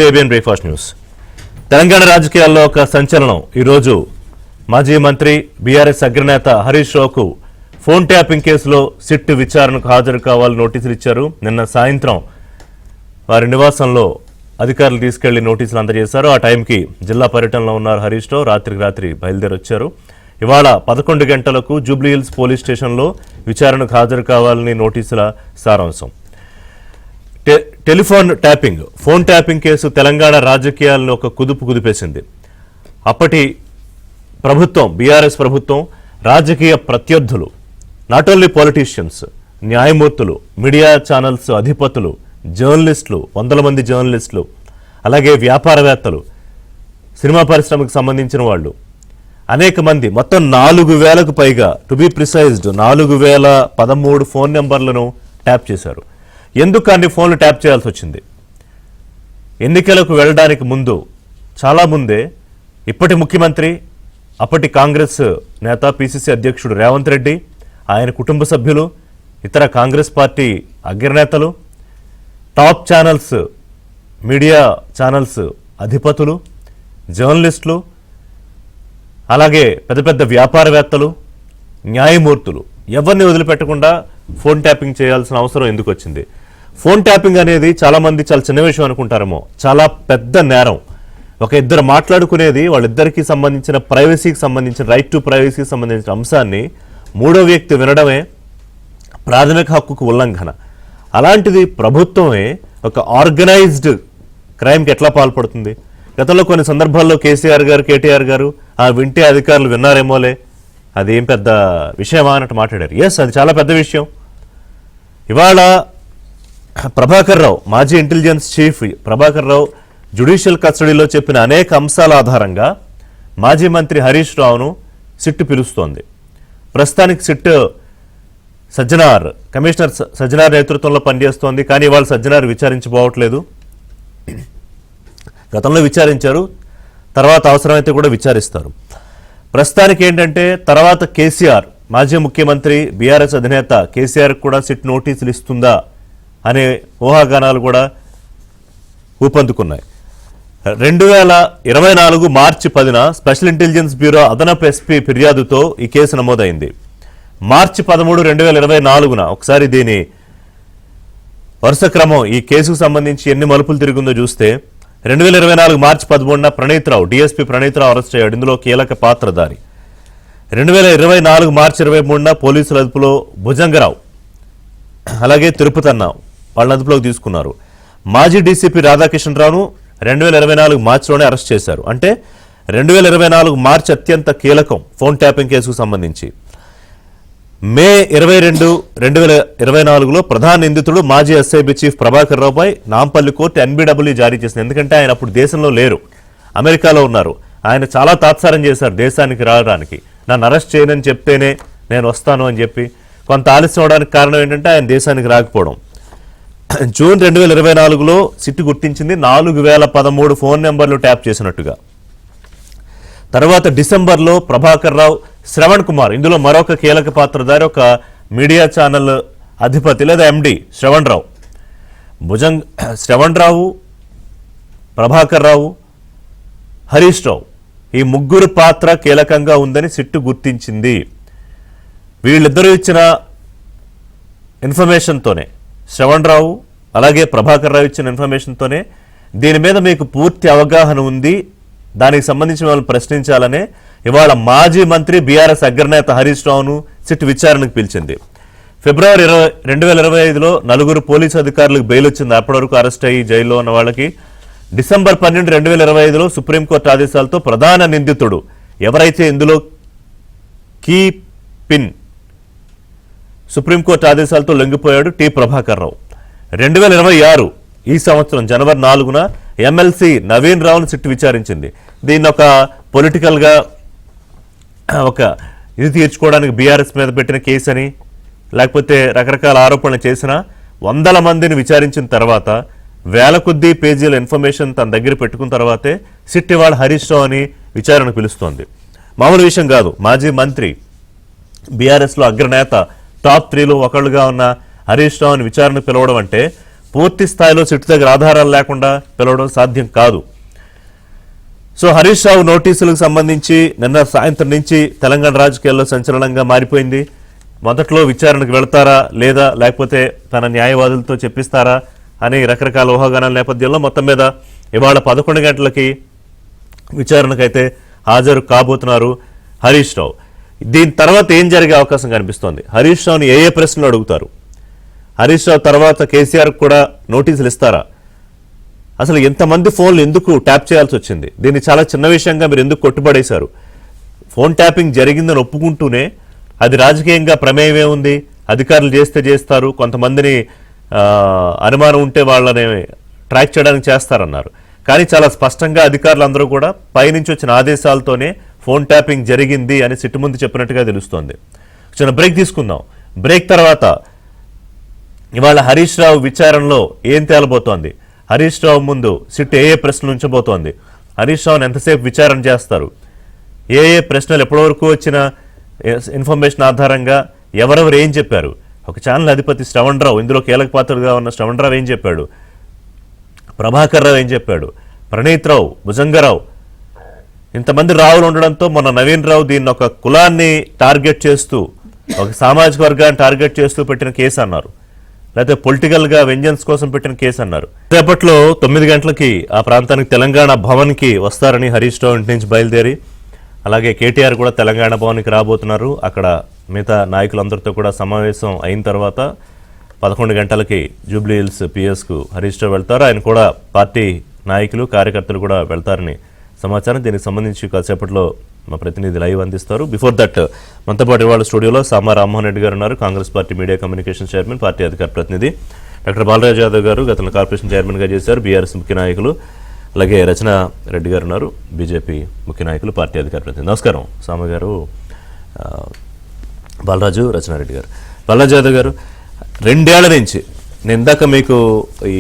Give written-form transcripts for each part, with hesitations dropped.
ABN breakfast news. Telangana రాజకీయాల్లో ఒక సంచలనం. ఈరోజు మాజీ మంత్రి బీఆర్ఎస్ అగ్రనేత హరీష్ రావుకు ఫోన్ ట్యాపింగ్ కేసులో సిట్ విచారణకు హాజరు కావాలని నోటీసులు ఇచ్చారు. నిన్న సాయంత్రం వారి నివాసంలో అధికారులు తీసుకెళ్లి నోటీసులు అందజేశారు. ఆ టైంకి జిల్లా పర్యటనలో ఉన్నారు హరీష్ రావు. రాత్రి బయలుదేరి వచ్చారు. ఇవాళ 11 గంటలకు జూబ్లీహిల్స్ పోలీస్ స్టేషన్లో విచారణకు హాజరు కావాలని నోటీసుల సారాంశం. Telephone tapping, phone tapping case Telangana రాజకీయాలను ఒక కుదిపేసింది. అప్పటి ప్రభుత్వం, బీఆర్ఎస్ ప్రభుత్వం, రాజకీయ ప్రత్యర్థులు, నాట్ ఓన్లీ పొలిటీషియన్స్, న్యాయమూర్తులు, మీడియా ఛానల్స్ అధిపతులు, జర్నలిస్టులు, 100 మంది జర్నలిస్టులు, అలాగే వ్యాపారవేత్తలు, సినిమా పరిశ్రమకు సంబంధించిన వాళ్ళు, అనేక మంది, మొత్తం 4000కు పైగా, టు బి ప్రిసైజ్డ్ 4013 ఫోన్ నెంబర్లను ట్యాప్ చేశారు. ఎందుకు అన్ని ఫోన్లు ట్యాప్ చేయాల్సి వచ్చింది? ఎన్నికలకు వెళ్ళడానికి ముందు, చాలా ముందే, ఇప్పటి ముఖ్యమంత్రి, అప్పటి కాంగ్రెస్ నేత, పిసిసి అధ్యక్షుడు రేవంత్ రెడ్డి, ఆయన కుటుంబ సభ్యులు, ఇతర కాంగ్రెస్ పార్టీ అగ్రనేతలు, టాప్ ఛానల్స్, మీడియా ఛానల్స్ అధిపతులు, జర్నలిస్టులు, అలాగే పెద్ద వ్యాపారవేత్తలు, న్యాయమూర్తులు, ఎవరిని వదిలిపెట్టకుండా ఫోన్ ట్యాపింగ్ చేయాల్సిన అవసరం ఎందుకు వచ్చింది? ఫోన్ ట్యాపింగ్ అనేది చాలామంది చాలా చిన్న విషయం అనుకుంటారేమో, చాలా పెద్ద నేరం. ఒక ఇద్దరు మాట్లాడుకునేది, వాళ్ళిద్దరికీ సంబంధించిన ప్రైవసీకి సంబంధించిన, రైట్ టు ప్రైవసీకి సంబంధించిన అంశాన్ని మూడో వ్యక్తి వినడమే ప్రాథమిక హక్కుకు ఉల్లంఘన. అలాంటిది ప్రభుత్వమే ఒక ఆర్గనైజ్డ్ క్రైమ్కి ఎట్లా పాల్పడుతుంది? గతంలో కొన్ని సందర్భాల్లో కేసీఆర్ గారు, కేటీఆర్ గారు వింటే అధికారులు విన్నారేమోలే, అదేం పెద్ద విషయమా అన్నట్టు మాట్లాడారు. ఎస్, అది చాలా పెద్ద విషయం. ఇవాళ ప్రభాకర్ రావు, మాజీ intelligence chief Prabhakar Rao judicial కస్టడీలో చెప్పిన అనేక అంశాల ఆధారంగా మాజీ మంత్రి హరీష్ రావును సిట్ పిలుస్తోంది. ప్రస్తుతానికి సిట్ సజ్జనార్, కమిషనర్ సజ్జనార్ నేతృత్వంలో పనిచేస్తోంది. కానీ ఇవాళ సజ్జనార్ విచారించబోవట్లేదు. గతంలో విచారించారు, తర్వాత అవసరమైతే కూడా విచారిస్తారు. ప్రస్తుతానికి ఏంటంటే, తర్వాత కేసీఆర్, మాజీ ముఖ్యమంత్రి, బీఆర్ఎస్ అధినేత కేసీఆర్ కూడా సిట్ నోటీసులు ఇస్తుందా అనే ఊహాగానాలు కూడా ఊపందుకున్నాయి. 2024 మార్చి 10న స్పెషల్ ఇంటెలిజెన్స్ బ్యూరో అదనపు ఎస్పీ ఫిర్యాదుతో ఈ కేసు నమోదైంది. మార్చి 13, 2024న ఒకసారి దీని వరుస క్రమం, ఈ కేసుకు సంబంధించి ఎన్ని మలుపులు తిరిగిందో చూస్తే, 2024 మార్చి 13న ప్రణీత్రావు, డిఎస్పీ ప్రణీత్రావు అరెస్ట్ అయ్యాడు. ఇందులో కీలక పాత్రధారి. 2024 మార్చి 23న పోలీసుల అదుపులో భుజంగరావు, అలాగే తిరుపతన్న వాళ్ళని అదుపులోకి తీసుకున్నారు. మాజీ డీసీపీ రాధాకిషన్రావును 2024 మార్చిలోనే అరెస్ట్ చేశారు. అంటే 2024 మార్చి అత్యంత కీలకం ఫోన్ ట్యాపింగ్ కేసుకు సంబంధించి. మే 22, 2024లో ప్రధాన నిందితుడు మాజీ ఎస్ఐబి చీఫ్ ప్రభాకర్ రావుపై నాంపల్లి కోర్టు ఎన్బిడబ్ల్యూ జారీ చేసింది. ఎందుకంటే ఆయన అప్పుడు దేశంలో లేరు, అమెరికాలో ఉన్నారు. ఆయన చాలా తాత్సారం చేశారు దేశానికి రావడానికి. నన్ను అరెస్ట్ చేయనని చెప్తేనే నేను వస్తాను అని చెప్పి. కొంత ఆలస్యం అవడానికి కారణం ఏంటంటే ఆయన దేశానికి రాకపోవడం. జూన్ 2024లో సిట్ గుర్తించింది 4013 ఫోన్ నెంబర్లు ట్యాప్ చేసినట్టుగా. తర్వాత డిసెంబర్లో ప్రభాకర్ రావు, శ్రవణ్ కుమార్, ఇందులో మరొక కీలక పాత్రధారి, ఒక మీడియా ఛానల్ అధిపతి లేదా ఎండి శ్రవణ్ రావు, ప్రభాకర్ రావు, హరీష్ రావు, ఈ ముగ్గురు పాత్ర కీలకంగా ఉందని సిట్టు గుర్తించింది. వీళ్ళిద్దరూ ఇచ్చిన ఇన్ఫర్మేషన్తోనే, శ్రవణ్ రావు అలాగే ప్రభాకర్ రావు ఇచ్చిన ఇన్ఫర్మేషన్తోనే, దీని మీద మీకు పూర్తి అవగాహన ఉంది, దానికి సంబంధించి వాళ్ళు ప్రశ్నించాలనే ఇవాళ మాజీ మంత్రి బీఆర్ఎస్ అగ్రనేత హరీష్ రావును సిట్ విచారణకు పిలిచింది. ఫిబ్రవరి 2025లో 4 పోలీసు అధికారులకు బెయిల్ వచ్చింది. అప్పటి వరకు అరెస్ట్ అయ్యి జైల్లో ఉన్న వాళ్ళకి. డిసెంబర్ 12, 2025లో సుప్రీంకోర్టు ఆదేశాలతో ప్రధాన నిందితుడు, ఎవరైతే ఇందులో కీ పిన్, సుప్రీంకోర్టు ఆదేశాలతో లొంగిపోయాడు, టి ప్రభాకర్ రావు. 2026 ఈ సంవత్సరం జనవరి 4న ఎమ్మెల్సీ నవీన్ రావును సిట్ విచారించింది. దీన్ని ఒక పొలిటికల్గా ఒక ఇది తీర్చుకోవడానికి బీఆర్ఎస్ మీద పెట్టిన కేసు అని, లేకపోతే రకరకాల ఆరోపణలు చేసిన 100 మందిని విచారించిన తర్వాత, వేల కొద్దీ పేజీల ఇన్ఫర్మేషన్ తన దగ్గర పెట్టుకున్న తర్వాతే సిట్ ఇవాళ హరీష్ రావు అని విచారణకు పిలుస్తోంది. మామూలు విషయం కాదు. మాజీ మంత్రి, బీఆర్ఎస్లో అగ్రనేత, టాప్ 3లో ఒకళ్ళుగా ఉన్న హరీష్ రావుని విచారణకు పిలవడం అంటే పూర్తి స్థాయిలో సిట్టు దగ్గర ఆధారాలు లేకుండా పిలవడం సాధ్యం కాదు. సో హరీష్ రావు నోటీసులకు సంబంధించి నిన్న సాయంత్రం నుంచి తెలంగాణ రాజకీయాల్లో సంచలనంగా మారిపోయింది. మొదట్లో విచారణకు వెళ్తారా లేదా లేకపోతే తన న్యాయవాదులతో చెప్పిస్తారా అని రకరకాల ఊహాగానాల నేపథ్యంలో మొత్తం మీద ఇవాళ 11 గంటలకి విచారణకైతే హాజరు కాబోతున్నారు హరీష్ రావు. దీని తర్వాత ఏం జరిగే అవకాశం కనిపిస్తోంది? హరీష్ రావుని ఏ ప్రశ్నలు అడుగుతారు? హరీష్ రావు తర్వాత కేసీఆర్ కూడా నోటీసులు ఇస్తారా? అసలు ఎంతమంది ఫోన్లు ఎందుకు ట్యాప్ చేయాల్సి వచ్చింది? దీన్ని చాలా చిన్న విషయంగా మీరు ఎందుకు కొట్టుబడేశారు? ఫోన్ ట్యాపింగ్ జరిగిందని ఒప్పుకుంటూనే అది రాజకీయంగా ప్రమేయమే ఉంది, అధికారులు చేస్తే చేస్తారు, కొంతమందిని అనుమానం ఉంటే వాళ్ళని ట్రాక్ చేయడానికి చేస్తారన్నారు. కానీ చాలా స్పష్టంగా అధికారులు అందరూ కూడా పైనుంచి వచ్చిన ఆదేశాలతోనే ఫోన్ ట్యాపింగ్ జరిగింది అని సిట్టు ముందు చెప్పినట్టుగా తెలుస్తోంది. చిన్న బ్రేక్ తీసుకుందాం. బ్రేక్ తర్వాత ఇవాళ హరీష్ రావు విచారణలో ఏం తేలబోతోంది? హరీష్ రావు ముందు సిట్ ఏ ప్రశ్నలు ఉంచబోతోంది? హరీష్ రావుని ఎంతసేపు విచారణ చేస్తారు? ఏ ప్రశ్నలు ఎప్పటివరకు వచ్చిన ఇన్ఫర్మేషన్ ఆధారంగా ఎవరెవరు ఏం చెప్పారు? ఒక ఛానల్ అధిపతి శ్రవణ్ రావు, ఇందులో కీలక పాత్రగా ఉన్న శ్రవణ్ రావు ఏం చెప్పాడు? ప్రభాకర్ రావు ఏం చెప్పాడు? ప్రణీత్ రావు, భుజంగరావు, ఇంతమంది రావులు ఉండడంతో మొన్న నవీన్ రావు దీన్ని ఒక కులాన్ని టార్గెట్ చేస్తూ, ఒక సామాజిక వర్గాన్ని టార్గెట్ చేస్తూ పెట్టిన కేసు అన్నారు, లేకపోతే పొలిటికల్ గా వెంజన్స్ కోసం పెట్టిన కేసు అన్నారు. రేపట్లో 9 గంటలకి ఆ ప్రాంతానికి తెలంగాణ భవన్ కి వస్తారని హరీష్ రావు ఇంటి నుంచి బయలుదేరి, అలాగే కేటీఆర్ కూడా తెలంగాణ భవన్కి రాబోతున్నారు. అక్కడ మిగతా నాయకులందరితో కూడా సమావేశం అయిన తర్వాత 11 గంటలకి జూబ్లీ హిల్స్ పిఎస్కు హరీష్ రావు వెళ్తారు. ఆయన కూడా పార్టీ నాయకులు కార్యకర్తలు కూడా వెళ్తారని సమాచారం. దీనికి సంబంధించి కాసేపట్లో మా ప్రతినిధి లైవ్ అందిస్తారు. బిఫోర్ దట్ మనతో పాటు ఇవాళ స్టూడియోలో సామా రామ్మోహన్ రెడ్డి గారు ఉన్నారు, Congress party media communication chairman, party అధికార ప్రతినిధి. డాక్టర్ బాలరాజ్ యాదవ్ గారు గతంలో కార్పొరేషన్ చైర్మన్గా చేశారు, బీఆర్ఎస్ ముఖ్య నాయకులు. అలాగే రచనా రెడ్డి గారు ఉన్నారు, బీజేపీ ముఖ్య నాయకులు, పార్టీ అధికార ప్రతినిధి. నమస్కారం సామ గారు, బాలరాజు, రచనా రెడ్డి గారు. బాలరాజ్ యాదవ్ గారు, 2 ఏళ్ల నుంచి నేను ఇందాక మీకు ఈ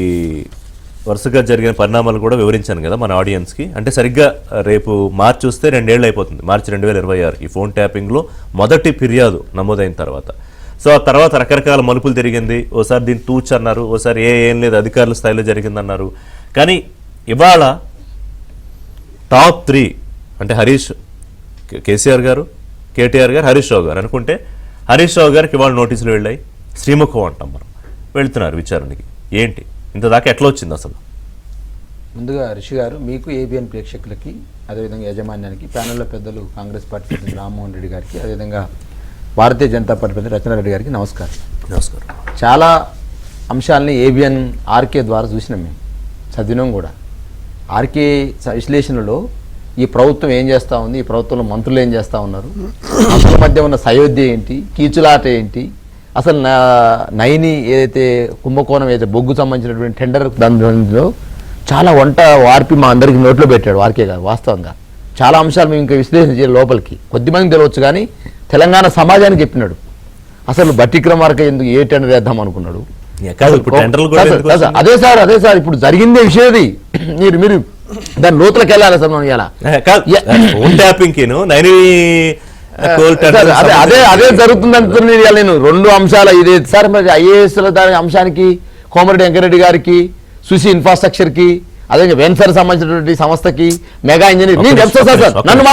వరుసగా జరిగిన పరిణామాలు కూడా వివరించాను కదా మన ఆడియన్స్కి. అంటే సరిగ్గా రేపు మార్చి వస్తే 2 ఏళ్ళు అయిపోతుంది, మార్చి 2026 ఈ ఫోన్ ట్యాపింగ్లో మొదటి ఫిర్యాదు నమోదైన తర్వాత. సో ఆ తర్వాత రకరకాల మలుపులు తిరిగింది. ఓసారి దీన్ని తూచ్ అన్నారు, ఓసారి ఏం లేదు అధికారుల స్థాయిలో జరిగిందన్నారు. కానీ ఇవాళ టాప్ 3 అంటే హరీష్, కేసీఆర్ గారు, కేటీఆర్ గారు, హరీష్ రావు గారు అనుకుంటే హరీష్ రావు గారికి ఇవాళ నోటీసులు వెళ్ళాయి. శ్రీముఖం అంటాం మనం, వెళ్తున్నారు విచారణకి. ఏంటి ఇంతదాకా ఎట్లా వచ్చింది అసలు? ముందుగా రిషి గారు, మీకు ఏబిఎన్ ప్రేక్షకులకి, అదేవిధంగా యాజమాన్యానికి, ప్యానెల్లో పెద్దలు కాంగ్రెస్ పార్టీ ప్రతినిధి రామ్మోహన్ రెడ్డి గారికి, అదేవిధంగా భారతీయ జనతా పార్టీ ప్రతినిధి రచనా రెడ్డి గారికి నమస్కారం. నమస్కారం. చాలా అంశాలని ఏబిఎన్ ఆర్కే ద్వారా చూసినాం, మేము చదివినాం కూడా. ఆర్కే విశ్లేషణలో ఈ ప్రభుత్వం ఏం చేస్తూ ఉంది, ఈ ప్రభుత్వంలో మంత్రులు ఏం చేస్తూ ఉన్నారు, మంత్రుల మధ్య ఉన్న సయోధ్య ఏంటి, కీచులాట ఏంటి, అసలు నైని ఏదైతే కుంభకోణం ఏదైతే బొగ్గు సంబంధించినటువంటి టెండర్ దానిలో చాలా వంట వార్పి మా అందరికి నోట్లో పెట్టాడు ఆర్కే గారు. వాస్తవంగా చాలా అంశాలు మేము ఇంకా విశ్లేషణ చేయాలి లోపలికి, కొద్దిమంది తెలియవచ్చు కానీ తెలంగాణ సమాజానికి చెప్పినాడు. అసలు బట్టిక్రమార్క ఎందుకు ఏ టెండర్ వేద్దాం అనుకున్నాడు. అదే సార్ ఇప్పుడు జరిగిందే విషయది. మీరు దాని లోతులకు వెళ్ళాలి సార్. మనం ఇలా అదే జరుగుతుంది అనుకున్నాను నేను. 2 అంశాలు ఇదే సార్. మరి ఐఏఎస్ దాని అంశానికి కోమరెడ్డి వెంకరెడ్డి గారికి, సుసి ఇన్ఫ్రాస్ట్రక్చర్ కి, అదే వెన్సర్ సంబంధించినటువంటి సంస్థకి, మెగా ఇంజనీర్. నన్ను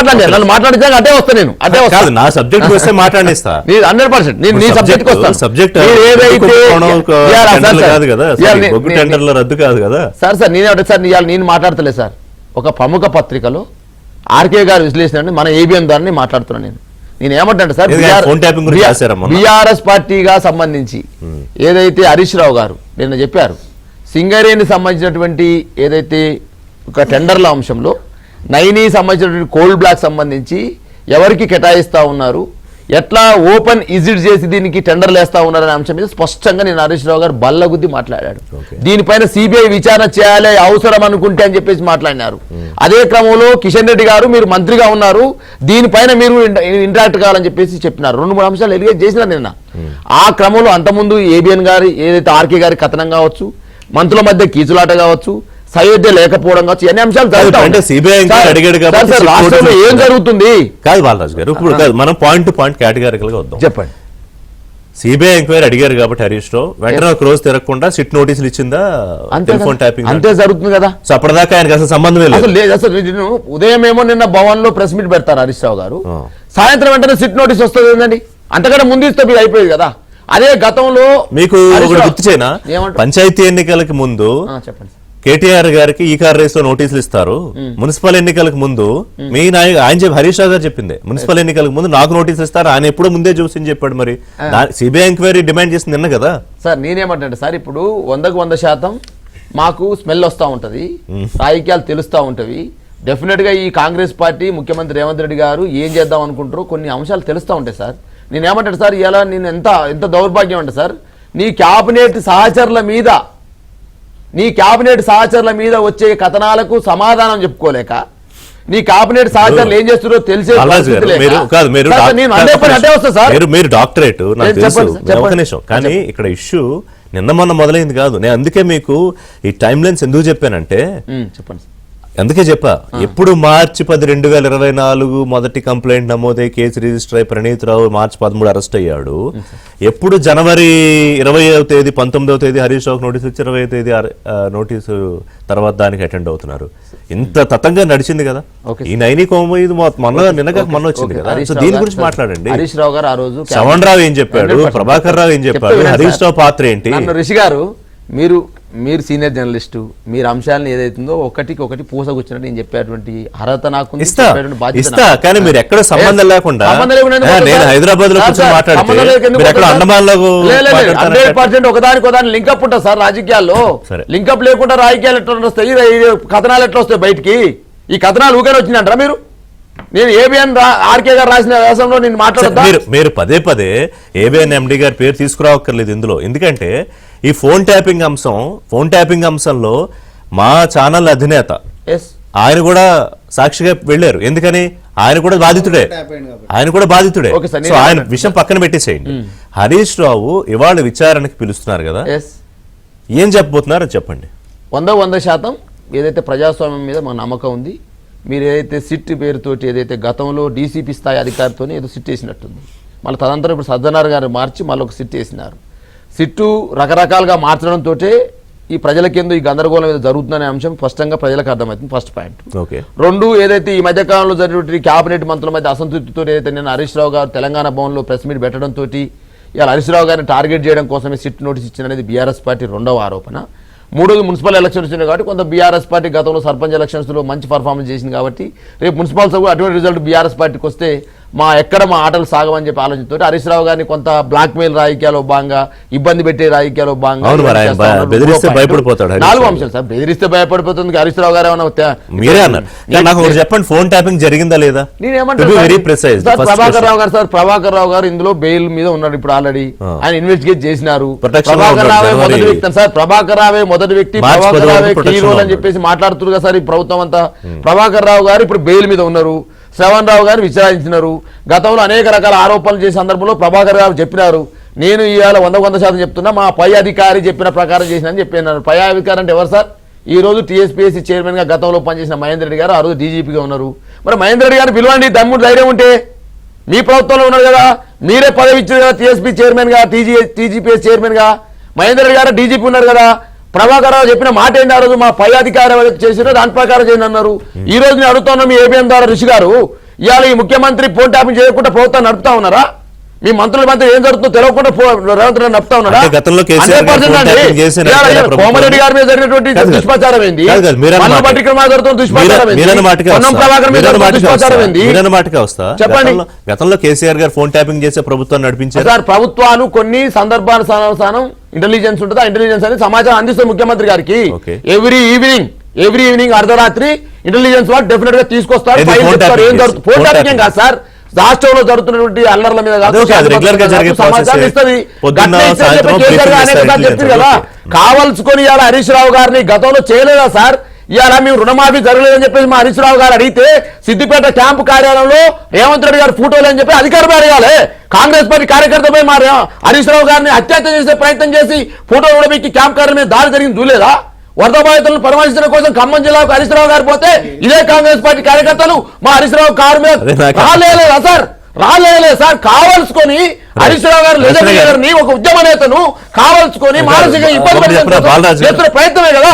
మాట్లాడితే అదే వస్తా నేను, అదే వస్తాను. నా సబ్జెక్ట్ వస్తే మాట్లాడిస్తా 100%. నేను నీ సబ్జెక్ట్ సార్ నేనే సార్ నేను మాట్లాడతలే సార్. ఒక ప్రముఖ పత్రికలో ఆర్కే గారు విశ్లేషణ మన ఏబిఎం ద్వారా మాట్లాడుతున్నాను. నేను ఏమంటాను సార్, బీఆర్ఎస్ పార్టీగా సంబంధించి ఏదైతే హరీష్ రావు గారు నిన్న చెప్పారు, సింగరేణి సంబంధించినటువంటి ఏదైతే ఒక టెండర్ల అంశంలో నైని సంబంధించినటువంటి కోల్డ్ బ్లాక్ సంబంధించి ఎవరికి కేటాయిస్తూ ఉన్నారు, ఎట్లా ఓపెన్ ఇజిట్ చేసి దీనికి టెండర్లు వేస్తా ఉన్నారనే అంశం మీద స్పష్టంగా నేను హరీష్ రావు గారు బల్లగుద్ది మాట్లాడాడు. దీనిపైన సిబిఐ విచారణ చేయాలి అవసరం అనుకుంటే అని చెప్పేసి మాట్లాడినారు. అదే క్రమంలో కిషన్ రెడ్డి గారు మీరు మంత్రిగా ఉన్నారు, దీనిపైన మీరు ఇంటరాక్ట్ కావాలని చెప్పేసి చెప్పినారు. 2-3 అంశాలు ఎలిగేట్ చేసినారు నిన్న. ఆ క్రమంలో అంతకుముందు ఏబిఎన్ గారి ఏదైతే ఆర్కే గారి కథనం కావచ్చు, మంత్రుల మధ్య కీచులాట కావచ్చు, సయోధ్య లేకపోవడం కావచ్చు, అన్ని అంశాలు ఏం జరుగుతుంది కాదు బాలరాజు గారు. ఇప్పుడు మనం పాయింట్ టు పాయింట్ కేటగిరికల్ గా వద్దాం. చెప్పండి సిబిఐ ఎంక్వైరీ అడిగారు కాబట్టి హరీష్ రావు వెంటనే ఒక రోజు తిరగకుండా సిట్ నోటీసులు ఇచ్చిందా టెలిఫోన్ ట్యాపింగ్ అంతే జరుగుతుంది కదా. సో అప్పటిదాకా ఆయనకి అసలు సంబంధమే లేదు. అసలు లేదు. అసలు నేను ఉదయం ఏమో నిన్న భవన్ లో ప్రెస్ మీట్ పెడతారు హరీష్ రావు గారు, సాయంత్రం వెంటనే సిట్ నోటీస్ వస్తుంది ఏంటండి, అంతకంటే ముందు ఇస్తే మీరు అయిపోయింది కదా. అదే గతంలో మీకు ఒకటి గుర్తు చేయనా, పంచాయతీ ఎన్నికలకి ముందు చెప్పండి కేటీఆర్ గారికి ఈ కార్ రేస్ లో నోటీసులు ఇస్తారు. మున్సిపల్ ఎన్నికలకు ముందు మీ ఆయన హరీష్ రావు గారు చెప్పింది, మున్సిపల్ ఎన్నికలకు ముందు నాకు నోటీసులు ఇస్తారు, ఆయన ఎప్పుడో ముందే చూసి చెప్పాడు. మరి సిబిఐ ఎంక్వైరీ డిమాండ్ చేసింది నిన్న కదా సార్. నేనేమంటే సార్, ఇప్పుడు 100% మాకు స్మెల్ వస్తూ ఉంటది, రాజకీయాలు తెలుస్తూ ఉంటవి. డెఫినెట్ గా ఈ కాంగ్రెస్ పార్టీ ముఖ్యమంత్రి రేవంత్ రెడ్డి గారు ఏం చేద్దాం అనుకుంటారో కొన్ని అంశాలు తెలుస్తూ ఉంటాయి సార్. నేనేమంటాడు సార్, ఇలా నేను ఎంత దౌర్భాగ్యం అంటే సార్, నీ క్యాబినెట్ సహచరుల మీద వచ్చే కథనాలకు సమాధానం చెప్పుకోలేక, నీ క్యాబినెట్ సహచరులు ఏం చేస్తున్నారో తెలిసే మీరు డాక్టరేట్ కానీ ఇక్కడ ఇష్యూ నిన్న మొన్న మొదలైంది కాదు. నేను అందుకే మీకు ఈ టైం లైన్స్ ఎందుకు చెప్పానంటే, చెప్పండి అందుకే చెప్పా, ఎప్పుడు మార్చి 10, 2024 మొదటి కంప్లైంట్ నమోదై కేసు రిజిస్టర్ అయి ప్రణీత్ రావు మార్చి 13 అరెస్ట్ అయ్యాడు. ఎప్పుడు జనవరి 20వ తేదీ 19వ తేదీ హరీష్ రావుకి నోటీసు ఇచ్చి 20వ తేదీ నోటీసు తర్వాత దానికి అటెండ్ అవుతున్నారు. ఇంత తతంగా నడిచింది కదా ఈ నైని కోమ. ఇది మొన్న వచ్చింది కదా. సో దీని గురించి మాట్లాడండి. హరీష్ రావు గారు ఆ రోజు శ్రవణ్ రావు ఏం చెప్పాడు, ప్రభాకర్ రావు ఏం చెప్పాడు, హరీష్ రావు పాత్ర ఏంటి? రిషి గారు, మీరు సీనియర్ జర్నలిస్టు, మీరు అంశాలను ఏదైతుందో ఒకటి పూసగుచ్చినట్టు నేను చెప్పేటువంటి అర్హత నాకు ఇస్తా. కానీ మీరు ఎక్కడ సంబంధం లేకుండా నేను హైదరాబాద్ లో ఒకదాని లింకప్ ఉంటుంది సార్ రాజకీయాల్లో. లింకప్ లేకుండా రాజకీయాలు ఎట్లా వస్తాయి, కథనాలు ఎట్లా వస్తాయి బయటికి? ఈ కథనాలు ఊగానే వచ్చిందంటారా మీరు? నేను ఏబిఎన్ ఆర్కే గారు రాసిన వ్యాసంలో నేను మాట్లాడతా. మీరు పదే ఏబిఎన్ ఎండి గారి పేరు తీసుకురావక్కర్లేదు ఇందులో. ఎందుకంటే ఈ ఫోన్ ట్యాపింగ్ అంశంలో మా ఛానల్ అధినేత ఆయన కూడా సాక్షిగా వెళ్ళారు. ఎందుకని ఆయన కూడా బాధితుడే. సో ఆయన విషయం పక్కన పెట్టేసేయండి. హరీష్ రావు ఇవాళ విచారణకి పిలుస్తున్నారు కదా, ఏం చెప్పబోతున్నారు చెప్పండి. 100% ఏదైతే ప్రజాస్వామ్యం మీద మా నమ్మకం ఉంది. మీరు ఏదైతే సిట్ పేరుతోటి ఏదైతే గతంలో డీసీపీ స్థాయి అధికారితో ఏదో సిట్ వేసినట్టుంది, మళ్ళీ తదనంతరం ఇప్పుడు సజ్జనార్ గారు మార్చి మళ్ళీ ఒక సిట్ వేసినారు. సిట్టు రకరకాలుగా మార్చడంతో ఈ ప్రజలకేందో ఈ గందరగోళం ఏదో జరుగుతుందనే అంశం స్పష్టంగా ప్రజలకు అర్థమవుతుంది. First point. 2, ఏదైతే ఈ మధ్యకాలంలో జరిగినటువంటి క్యాబినెట్ మంత్రుల మధ్య అసంతృప్తితో ఏదైతే నేను హరీష్ రావు గారు తెలంగాణ భవన్లో ప్రెస్ మీట్ పెట్టడంతో ఇవాళ హరీష్ రావు గారిని టార్గెట్ చేయడం కోసమే సిట్ నోటీస్ ఇచ్చిందనేది బీఆర్ఎస్ పార్టీ రెండవ ఆరోపణ. 3ది మున్సిపల్ ఎలక్షన్స్ వచ్చినాయి కాబట్టి కొంత బీఆర్ఎస్ పార్టీ గతంలో సర్పంచ్ ఎలక్షన్స్లో మంచి పర్ఫార్మెన్స్ చేసింది కాబట్టి రేపు మున్సిపల్ సభ అటువంటి రిజల్ట్ బీఆర్ఎస్ పార్టీకి వస్తే మా ఆటలు సాగమని చెప్పి ఆలోచనతో హరీష్ రావు గారిని కొంత బ్లాక్ మెయిల్ రాజకీయాల్లో భాగంగా, ఇబ్బంది పెట్టే రాజకీయాల్లో భాగంగా 4 అంశాలు సార్. బెదిరిస్తే భయపడిపోతుంది హరీష్ రావు గారు. ఏమన్నా చెప్పండి, ఫోన్ ట్యాపింగ్ జరిగిందా లేదా? ప్రభాకర్ రావు గారు ఇందులో బెయిల్ మీద ఉన్నాడు ఇప్పుడు ఆల్రెడీ. ఆయన ఇన్వెస్టిగేట్ చేసినారు. ప్రభాకర్ రావే మొదటి వ్యక్తి సార్. ప్రభాకర్ రావే మొదటి వ్యక్తి, ప్రభాకర్ రావే కీ రోల్ అని చెప్పేసి మాట్లాడుతున్నారు కదా సార్ ఈ ప్రభుత్వం అంతా. ప్రభాకర్ రావు గారు ఇప్పుడు బెయిల్ మీద ఉన్నారు. శ్రవణ్ రావు గారు విచారించినారు. గతంలో అనేక రకాల ఆరోపణలు చేసే సందర్భంలో ప్రభాకర్ గారు చెప్పినారు, నేను ఇవాళ 100% చెప్తున్నా, మా పై అధికారి చెప్పిన ప్రకారం చేసినని చెప్పినారు. పై అధికారి అంటే ఎవరు సార్? ఈ రోజు టీఎస్పీఎస్సీ చైర్మన్ గా గతంలో పనిచేసిన మహేందర్ రెడ్డి గారు ఆ రోజు డీజీపీగా ఉన్నారు. మరి మహేందర్ రెడ్డి గారు పిలవండి, దమ్ముడు ధైర్యం ఉంటే. మీ ప్రభుత్వంలో ఉన్నారు కదా, మీరే పదవి ఇచ్చారు కదా టీఎస్పీ చైర్మన్ గా, టీజీపీఎస్ చైర్మన్ గా. మహేందర్ రెడ్డి గారు డీజీపీ ఉన్నారు కదా. ప్రభాకర్ రావు చెప్పిన మాట ఏంటి ఆ రోజు? మా పై అధికారి చేసినా దాని ప్రకారం చేయండి అన్నారు. ఈ రోజు నేను అడుగుతున్నా, మీ ఏబిఎన్ ద్వారా రిషి గారు, ఇవాళ ఈ ముఖ్యమంత్రి ఫోన్ ట్యాపింగ్ చేయకుండా ప్రభుత్వం నడుపుతా ఉన్నారా? మీ మంత్రుల మధ్య ఏం జరుగుతుందో తెలియకుండా రేవంత్ రెడ్డి నడుపుతా ఉన్నారా? కోమరెడ్డి గారి మీద జరిగినటువంటి దుష్ప్రచారం ఏంది? చెప్పండి. గతంలో కేసీఆర్ గారు ఫోన్ ట్యాపింగ్ చేసే ప్రభుత్వం నడిపించారు సార్. ప్రభుత్వాలు కొన్ని సందర్భానుసారం ఇంటెలిజెన్స్ ఉంటుంది. ఆ ఇంటెలిజెన్స్ అనేది సమాచారం అందిస్తుంది ముఖ్యమంత్రి గారికి. ఎవ్రీ ఈవినింగ్ అర్ధరాత్రి ఇంటెలిజెన్స్ వాళ్ళు డెఫినెట్ గా తీసుకొస్తారు. ఏం జరుగుతుంది ఫోన్ ట్యాపింగ్ కాదు సార్, రాష్ట్రంలో జరుగుతున్నటువంటి అల్లర్ల మీద సమాచారం ఇస్తుంది కదా. కావలసుకొని ఇవాళ హరీష్ రావు గారిని గతంలో చేయలేదా సార్? ఇవాళ మేము రుణమాఫీ జరగలేదని చెప్పేసి మా హరీష్ రావు గారు అడిగితే సిద్దిపేట క్యాంపు కార్యాలయంలో రేవంత్ రెడ్డి గారు ఫోటోలు అని చెప్పి అధికారం అడగాలి. కాంగ్రెస్ పార్టీ కార్యకర్తపై మా హరీష్ రావు గారిని హత్యాచారం చేసే ప్రయత్నం చేసి ఫోటోలు కూడా మీకు క్యాంప్ కార్యాలయం మీద దాడి జరిగింది చూలేదా? వరద బాధితులను పరామర్శించడం కోసం ఖమ్మం జిల్లాకు హరీష్ రావు గారు పోతే ఇదే కాంగ్రెస్ పార్టీ కార్యకర్తలు మా హరీష్ రావు కారు మీద రాలేదా సార్? రాలేదు సార్, కావలసుకొని హరీష్ రావు గారు లెజెండ్ లీడర్ని, ఒక ఉద్యమ నేతను కావలసుకొని మానసిక ఇబ్బంది చేస్తున్న ప్రయత్నమే కదా.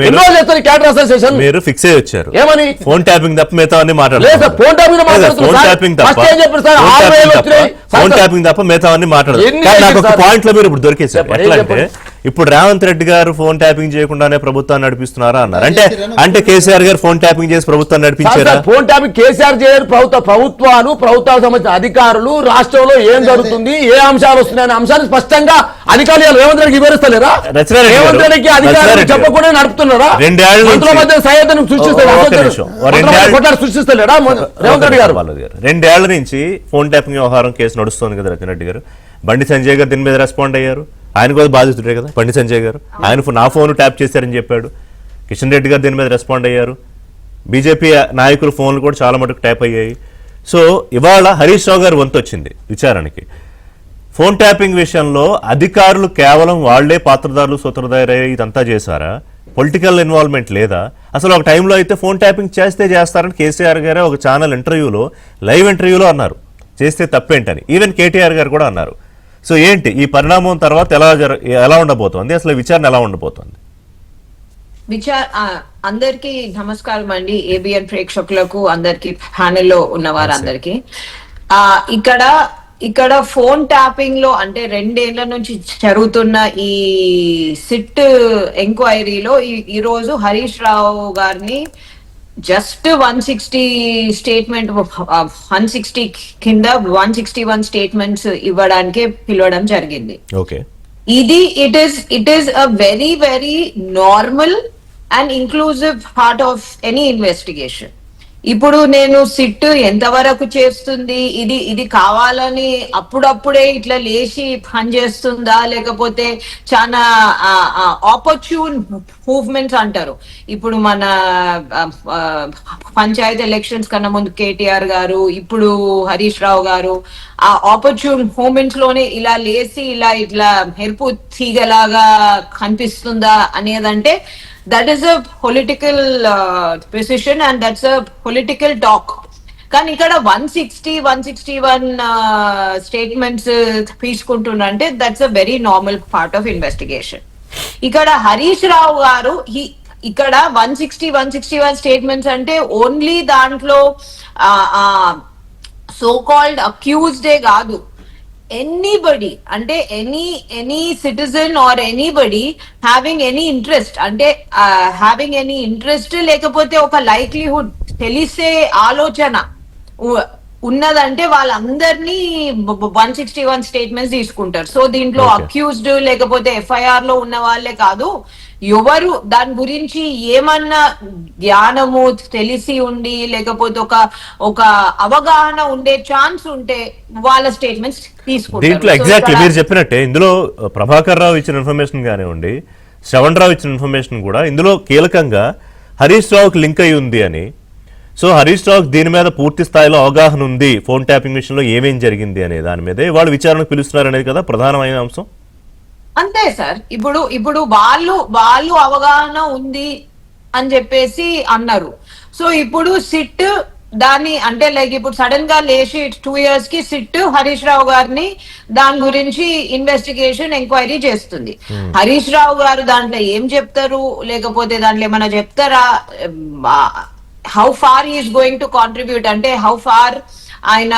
ఎన్నో చేస్తారు క్యాడర్ అసోసియేషన్. మీరు ఫిక్స్ అయ్యి వచ్చారు ఏమని? ఫోన్ ట్యాపింగ్ తప్ప మిగతా అన్ని ఫోన్ ట్యాపింగ్ ఫోన్ ట్యాపింగ్ తప్ప మిగతా అన్ని మాట్లాడారు. నాకు ఒక పాయింట్ లో మీరు ఇప్పుడు దొరికేశారు. ఎట్లా అంటే ఇప్పుడు రేవంత్ రెడ్డి గారు ఫోన్ ట్యాపింగ్ చేయకుండానే ప్రభుత్వాన్ని నడిపిస్తున్నారా అన్నారు. అంటే కేసీఆర్ గారు ఫోన్ ట్యాపింగ్ చేసి ప్రభుత్వాన్ని నడిపించారా? ఫోన్ ట్యాపింగ్ కేసీఆర్ చేయరు. ప్రభుత్వాలు సంబంధించిన అధికారులు రాష్ట్రంలో ఏం జరుగుతుంది, ఏ అంశాలు వస్తున్నాయనే అంశాన్ని స్పష్టంగా అధికారులు రేవంత్ రెడ్డికి వివరిస్తలేరా? రేవంత్ రెడ్డికి అధికారులు చెప్పకుండా నడుపుతున్నారా? మంత్రుల మధ్య సహాయతను సృష్టిస్తలేరా రేవంత్ రెడ్డి గారు? 2 ఏళ్ల నుంచి ఫోన్ ట్యాపింగ్ వ్యవహారం కేసు నడుస్తుంది కదా రచన రెడ్డి గారు. బండి సంజయ్ గారు దీని మీద రెస్పాండ్ అయ్యారు. ఆయన కూడా బాధితుడే కదా బండి సంజయ్ గారు. ఆయన నా ఫోన్ ట్యాప్ చేశారని చెప్పాడు. కిషన్ రెడ్డి గారు దీని మీద రెస్పాండ్ అయ్యారు. బీజేపీ నాయకుల ఫోన్లు కూడా చాలా మటుకు ట్యాప్ అయ్యాయి. సో ఇవాళ హరీష్ రావు గారు వంతు వచ్చింది విచారణకి. ఫోన్ ట్యాపింగ్ విషయంలో అధికారులు కేవలం వాళ్లే పాత్రదారులు సూత్రధారి ఇదంతా చేశారా? పొలిటికల్ ఇన్వాల్వ్మెంట్ లేదా? అసలు ఒక టైంలో అయితే ఫోన్ ట్యాపింగ్ చేస్తారని కేసీఆర్ గారే ఒక ఛానల్ ఇంటర్వ్యూలో, లైవ్ ఇంటర్వ్యూలో అన్నారు. చేస్తే తప్పేంటని. ఈవెన్ కేటీఆర్ గారు కూడా అన్నారు. సో ఏంటి ఈ పరిణామం తర్వాత ఎలా ఉండబోతోంది? అసలు విచారణ ఎలా ఉండబోతోంది? అందరికి నమస్కారం అండి. ఏబిఎన్ ప్రేక్షకులకు, అందరికి ప్యానెల్లో ఉన్న వారందరికి. ఇక్కడ ఫోన్ ట్యాపింగ్ లో అంటే 2 ఏళ్ల నుంచి జరుగుతున్న ఈ సిట్ ఎంక్వైరీలో ఈ రోజు హరీష్ రావు గారిని జస్ట్ 160 స్టేట్మెంట్ 160 కింద 161 స్టేట్మెంట్స్ ఇవ్వడానికే పిలవడం జరిగింది. Okay, it is a very very normal and inclusive part of any investigation. ఇప్పుడు నేను సిట్ ఎంతవరకు చేస్తుంది, ఇది కావాలని అప్పుడప్పుడే ఇట్లా లేచి పని చేస్తుందా, లేకపోతే చాలా ఆపర్చ్యూన్ మూవ్మెంట్స్ అంటారు. ఇప్పుడు మన పంచాయతీ ఎలక్షన్స్ కన్నా ముందు కేటీఆర్ గారు, ఇప్పుడు హరీష్ రావు గారు ఆ ఆపర్చ్యూన్ మూమెంట్స్ లోనే ఇలా లేచి ఇట్లా మెరుపు తీగలాగా కనిపిస్తుందా అనేదంటే that is a political precision and that's a political talk. కానీ ఇక్కడ 161 స్టేట్మెంట్స్ తీసుకుంటున్నంటే that's a very normal part of investigation. ఇక్కడ హరీష్ రావు గారు ఇక్కడ 161 స్టేట్మెంట్స్ అంటే ఓన్లీ దాంట్లో సో కాల్డ్ అక్యూజ్డే కాదు, ఎనీబడి అంటే any citizen or anybody having any interest అంటే హ్యావింగ్ ఎనీ ఇంట్రెస్ట్ లేకపోతే ఒక లైక్లీహుడ్ తెలిసే ఆలోచన ఉన్నదంటే వాళ్ళందరినీ 161 స్టేట్మెంట్స్ తీసుకుంటారు. సో దీంట్లో అక్యూజ్డ్ లేకపోతే ఎఫ్ఐఆర్ లో ఉన్న వాళ్ళే కాదు, ఎవరు దాని గురించి ఏమన్నా జ్ఞానము తెలిసి ఉండి లేకపోతే ఒక అవగాహన ఉండే ఛాన్స్ ఉంటే వాళ్ళ స్టేట్మెంట్స్ తీసుకుంటారు. దీంట్లో ఎగ్జాక్ట్లీ మీరు చెప్పినట్టే ఇందులో ప్రభాకర్ రావు ఇచ్చిన ఇన్ఫర్మేషన్ కానివ్వండి, శ్రవణ్ రావు ఇచ్చిన ఇన్ఫర్మేషన్ కూడా ఇందులో కీలకంగా హరీష్ రావుకి లింక్ అయి ఉంది అని. సో హరీష్ రావుకి దీని మీద పూర్తి స్థాయిలో అవగాహన ఉంది, ఫోన్ ట్యాపింగ్ విషయంలో ఏమేం జరిగింది అనే దాని మీదే వాళ్ళు విచారణకు పిలుస్తున్నారు అనేది కదా ప్రధానమైన అంశం. అంతే సార్. ఇప్పుడు వాళ్ళు అవగాహన ఉంది అని చెప్పేసి అన్నారు. సో ఇప్పుడు సిట్ దాన్ని అంటే లైక్ ఇప్పుడు సడన్ గా లేచి 2 years కి సిట్ హరీష్ రావు గారిని దాని గురించి ఇన్వెస్టిగేషన్ ఎంక్వైరీ చేస్తుంది. హరీష్ రావు గారు దాంట్లో ఏం చెప్తారు, లేకపోతే దాంట్లో ఏమైనా చెప్తారా, how far is going to contribute అంటే హౌ ఫార్ ఆయన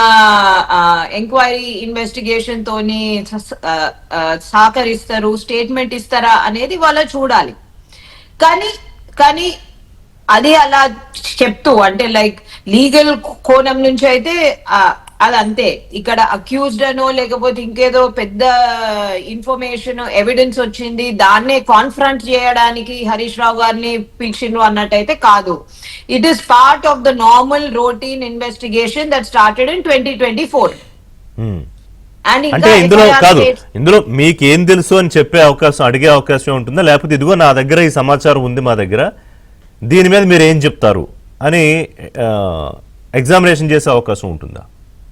ఎంక్వైరీ ఇన్వెస్టిగేషన్ తోని సహకరిస్తారు, స్టేట్మెంట్ ఇస్తారా అనేది వాళ్ళు చూడాలి. కానీ అది అలా చెప్తూ అంటే లైక్ లీగల్ కోణం నుంచి అయితే అదంతే. ఇక్కడ అక్యూజ్డ్ అనో లేకపోతే ఇంకేదో పెద్ద ఇన్ఫర్మేషన్ ఎవిడెన్స్ వచ్చింది దాన్నే కాన్ఫరెంట్ చేయడానికి హరీష్ రావు గారిని పిలిచిండ్రు అన్నట్టయితే కాదు. It is part of the normal routine investigation that started in 2024. అంటే ఇందులో కాదు, ఇందులో మీకేం తెలుసు అని చెప్పే అవకాశం, అడిగే అవకాశం ఉంటుందా, లేకపోతే ఇదిగో నా దగ్గర ఈ సమాచారం ఉంది మా దగ్గర దీని మీద మీరు ఏం చెప్తారు అని ఎగ్జామినేషన్ చేసే అవకాశం ఉంటుందా?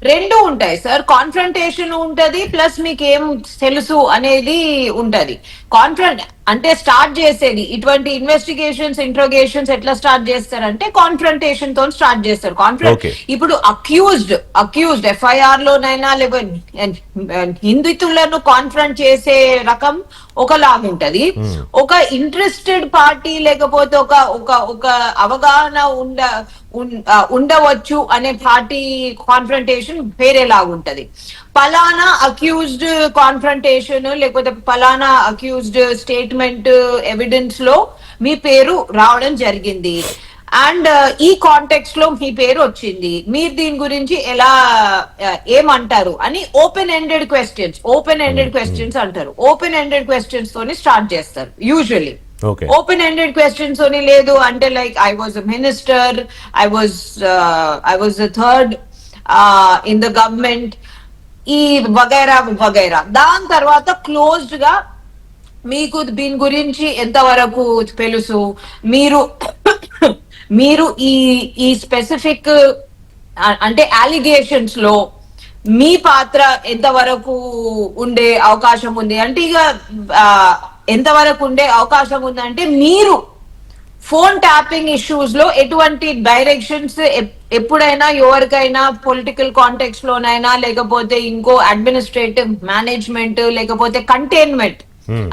రెండు ఉంటాయి సార్. కాన్ఫ్రంటేషన్ ఉంటది, ప్లస్ మీకు ఏం తెలుసు అనేది ఉంటది. అంటే స్టార్ట్ చేసేది ఇటువంటి ఇన్వెస్టిగేషన్స్ ఇంట్రోగేషన్స్ ఎట్లా స్టార్ట్ చేస్తారంటే కాన్ఫ్రంటేషన్ తో స్టార్ట్ చేస్తారు. ఇప్పుడు అక్యూజ్డ్ ఎఫ్ఐఆర్ లోనైనా లేకపోతే నిందితులను కాన్ఫ్రంట్ చేసే రకం ఒకలాగుంటది. ఒక ఇంట్రెస్టెడ్ పార్టీ లేకపోతే ఒక అవగాహన ఉండవచ్చు అనే పార్టీ కాన్ఫ్రంటేషన్ వేరేలాగుంటది. పలానా అక్యూజ్డ్ కాన్ఫ్రంటేషన్ లేకపోతే పలానా అక్యూజ్డ్ స్టేట్మెంట్ ఎవిడెన్స్ లో మీ పేరు రావడం జరిగింది అండ్ ఈ కాంటెక్స్ట్ లో మీ పేరు వచ్చింది, మీరు దీని గురించి ఎలా ఏమంటారు అని ఓపెన్ ఎండెడ్ క్వశ్చన్స్ అంటారు. ఓపెన్ ఎండెడ్ క్వశ్చన్స్ తోని స్టార్ట్ చేస్తారు యూజువల్లీ. ఓపెన్ ఎండెడ్ క్వశ్చన్స్ అని లేదు అంటే like I was a minister, I was the third in the government, ఈ వగైరా. దాని తర్వాత క్లోజ్డ్ గా మీకు దీని గురించి ఎంతవరకు తెలుసు, మీరు ఈ స్పెసిఫిక్ అంటే అలిగేషన్స్ లో మీ పాత్ర ఎంతవరకు ఉండే అవకాశం ఉంది అంటే ఇక ఎంతవరకు ఉండే అవకాశం ఉందంటే మీరు ఫోన్ ట్యాపింగ్ ఇష్యూస్ లో ఎటువంటి డైరెక్షన్స్ ఎప్పుడైనా ఎవరికైనా పొలిటికల్ కాంటెక్స్ట్ లోనైనా లేకపోతే ఇంకో అడ్మినిస్ట్రేటివ్ మేనేజ్మెంట్ లేకపోతే కంటైన్మెంట్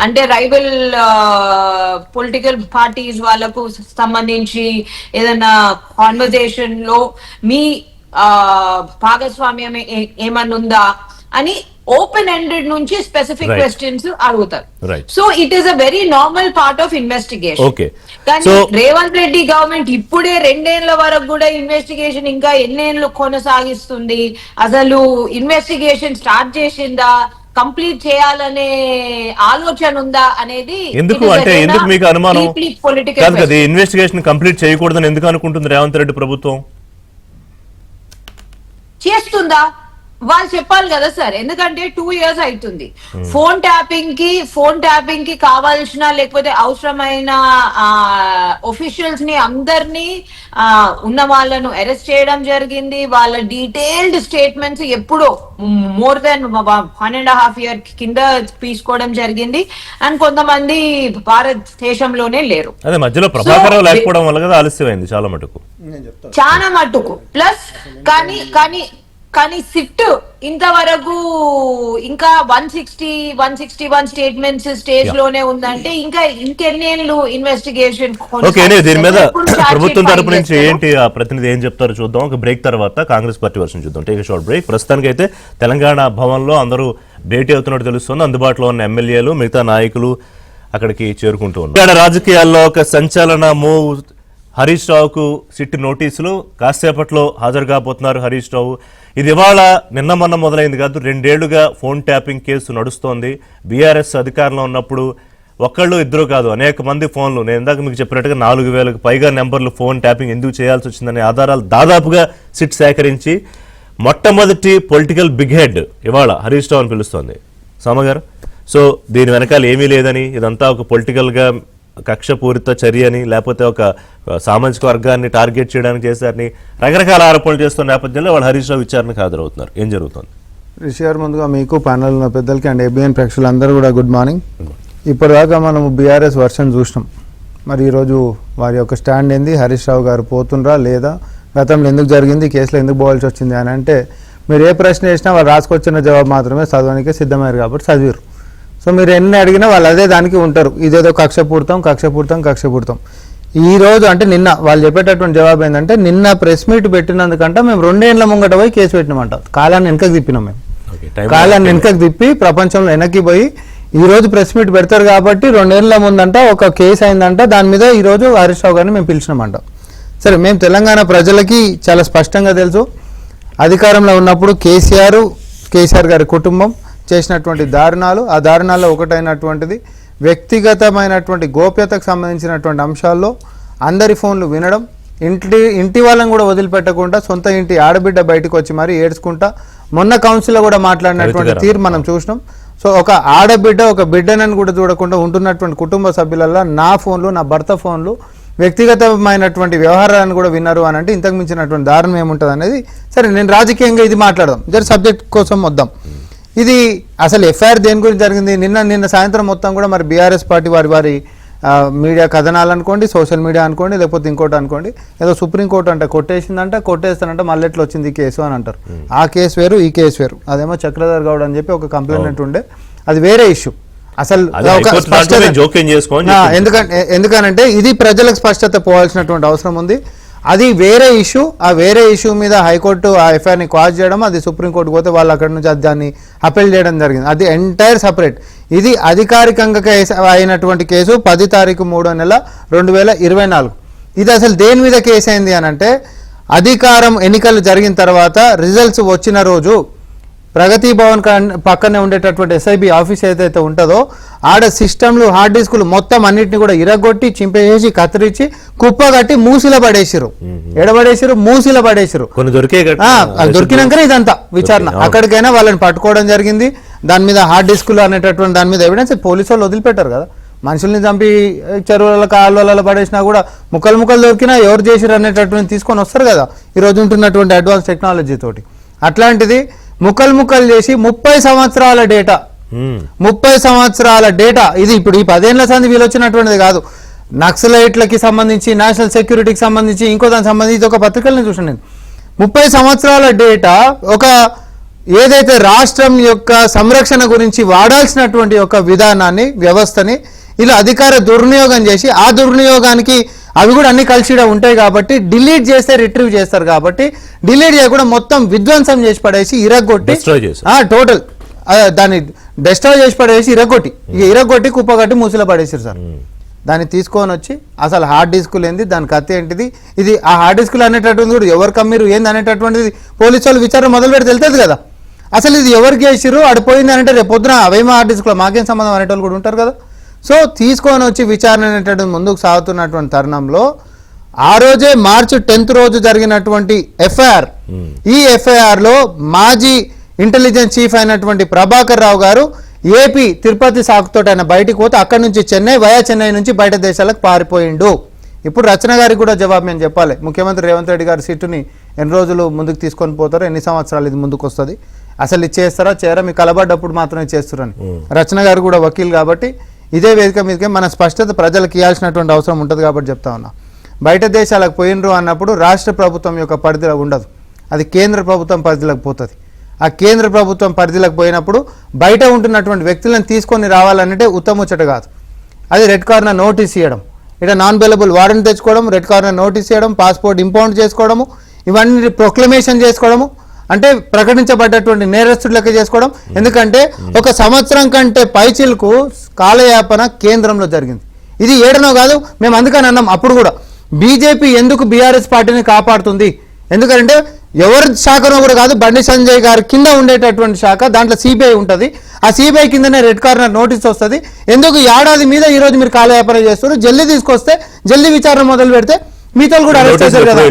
అంటే రైవల్ పొలిటికల్ పార్టీస్ వాళ్ళకు సంబంధించి ఏదైనా కాన్వర్జేషన్ లో మీ భాగస్వామ్యం ఏమన్నా ఉందా అని ఓపెన్ ఎండెడ్ నుంచి స్పెసిఫిక్ క్వశ్చన్స్ అడుగుతారు. So it is a very normal part of investigation. కానీ రేవంత్ రెడ్డి గవర్నమెంట్ ఇప్పుడే 2 ఏళ్ల వరకు కూడా ఇన్వెస్టిగేషన్ ఇంకా ఎన్నేళ్ళు కొనసాగిస్తుంది, అసలు ఇన్వెస్టిగేషన్ స్టార్ట్ చేసిందా, కంప్లీట్ చేయాలనే ఆలోచన ఉందా అనేది ఎందుకు అంటే ఎందుకు మీకు అనుమానం కాదు కదా? ఇన్వెస్టిగేషన్ కంప్లీట్ చేయకూడదని ఎందుకు అనుకుంటుంది రేవంత్ రెడ్డి ప్రభుత్వం? చేస్తుందా వాళ్ళు చెప్పాలి కదా సార్, ఎందుకంటే 2 years అవుతుంది. ఫోన్ ట్యాపింగ్ కి కావాల్సిన లేకపోతే అవసరమైన ఒఫీషియల్స్ ని అందరినీ ఉన్న వాళ్ళను అరెస్ట్ చేయడం జరిగింది. వాళ్ళ డీటెయిల్డ్ స్టేట్మెంట్స్ ఎప్పుడో మోర్ దెన్ 1.5 years కింద తీసుకోవడం జరిగింది. అండ్ కొంతమంది భారతదేశంలోనే లేరు. అదే మధ్యలో ప్రభాకర్ లేకపోవడం వల్ల కదా ఆలస్యమైంది చాలా మట్టుకు. ప్లస్ కానీ సిట్ ఇంతవరకు ఇంకా 161 స్టేట్మెంట్స్ స్టేజ్ లోనే ఉందంటే ఇంకా ఇంకెన్నేళ్ళు ఇన్వెస్టిగేషన్? దీని మీద ప్రభుత్వం తరపు నుంచి ఏంటి ఆ ప్రతినిధి ఏం చెప్తారో చూద్దాం. ఒక బ్రేక్ తర్వాత కాంగ్రెస్ పార్టీ వర్షన్ చూద్దాం. Take short break. ప్రస్తుతానికి అయితే తెలంగాణ భవన్ లో అందరూ భేటీ అవుతున్నట్టు తెలుస్తుంది. అందుబాటులో ఉన్న ఎమ్మెల్యేలు మిగతా నాయకులు అక్కడికి చేరుకుంటూ ఉన్నారు. రాజకీయాల్లో ఒక సంచలన మూవ్. హరీష్ రావుకు సిట్ నోటీసులు, కాసేపట్లో హాజరు కాబోతున్నారు హరీష్ రావు. ఇది ఇవాళ నిన్న మొన్న మొదలైంది కాదు, 2 ఏళ్లుగా ఫోన్ ట్యాపింగ్ కేసు నడుస్తోంది. బీఆర్ఎస్ అధికారంలో ఉన్నప్పుడు ఒకళ్ళు ఇద్దరు కాదు అనేక మంది ఫోన్లు, నేను ఇందాక మీకు చెప్పినట్టుగా 4,000కు పైగా నెంబర్లు ఫోన్ ట్యాపింగ్ ఎందుకు చేయాల్సి వచ్చిందనే ఆధారాలు దాదాపుగా సిట్ సేకరించి మొట్టమొదటి పొలిటికల్ బిగ్ హెడ్ ఇవాళ హరీష్ రావు అని పిలుస్తోంది సోమగారు. సో దీని వెనకాల ఏమీ లేదని, ఇదంతా ఒక పొలిటికల్గా కక్షపూరిత చర్య అని లేకపోతే ఒక సామాజిక వర్గాన్ని టార్గెట్ చేయడానికి చేశారని రకరకాల ఆరోపణలు చేస్తున్న నేపథ్యంలో వాళ్ళు హరీష్ రావు విచారణకు హాజరవుతున్నారు. ఏం జరుగుతుంది? రిషి గారు, ముందుగా మీకు ప్యానల్ ఉన్న పెద్దలకి అండ్ ఏబిఎన్ ప్రేక్షకులందరూ కూడా గుడ్ మార్నింగ్. ఇప్పటిదాకా మనము బీఆర్ఎస్ వర్షన్ చూసినాం. మరి ఈరోజు వారి యొక్క స్టాండ్ ఏంది, హరీష్ రావు గారు పోతుండ్రా లేదా, గతంలో ఎందుకు జరిగింది, కేసులో ఎందుకు పోవాల్సి వచ్చింది అని అంటే మీరు ఏ ప్రశ్న వేసినా వాళ్ళు రాసుకొచ్చిన జవాబు మాత్రమే చదవడానికే సిద్ధమయ్యారు కాబట్టి చదివారు. సో మీరు ఎన్ని అడిగినా వాళ్ళు అదే దానికి ఉంటారు. ఇదేదో కక్షపూర్తం. ఈ రోజు అంటే నిన్న వాళ్ళు చెప్పేటటువంటి జవాబు ఏంటంటే, నిన్న ప్రెస్ మీట్ పెట్టినందుకంటే మేము 2 ఏళ్ల ముంగట పోయి కేసు పెట్టినామంట. కాలాన్ని వెనకకి తిప్పినాం మేము. కాలాన్ని వెనకకి తిప్పి ప్రపంచంలో వెనక్కి పోయి ఈ రోజు ప్రెస్ మీట్ పెడతారు కాబట్టి 2 ఏళ్ల ముందంట ఒక కేసు అయిందంట. దాని మీద ఈ రోజు హరీష్ రావు గారిని మేము పిలిచినామంట. సరే, మేము తెలంగాణ ప్రజలకి చాలా స్పష్టంగా తెలుసు, అధికారంలో ఉన్నప్పుడు కేసీఆర్ గారి కుటుంబం చేసినటువంటి దారుణాలు, ఆ దారుణాల్లో ఒకటైనటువంటిది వ్యక్తిగతమైనటువంటి గోప్యతకు సంబంధించినటువంటి అంశాల్లో అందరి ఫోన్లు వినడం, ఇంటి వాళ్ళని కూడా వదిలిపెట్టకుండా సొంత ఇంటి ఆడబిడ్డ బయటకు వచ్చి మరి ఏడ్చుకుంటా మొన్న కౌన్సిల్లో కూడా మాట్లాడినటువంటి తీరు మనం చూసినాం. సో ఒక ఆడబిడ్డ ఒక బిడ్డనని కూడా చూడకుండా ఉంటున్నటువంటి కుటుంబ సభ్యులలో నా ఫోన్లు, నా భర్త ఫోన్లు, వ్యక్తిగతమైనటువంటి వ్యవహారాలను కూడా విన్నారు అని అంటే ఇంతకు మించినటువంటి దారుణం ఏముంటుంది అనేది. సరే, నేను రాజకీయంగా ఇది మాట్లాడదాం, సబ్జెక్ట్ కోసం వద్దాం. ఇది అసలు ఎఫ్ఐఆర్ దేని గురించి జరిగింది? నిన్న సాయంత్రం మొత్తం కూడా మరి బీఆర్ఎస్ పార్టీ వారి మీడియా కథనాలు అనుకోండి, సోషల్ మీడియా అనుకోండి, లేకపోతే ఇంకోటి అనుకోండి, ఏదో సుప్రీంకోర్టు అంటే కొట్టేస్తానంట మళ్ళీ ఎట్లా వచ్చింది ఈ కేసు అని అంటారు. ఆ కేసు వేరు, ఈ కేసు వేరు. అదేమో చక్రధర్ గౌడ్ అని చెప్పి ఒక కంప్లైంట్ ఉండే, అది వేరే ఇష్యూ. అసలు ఎందుకనంటే ఇది ప్రజలకు స్పష్టత పోవాల్సినటువంటి అవసరం ఉంది. అది వేరే ఇష్యూ. ఆ వేరే ఇష్యూ మీద హైకోర్టు ఆ ఎఫ్ఐఆర్ని క్వాజ్ చేయడం, అది సుప్రీంకోర్టు పోతే వాళ్ళు అక్కడ నుంచి దాన్ని అపీల్ చేయడం జరిగింది. అది ఎంటైర్ సపరేట్. ఇది అధికారికంగా అయినటువంటి కేసు 10 తారీఖు 3వ నెల 2024. ఇది అసలు దేని మీద కేసు అయింది అని అంటే, అధికారం ఎన్నికలు జరిగిన తర్వాత రిజల్ట్స్ వచ్చిన రోజు ప్రగతి భవన్ పక్కనే ఉండేటటువంటి ఎస్ఐబి ఆఫీస్ ఏదైతే ఉంటుందో ఆడ సిస్టమ్లు, హార్డ్ డిస్కులు మొత్తం అన్నింటినీ కూడా ఇరగొట్టి, చింపేసి, కత్తిరించి, కుప్ప కట్టి మూసిలో పడేసిరు. ఎడబడేసిరు, మూసిలో పడేసిరు. దొరికినాకనే ఇదంతా విచారణ. అక్కడికైనా వాళ్ళని పట్టుకోవడం జరిగింది. దాని మీద హార్డ్ డిస్కులు అనేటటువంటి దాని మీద ఎవిడెన్స్ పోలీసు వాళ్ళు వదిలిపెట్టారు కదా. మనుషుల్ని చంపి చెరువుల కాలువలలో పడేసినా కూడా ముక్కలు దొరికినా ఎవరు చేసిరు అనేటటువంటి తీసుకొని వస్తారు కదా ఈ రోజు ఉంటున్నటువంటి అడ్వాన్స్ టెక్నాలజీ తోటి. అట్లాంటిది ముక్కలు చేసి 30 సంవత్సరాల డేటా, 30 సంవత్సరాల డేటా. ఇది ఇప్పుడు ఈ 10 ఏళ్ల సంది వీళ్ళు వచ్చినటువంటిది కాదు. నక్సలైట్లకి సంబంధించి, నేషనల్ సెక్యూరిటీకి సంబంధించి, ఇంకో దానికి సంబంధించి ఒక పత్రికల్ని చూసాను నేను. 30 సంవత్సరాల డేటా ఒక ఏదైతే రాష్ట్రం యొక్క సంరక్షణ గురించి వాడాల్సినటువంటి ఒక విధానాన్ని, వ్యవస్థని ఇలా అధికార దుర్వినియోగం చేసి, ఆ దుర్వినియోగానికి అవి కూడా అన్ని కలిసి ఉంటాయి కాబట్టి డిలీట్ చేస్తే రిట్రీవ్ చేస్తారు కాబట్టి డిలీట్ చేయకుండా మొత్తం విధ్వంసం చేసి పడేసి, ఇరగొట్టి, టోటల్ దాన్ని డెస్ట్రాయ్ చేసి పడేసి, ఇరగొట్టి కుప్పగట్టి మూసిలో పడేసారు సార్. దాన్ని తీసుకొని వచ్చి అసలు హార్డ్ డిస్కులు ఏంది, దాని కథ ఏంటిది, ఇది ఆ హార్డ్ డిస్కులు అనేటటువంటి కూడా ఎవరు కమ్మిరు ఏంది అనేటటువంటిది పోలీసు వాళ్ళు విచారణ మొదలు పెడితే తెలుస్తుంది కదా. అసలు ఇది ఎవరికి చేసిరు, ఆడిపోయింది అంటే రేపు పొద్దున అవేమో హార్డ్ డిస్కులు మాకేం సంబంధం అనేటోళ్ళు కూడా ఉంటారు కదా. సో తీసుకొని వచ్చి విచారణ అనేటటువంటి ముందుకు సాగుతున్నటువంటి తరుణంలో ఆ రోజే మార్చి 10th రోజు జరిగినటువంటి ఎఫ్ఐఆర్, ఈ ఎఫ్ఐఆర్లో మాజీ ఇంటెలిజెన్స్ చీఫ్ అయినటువంటి ప్రభాకర్ రావు గారు ఏపీ తిరుపతి సాకుతోటి ఆయన బయటికి పోతే అక్కడి నుంచి చెన్నై నుంచి బయట దేశాలకు పారిపోయిండు. ఇప్పుడు రచన గారికి కూడా జవాబు మేము చెప్పాలి. ముఖ్యమంత్రి రేవంత్ రెడ్డి గారి సీటుని ఎన్ని రోజులు ముందుకు తీసుకొని పోతారో, ఎన్ని సంవత్సరాలు ఇది ముందుకు వస్తుంది, అసలు ఇది చేస్తారా చేయరా, మీకు కలబడ్డప్పుడు మాత్రమే చేస్తారని. రచన గారు కూడా వకీల్ కాబట్టి ఇదే వేదిక మీదకే మన స్పష్టత ప్రజలకు ఇవ్వాల్సినటువంటి అవసరం ఉంటుంది కాబట్టి చెప్తా ఉన్నా. బయట దేశాలకు పోయినరు అన్నప్పుడు రాష్ట్ర ప్రభుత్వం యొక్క పరిధిలో ఉండదు, అది కేంద్ర ప్రభుత్వం పరిధిలోకి పోతుంది. ఆ కేంద్ర ప్రభుత్వం పరిధిలోకి పోయినప్పుడు బయట ఉంటున్నటువంటి వ్యక్తులను తీసుకొని రావాలంటే ఉత్తముచ్చట కాదు. అది రెడ్ కార్నర్ నోటీస్ ఇవ్వడం, ఇక్కడ నాన్ బెయిలబుల్ వారెంట్ తెచ్చుకోవడం, రెడ్ కార్నర్ నోటీస్ ఇవ్వడం, పాస్పోర్ట్ ఇంపౌండ్ చేసుకోవడము, ఇవన్నీ ప్రొక్లమేషన్ చేసుకోవడము, అంటే ప్రకటించబడ్డటువంటి నేరస్తుడు లెక్క చేసుకోవడం. ఎందుకంటే 1 సంవత్సరం కంటే పైచిలకు కాలయాపన కేంద్రంలో జరిగింది. ఇది ఏడనో కాదు, మేము అందుకని అన్నాం అప్పుడు కూడా, బీజేపీ ఎందుకు బీఆర్ఎస్ పార్టీని కాపాడుతుంది, ఎందుకంటే ఎవరి శాఖనో కూడా కాదు, బండి సంజయ్ గారి కింద ఉండేటటువంటి శాఖ, దాంట్లో సిబిఐ ఉంటుంది, ఆ సిబిఐ కిందనే రెడ్ కార్నర్ నోటీస్ వస్తుంది. ఎందుకు ఏడాది మీద ఈ రోజు మీరు కాలయాపన చేస్తారు, జల్దీ తీసుకొస్తే జల్దీ విచారణ మొదలు పెడితే మీతో కూడా అరెస్ట్ చేశారు కదా.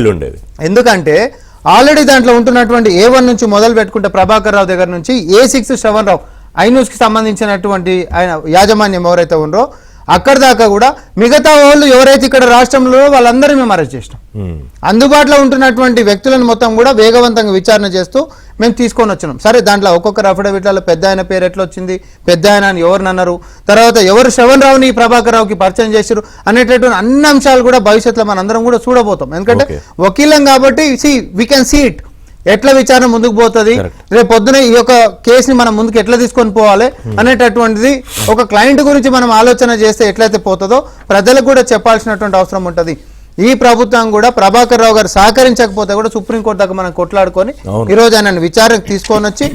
ఎందుకంటే ఆల్రెడీ దాంట్లో ఉంటున్నటువంటి A1 నుంచి మొదలు పెట్టుకుంటే ప్రభాకర్ రావు దగ్గర నుంచి A6 శ్రవణ్ రావు ఐన్యూస్కి సంబంధించినటువంటి ఆయన యాజమాన్యం ఎవరైతే ఉన్నారో అక్కడ దాకా కూడా మిగతా వాళ్ళు ఎవరైతే ఇక్కడ రాష్ట్రంలో వాళ్ళందరూ మేము అరెస్ట్ చేసినాం. అందుబాటులో ఉంటున్నటువంటి వ్యక్తులను మొత్తం కూడా వేగవంతంగా విచారణ చేస్తూ మేము తీసుకొని వచ్చినాం. సరే, దాంట్లో ఒక్కొక్కరు అఫిడవిట్లలో పెద్ద ఆయన పేరు ఎట్లా వచ్చింది, పెద్ద ఆయన అని ఎవరిని అన్నారు, తర్వాత ఎవరు శ్రవణ్ రావుని ప్రభాకర్ రావుకి పరిచయం చేశారు అనేటటువంటి అన్ని అంశాలు కూడా భవిష్యత్తులో మనందరం కూడా చూడబోతాం. ఎందుకంటే వకీలం కాబట్టి వీ కెన్ సీ ఇట్, ఎట్లా విచారణ ముందుకు పోతుంది, రేపు పొద్దున ఈ యొక్క కేసుని మనం ముందుకు ఎట్లా తీసుకొని పోవాలి అనేటటువంటిది ఒక క్లయింట్ గురించి మనం ఆలోచన చేస్తే ఎట్లయితే పోతుందో ప్రజలకు కూడా చెప్పాల్సినటువంటి అవసరం ఉంటుంది. ఈ ప్రభుత్వం కూడా ప్రభాకర్ రావు గారు సహకరించకపోతే కూడా సుప్రీంకోర్టు దాకా మనం కొట్లాడుకొని ఈ రోజు ఆయన విచారణకు తీసుకొని వచ్చి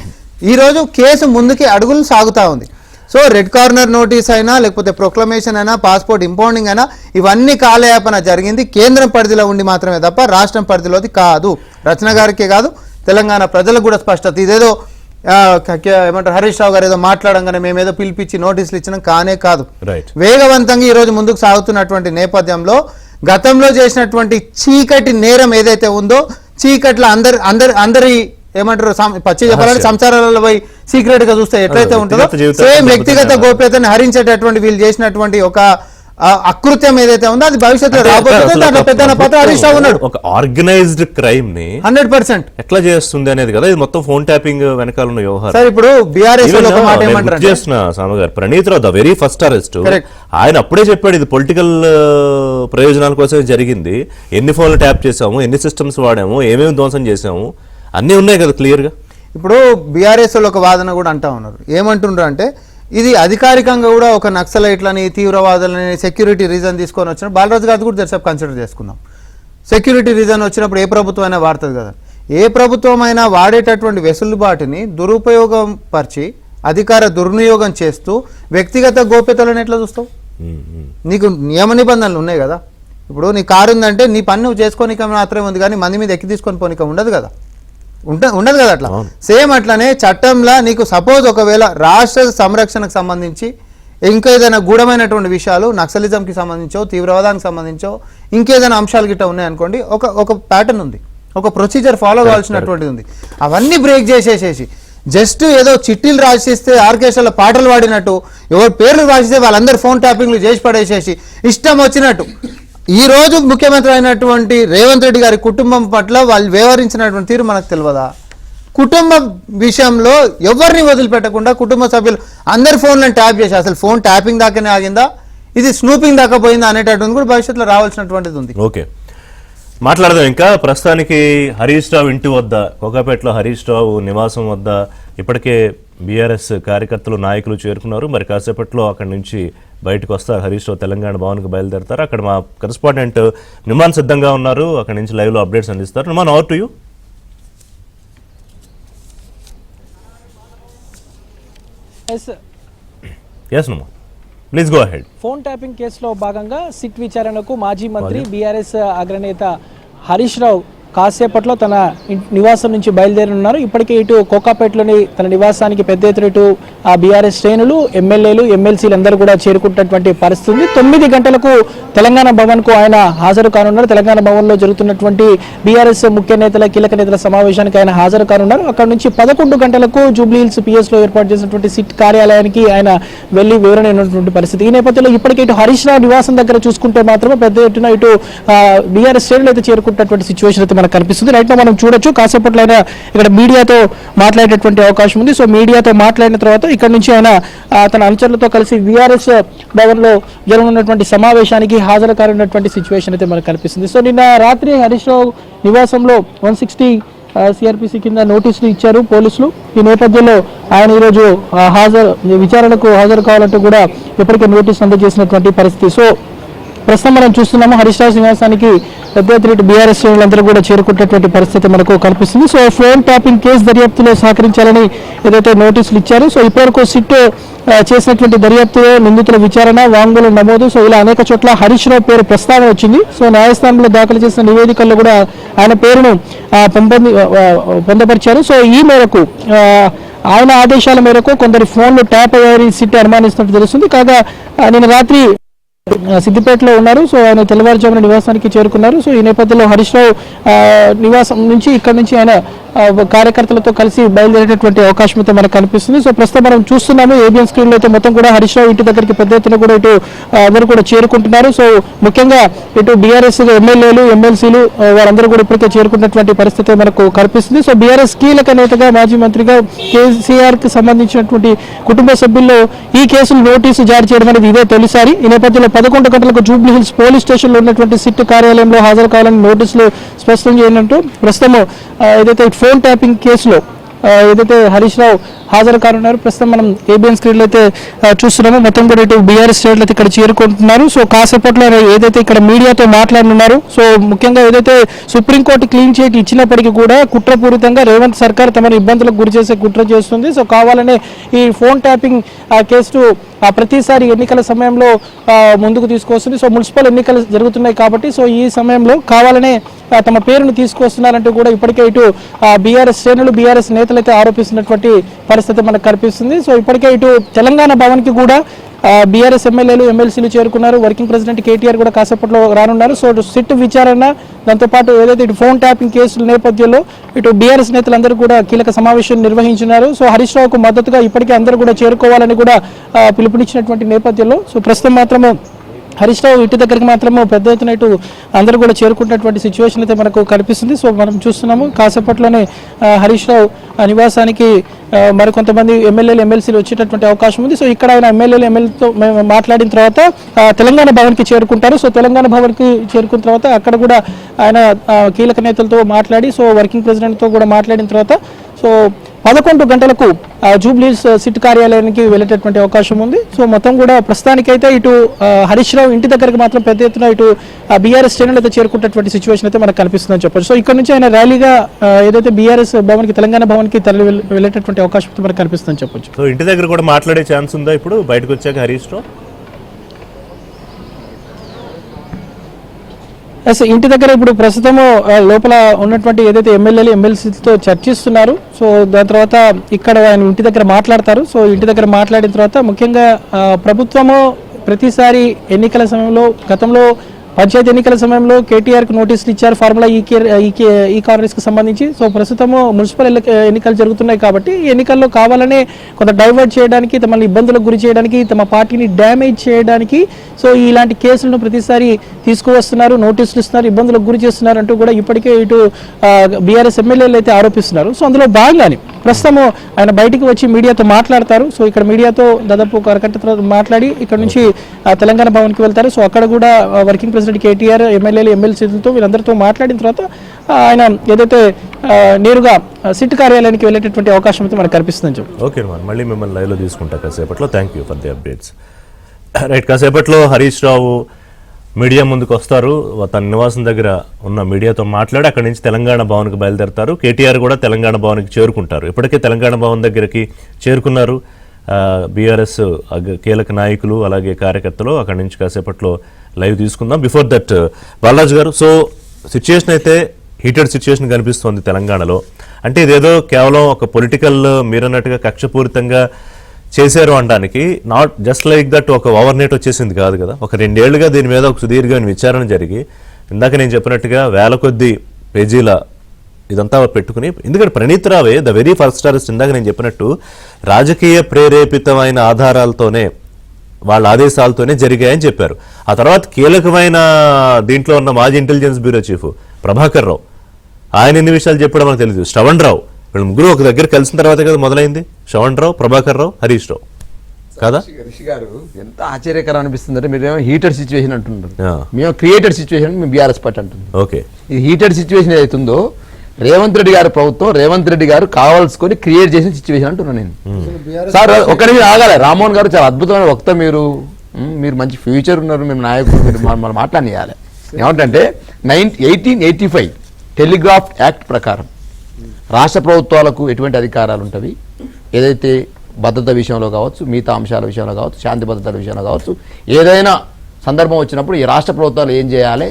ఈ రోజు కేసు ముందుకి అడుగులు సాగుతా ఉంది. సో రెడ్ కార్నర్ నోటీస్ అయినా, లేకపోతే ప్రొక్లమేషన్ అయినా, పాస్పోర్ట్ ఇంపౌండింగ్ అయినా, ఇవన్నీ కాలయాపన జరిగింది కేంద్రం పరిధిలో ఉండి మాత్రమే తప్ప రాష్ట్రం పరిధిలోది కాదు. రచన గారికే కాదు, తెలంగాణ ప్రజలకు కూడా స్పష్టత. ఇదేదో ఏమంటారు హరీష్ రావు గారు ఏదో మాట్లాడంగానే మేమేదో పిలిపించి నోటీసులు ఇచ్చినాం కానే కాదు. వేగవంతంగా ఈ రోజు ముందుకు సాగుతున్నటువంటి నేపథ్యంలో గతంలో చేసినటువంటి చీకటి నేరం ఏదైతే ఉందో, చీకట్ల అందరి ఏమంటారు పచ్చి చెప్పాలంటే సంసారాలలో పోయి సీక్రెట్ గా చూస్తే ఎట్లయితే ఉంటుందో సేమ్ వ్యక్తిగత గోప్యతను హరించేటటువంటి వీళ్ళు చేసినటువంటి ఒక అకృత్యం ఏదైతే ఉందో అది భవిష్యత్తులో రాబోతుంది. దాంట్లో పెద్ద పాత్ర హరీష్ రావు ఉన్నాడు. ఒక ఆర్గనైజ్డ్ క్రైమ్ ని 100% ఎట్లా చేస్తుంది అనేది కదా ఇది మొత్తం ఫోన్ ట్యాపింగ్ వెనకాల ఉన్న వ్యవహారం. సార్ ఇప్పుడు బీఆర్ఎస్ ఒక మాట ఏమంటారు చేస్తున్న సామ గారు, Praneeth Rao the very first arrest Correct. ఆయన అప్పుడే చెప్పాడు ఇది పొలిటికల్ ప్రయోజనాల కోసమే జరిగింది, ఎన్ని ఫోన్లు ట్యాప్ చేసాము, ఎన్ని సిస్టమ్స్ వాడాము, ఏమేమి ధ్వంసం చేసాము అన్నీ ఉన్నాయి కదా క్లియర్ గా. ఇప్పుడు బీఆర్ఎస్ ఒక వాదన కూడా అంటా ఉన్నారు. ఏమంటుండ్రు అంటే ఇది అధికారికంగా కూడా ఒక నక్సలైట్లని తీవ్రవాదులని సెక్యూరిటీ రీజన్ తీసుకొని వచ్చిన బాలరాజు గారు కూడా దర్శనం కన్సిడర్ చేసుకుందాం. సెక్యూరిటీ రీజన్ వచ్చినప్పుడు ఏ ప్రభుత్వం అయినా వాడుతుంది కదా. ఏ ప్రభుత్వం అయినా వాడేటటువంటి వెసులుబాటుని దురుపయోగం పరిచి అధికార దుర్వినియోగం చేస్తూ వ్యక్తిగత గోప్యతలను ఎట్లా చూస్తావు? నీకు నియమ నిబంధనలు ఉన్నాయి కదా. ఇప్పుడు నీ కారు ఉందంటే నీ పని నువ్వు చేసుకోనిక మాత్రమే ఉంది, కానీ మంది మీద ఎక్కి తీసుకొని పోనిక ఉండదు కదా, ఉండదు కదా. అట్లా సేమ్ అట్లానే చట్టంలో నీకు సపోజ్ ఒకవేళ రాష్ట్ర సంరక్షణకు సంబంధించి ఇంకా ఏదైనా గూఢమైనటువంటి విషయాలు నక్సలిజంకి సంబంధించో తీవ్రవాదానికి సంబంధించో ఇంకేదైనా అంశాలు గిట్ట ఉన్నాయనుకోండి, ఒక ప్యాటర్న్ ఉంది, ఒక ప్రొసీజర్ ఫాలో కావాల్సినటువంటిది ఉంది. అవన్నీ బ్రేక్ చేసేసేసి జస్ట్ ఏదో చిట్టీలు రాసిస్తే ఆర్కెస్ట్రాలో పాటలు పాడినట్టు ఎవరు పేర్లు రాసిస్తే వాళ్ళందరూ ఫోన్ ట్యాపింగ్లు చేసి పడేసేసి ఇష్టం వచ్చినట్టు ఈ రోజు ముఖ్యమంత్రి అయినటువంటి రేవంత్ రెడ్డి గారి కుటుంబం పట్ల వాళ్ళు వ్యవహరించినటువంటి తీరు మనకు తెలియదా? కుటుంబ విషయంలో ఎవరిని వదిలిపెట్టకుండా కుటుంబ సభ్యులు అందరి ఫోన్లను ట్యాప్ చేసి అసలు ఫోన్ ట్యాపింగ్ దాకానే ఆగిందా, ఇది స్నూపింగ్ దాకా పోయిందా అనేటటువంటి కూడా భవిష్యత్తులో రావాల్సినటువంటిది ఉంది. ఓకే, మాట్లాడదాం. ఇంకా ప్రస్తుతానికి హరీష్ రావు ఇంటి వద్ద, కోకాపేటలో హరీష్ రావు నివాసం వద్ద ఇప్పటికే బీఆర్ఎస్ కార్యకర్తలు నాయకులు చేరుకున్నారు. మరి కాసేపట్లో అక్కడి నుంచి బయటకు వస్తారు. హరీష్ రావు తెలంగాణ భవన్కి బయలుదేరతారు. అక్కడ మా కరెస్పాండెంట్ నిమాన్ సిద్ధంగా ఉన్నారు, అక్కడి నుంచి లైవ్ లో అప్డేట్స్ అందిస్తారు. Niman, over to you. Yes Niman, please go ahead. Phone tapping కేసులో భాగంగా సిట్ విచారణకు మాజీ మంత్రి బీఆర్ఎస్ అగ్రనేత హరీష్ రావు కాసేపట్లో తన నివాసం నుంచి బయలుదేరనున్నారు. ఇప్పటికే ఇటు కోకాపేటలోని తన నివాసానికి పెద్ద ఎత్తున ఇటు ఆ బీఆర్ఎస్ శ్రేణులు, ఎమ్మెల్యేలు, ఎమ్మెల్సీలు అందరూ కూడా చేరుకుంటున్నటువంటి పరిస్థితి ఉంది. 9 గంటలకు తెలంగాణ భవన్కు ఆయన హాజరు కానున్నారు. తెలంగాణ భవన్లో జరుగుతున్నటువంటి బీఆర్ఎస్ ముఖ్య నేతల, కీలక నేతల సమావేశానికి ఆయన హాజరు కానున్నారు. అక్కడ నుంచి 11 గంటలకు జూబ్లీహిల్స్ పిఎస్ లో ఏర్పాటు చేసినటువంటి సిట్ కార్యాలయానికి ఆయన వెళ్లి వివరణ అయినటువంటి పరిస్థితి. ఈ నేపథ్యంలో ఇప్పటికే ఇటు హరీష్ రావు నివాసం దగ్గర చూసుకుంటే మాత్రమే పెద్ద ఎత్తున ఇటు బీఆర్ఎస్ శ్రేణులు అయితే చేరుకుంటున్నటువంటి సిచ్యువేషన్ అయితే మనకు కనిపిస్తుంది. రైట్ మనం చూడొచ్చు. కాసేపట్లో ఆయన ఇక్కడ మీడియాతో మాట్లాడేటువంటి అవకాశం ఉంది. సో మీడియాతో మాట్లాడిన తర్వాత ఇక్కడ నుంచి ఆయన తన అనుచరులతో కలిసి బీఆర్ఎస్ భవన్ లో జరగనున్నటువంటి సమావేశానికి హాజరు కానున్నటువంటి సిచ్యువేషన్ అయితే మనకు కనిపిస్తుంది. సో నిన్న రాత్రి హరీష్ రావు నివాసంలో 160 సిఆర్పిసి కింద నోటీసులు ఇచ్చారు పోలీసులు. ఈ నేపథ్యంలో ఆయన ఈరోజు విచారణకు హాజరు కావాలంటూ కూడా ఇప్పటికే నోటీసులు అందజేసినటువంటి పరిస్థితి. సో ప్రస్తుతం మనం చూస్తున్నాము హరీష్ రావు నివాసానికి పెద్ద ఎత్తున బీఆర్ఎస్ శ్రేణులందరూ కూడా చేరుకున్నటువంటి పరిస్థితి మనకు కనిపిస్తుంది. సో ఫోన్ ట్యాపింగ్ కేసు దర్యాప్తులో సహకరించాలని ఏదైతే నోటీసులు ఇచ్చారు. సో ఇప్పటివరకు సిట్ చేసినటువంటి దర్యాప్తులో నిందితుల విచారణ, వాంగ్మూలం నమోదు, సో ఇలా అనేక చోట్ల హరీష్ రావు పేరు ప్రస్తావన వచ్చింది. సో న్యాయస్థానంలో దాఖలు చేసిన నివేదికల్లో కూడా ఆయన పేరును పొందపరిచారు. సో ఈ మేరకు ఆయన ఆదేశాల మేరకు కొందరి ఫోన్లు ట్యాప్ అయ్యాయని సిట్ అనుమానిస్తున్నట్టు తెలుస్తుంది. కాగా నిన్న రాత్రి సిద్దిపేటలో ఉన్నారు. సో ఆయన తెల్లవారుజామున నివాసానికి చేరుకున్నారు. సో ఈ నేపథ్యంలో హరీష్ రావు నివాసం నుంచి ఇక్కడ నుంచి ఆయన కార్యకర్తలతో కలిసి బయలుదేరేటటువంటి అవకాశం అయితే మనకు కనిపిస్తుంది. సో ప్రస్తుతం మనం చూస్తున్నాము ఏబిఎన్ స్క్రీన్ లో అయితే మొత్తం కూడా హరీష్ రావు ఇంటి దగ్గరికి పెద్ద ఎత్తున కూడా ఇటు అందరూ కూడా చేరుకుంటున్నారు. సో ముఖ్యంగా ఇటు బీఆర్ఎస్ ఎమ్మెల్యేలు, ఎమ్మెల్సీలు వారందరూ కూడా ఇప్పటికే చేరుకున్నటువంటి పరిస్థితి మనకు కనిపిస్తుంది. సో బీఆర్ఎస్ కీలక నేతగా, మాజీ మంత్రిగా కేసీఆర్ కి సంబంధించినటువంటి కుటుంబ సభ్యుల్లో ఈ కేసులు నోటీసు జారీ చేయడం అనేది ఇదే తొలిసారి. ఈ నేపథ్యంలో 11 గంటలకు జూబ్లీహిల్స్ పోలీస్ స్టేషన్ లో ఉన్నటువంటి సిట్ కార్యాలయంలో హాజరు కావాలని నోటీసులు స్పష్టం చేయనుంటూ ప్రస్తుతం ఏదైతే ఫోన్ ట్యాపింగ్ కేసులో ఏదైతే హరీష్ రావు హాజరు కానున్నారు. ప్రస్తుతం మనం ఏబిఎన్ స్క్రీన్ లో అయితే చూస్తున్నాము. మొత్తం కూడా ఇటు బీఆర్ఎస్ శ్రేణులు అయితే ఇక్కడ చేరుకుంటున్నారు. సో కాసేపట్లో ఏదైతే ఇక్కడ మీడియాతో మాట్లాడనున్నారు. సో ముఖ్యంగా ఏదైతే సుప్రీంకోర్టు క్లీన్ చిట్ ఇచ్చినప్పటికీ కూడా కుట్రపూరితంగా రేవంత్ సర్కార్ తమను ఇబ్బందులకు గురి చేసే కుట్ర చేస్తుంది. సో కావాలనే ఈ ఫోన్ ట్యాపింగ్ కేసు ప్రతిసారి ఎన్నికల సమయంలో ముందుకు తీసుకొస్తుంది. సో మున్సిపల్ ఎన్నికలు జరుగుతున్నాయి కాబట్టి సో ఈ సమయంలో కావాలనే తమ పేరును తీసుకొస్తున్నారంటూ కూడా ఇప్పటికే ఇటు బీఆర్ఎస్ శ్రేణులు, బీఆర్ఎస్ నేతలు అయితే ఆరోపిస్తున్నటువంటి పరిస్థితి మనకు కనిపిస్తుంది. సో ఇప్పటికే ఇటు తెలంగాణ భవన్ కి కూడా బీఆర్ఎస్ ఎమ్మెల్యేలు, ఎమ్మెల్సీలు చేరుకున్నారు. వర్కింగ్ ప్రెసిడెంట్ కేటీఆర్ కూడా కాసేపట్లో రానున్నారు. సో సిట్ విచారణ, దాంతోపాటు ఏదైతే ఇటు ఫోన్ ట్యాపింగ్ కేసుల నేపథ్యంలో ఇటు బీఆర్ఎస్ నేతలందరూ కూడా కీలక సమావేశం నిర్వహించినారు. సో హరీష్ రావుకు మద్దతుగా ఇప్పటికే అందరూ కూడా చేరుకోవాలని కూడా పిలుపునిచ్చినటువంటి నేపథ్యంలో సో ప్రస్తుతం మాత్రము హరీష్ రావు ఇంటి దగ్గరికి మాత్రము పెద్ద ఎత్తున ఇటు అందరూ కూడా చేరుకున్నటువంటి సిచ్యువేషన్ అయితే మనకు కనిపిస్తుంది. సో మనం చూస్తున్నాము కాసేపట్లోనే హరీష్ రావు నివాసానికి మరికొంతమంది ఎమ్మెల్యేలు ఎమ్మెల్సీలు వచ్చేటటువంటి అవకాశం ఉంది. సో ఇక్కడ ఆయన ఎమ్మెల్యేలు ఎమ్మెల్యేతో మాట్లాడిన తర్వాత తెలంగాణ భవన్కి చేరుకుంటారు. సో తెలంగాణ భవన్కి చేరుకున్న తర్వాత అక్కడ కూడా ఆయన కీలక నేతలతో మాట్లాడి సో వర్కింగ్ ప్రెసిడెంట్తో కూడా మాట్లాడిన తర్వాత సో 11 గంటలకు జూబ్లీస్ సిట్ కార్యాలయానికి వెళ్ళేటటువంటి అవకాశం ఉంది. సో మొత్తం కూడా ప్రస్తుతానికైతే ఇటు హరీష్ రావు ఇంటి దగ్గరకు మాత్రం పెద్ద ఎత్తున ఇటు బీఆర్ఎస్ శ్రేణులు అయితే చేరుకున్నటువంటి సిచ్యువేషన్ అయితే మనకు కనిపిస్తుందని చెప్పొచ్చు. సో ఇక్కడ నుంచి ఆయన ర్యాలీగా ఏదైతే బీఆర్ఎస్ భవన్కి తెలంగాణ భవన్కి తరలి వెళ్ళేటటువంటి అవకాశం అయితే మనకు కనిపిస్తుందని చెప్పొచ్చు. సో ఇంటి దగ్గర కూడా మాట్లాడే ఛాన్స్ ఉందా ఇప్పుడు బయటకు వచ్చాక హరీష్ రావు? ఎస్, ఇంటి దగ్గర ఇప్పుడు ప్రస్తుతము లోపల ఉన్నటువంటి ఏదైతే ఎమ్మెల్యేలు ఎమ్మెల్సీలతో చర్చిస్తున్నారు. సో దాని తర్వాత ఇక్కడ ఆయన ఇంటి దగ్గర మాట్లాడతారు. సో ఇంటి దగ్గర మాట్లాడిన తర్వాత ముఖ్యంగా ప్రభుత్వము ప్రతిసారి ఎన్నికల సమయంలో గతంలో పంచాయతీ ఎన్నికల సమయంలో కేటీఆర్కి నోటీసులు ఇచ్చారు ఫార్ములా ఈ కాంగ్రెస్కి సంబంధించి. సో ప్రస్తుతము మున్సిపల్ ఎన్నికలు జరుగుతున్నాయి కాబట్టి ఈ ఎన్నికల్లో కావాలనే కొంత డైవర్ట్ చేయడానికి, తమని ఇబ్బందులకు గురి చేయడానికి, తమ పార్టీని డ్యామేజ్ చేయడానికి సో ఇలాంటి కేసులను ప్రతిసారి తీసుకువస్తున్నారు, నోటీసులు ఇస్తున్నారు, ఇబ్బందులకు గురి చేస్తున్నారు అంటూ కూడా ఇప్పటికే ఇటు బీఆర్ఎస్ ఎమ్మెల్యేలు అయితే ఆరోపిస్తున్నారు. సో అందులో భాగంగానే ప్రస్తుతము ఆయన బయటికి వచ్చి మీడియాతో మాట్లాడతారు. సో ఇక్కడ మీడియాతో దాదాపు ఒక అరగంట తర్వాత మాట్లాడి ఇక్కడ నుంచి తెలంగాణ భవన్కి వెళ్తారు. సో అక్కడ కూడా వర్కింగ్ ప్రెసిడెంట్ కేటీఆర్ ఎమ్మెల్యేలు ఎమ్మెల్సీలతో వీరందరితో మాట్లాడిన తర్వాత ఆయన ఏదైతే నేరుగా సిట్ కార్యాలయానికి వెళ్ళేటటువంటి అవకాశం అయితే మనకు కనిపిస్తుందని చెప్పి. ఓకే మళ్ళీ మిమ్మల్ని లైవ్లో తీసుకుంటా కాసేపట్లో. Thank you for the updates. Right, కాసేపట్లో హరీష్ రావు మీడియా ముందుకు వస్తారు. తన నివాసం దగ్గర ఉన్న మీడియాతో మాట్లాడి అక్కడి నుంచి తెలంగాణ భవన్కి బయలుదేరతారు. కేటీఆర్ కూడా తెలంగాణ భవన్కి చేరుకుంటారు. ఇప్పటికే తెలంగాణ భవన్ దగ్గరికి చేరుకున్నారు బీఆర్ఎస్ కీలక నాయకులు అలాగే కార్యకర్తలు. అక్కడి నుంచి కాసేపట్లో లైవ్ తీసుకుందాం. బిఫోర్ దట్ బాలాజీ గారు, సో సిచ్యుయేషన్ అయితే హీటెడ్ సిచ్యుయేషన్ కనిపిస్తోంది తెలంగాణలో. అంటే ఇదేదో కేవలం ఒక పొలిటికల్ మీరన్నట్టుగా కక్షపూరితంగా చేశారు అనడానికి, నాట్ జస్ట్ లైక్ దట్ ఒక ఓవర్ నైట్ వచ్చేసింది కాదు కదా. ఒక 2 ఏళ్లుగా దీని మీద ఒక సుదీర్ఘమైన విచారణ జరిగి ఇందాక నేను చెప్పినట్టుగా వేల కొద్ది పేజీల ఇదంతా పెట్టుకుని, ఎందుకంటే ప్రణీత్ రావే ద వెరీ ఫస్ట్ అరెస్ట్ ఇందాక నేను చెప్పినట్టు రాజకీయ ప్రేరేపితమైన ఆధారాలతోనే వాళ్ళ ఆదేశాలతోనే జరిగాయని చెప్పారు. ఆ తర్వాత కీలకమైన దీంట్లో ఉన్న మాజీ intelligence bureau chief Prabhakar Rao, ఆయన ఎన్ని విషయాలు చెప్పడం మనకు తెలియదు. శ్రవణ్ రావు, వీళ్ళు ముగ్గురు ఒక దగ్గర కలిసిన తర్వాత కదా మొదలైంది. శ్రవణ్ రావు, ప్రభాకర్ రావు, హరీష్ రావు కదా. రిషి గారు ఎంత ఆశ్చర్యకరం అనిపిస్తుంది అంటే మీరేమో హీటెడ్ సిచ్యువేషన్ అంటున్నారు, మేము క్రియేటెడ్ సిచ్యువేషన్ మేము బీఆర్ఎస్ పార్టీ అంటుంది. ఓకే, ఇది హీటెడ్ సిచ్యువేషన్ ఏదైతుందో రేవంత్ రెడ్డి గారి ప్రభుత్వం, రేవంత్ రెడ్డి గారు కావాల్సుకొని క్రియేట్ చేసిన సిచ్యువేషన్ అంటున్నాను నేను. సార్ ఒక నిమిషం ఆగాలి. రామ్మోహన్ గారు చాలా అద్భుతమైన వక్త, మీరు మంచి ఫ్యూచర్ ఉన్నారు, మేము నాయకులు, మీరు మనం మాట్లాడియాలి. ఏమంటే 1885 టెలిగ్రాఫ్ యాక్ట్ ప్రకారం రాష్ట్ర ప్రభుత్వాలకు ఎటువంటి అధికారాలు ఉంటవి, ఏదైతే భద్రత విషయంలో కావచ్చు, మిగతా అంశాల విషయంలో కావచ్చు, శాంతి భద్రతల విషయంలో కావచ్చు, ఏదైనా సందర్భం వచ్చినప్పుడు ఈ రాష్ట్ర ప్రభుత్వాలు ఏం చేయాలి,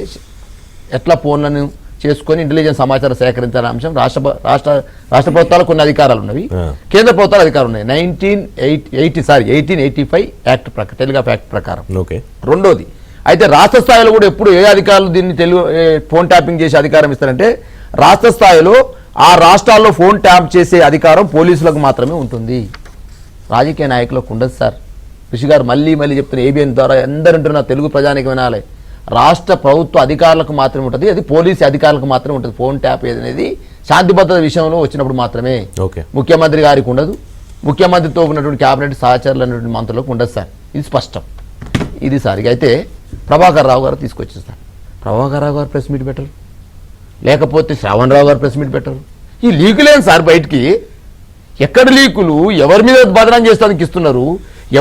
ఎట్లా ఫోన్లను చేసుకొని ఇంటెలిజెన్స్ సమాచారం సేకరించాలనే అంశం రాష్ట్ర ప్రభుత్వాలకు కొన్ని అధికారాలు ఉన్నవి, కేంద్ర ప్రభుత్వాలు అధికారులు ఉన్నాయి. 1885 యాక్ట్ ప్రకారం, టెలిగ్రాఫ్ యాక్ట్ ప్రకారం. రెండోది అయితే రాష్ట్ర స్థాయిలో కూడా ఎప్పుడు ఏ అధికారులు దీన్ని ఫోన్ ట్యాపింగ్ చేసే అధికారం ఇస్తారంటే, రాష్ట్ర స్థాయిలో ఆ రాష్ట్రాల్లో ఫోన్ ట్యాప్ చేసే అధికారం పోలీసులకు మాత్రమే ఉంటుంది, రాజకీయ నాయకులకు ఉండదు. సార్ రిషి గారు మళ్ళీ చెప్తున్న ఏబిఎన్ ద్వారా అందరంటున్న తెలుగు ప్రజానికి వినాలి, రాష్ట్ర ప్రభుత్వ అధికారులకు మాత్రమే ఉంటుంది, అది పోలీసు అధికారులకు మాత్రమే ఉంటుంది. ఫోన్ ట్యాప్ అనేది శాంతి భద్రత విషయంలో వచ్చినప్పుడు మాత్రమే. ముఖ్యమంత్రి గారికి ఉండదు, ముఖ్యమంత్రితో ఉన్నటువంటి క్యాబినెట్ సహచరులు అనేటువంటి మంత్రులకు ఉండదు సార్, ఇది స్పష్టం. ఇది సార్ అయితే ప్రభాకర్ రావు గారు తీసుకొచ్చారు సార్. ప్రభాకర్ రావు గారు ప్రెస్ మీట్ పెట్టరు, లేకపోతే శ్రావణ్ రావు గారు ప్రెస్ మీట్ పెట్టరు. ఈ లీకులేం సార్ బయటికి, ఎక్కడ లీకులు, ఎవరి మీద బదనాం చేస్తానికి ఇస్తున్నారు,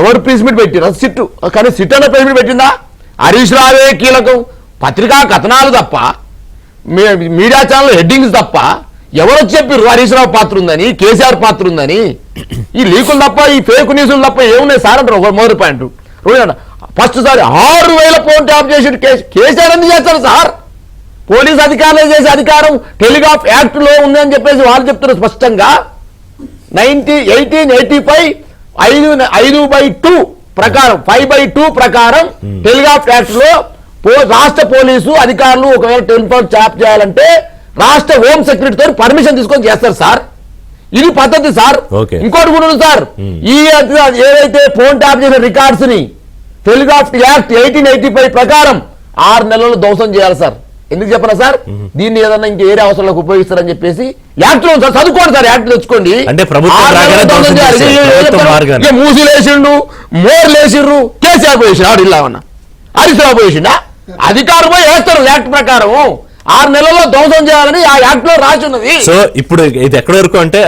ఎవరు ప్రెస్ మీట్ పెట్టినా సిట్టు, కానీ సిట్ అన్న ప్రెస్ మీట్ పెట్టిందా? హరీష్ రావే కీలకం, పత్రికా కథనాలు తప్ప, మీడియా ఛానల్ హెడ్డింగ్స్ తప్ప ఎవరు చెప్పారు హరీష్ రావు పాత్ర ఉందని, కేసీఆర్ పాత్ర ఉందని? ఈ లీకులు తప్ప, ఈ ఫేక్ న్యూస్లు తప్ప ఏమున్నాయి సార్ అంటారు. ఒక మొదటి పాయింట్. ఫస్ట్ సారి 6000 ఫోన్ ట్యాప్ చేసి కేసీఆర్ ఎందుకు చేస్తారు సార్? పోలీస్ అధికారులు చేసే అధికారం టెలిగ్రాఫ్ యాక్ట్ లో ఉందని చెప్పేసి వాళ్ళు చెప్తున్నారు స్పష్టంగా. 1885 5/2 ప్రకారం, 5/2 ప్రకారం టెలిగ్రాఫ్ యాక్ట్ లో రాష్ట్ర పోలీసు అధికారులు ఒకవేళ టెలిఫోన్ ట్యాప్ చేయాలంటే రాష్ట్ర హోమ్ సెక్రటరీతో పర్మిషన్ తీసుకొని చేస్తారు సార్. ఇది పద్ధతి సార్. ఇంకోటి కూడా ఉంది సార్, ఈ ఏదైతే ఫోన్ ట్యాప్ చేసిన రికార్డ్స్ ని టెలిగ్రాఫ్ యాక్ట్ 1885 ప్రకారం 6 నెలలు ధ్వంసం చేయాలి సార్. ఎందుకు చెప్పనా సార్, దీన్ని ఏదన్నా ఇంక ఏరే అవసరాలకు ఉపయోగిస్తారని చెప్పేసి యాక్ట్ లో సార్ చదువుకోండి సార్, యాక్ట్ తెచ్చుకోండి. అంటే మూసి లేచిండు, మోర్ లేచిర్రు, కేసీఆర్ పోయేసిండు, ఆడు ఇలా ఉన్నా హరీష్ రావు పోయేసిండా, అధికారం పోయి వేస్తారు యాక్ట్ ప్రకారం. 6 నెలల్లో ధ్వంసం చేయాలని ఆ యాక్ట్ లో రాసి ఉన్నది. సో ఇప్పుడు ఇది ఎక్కడి వరకు అంటే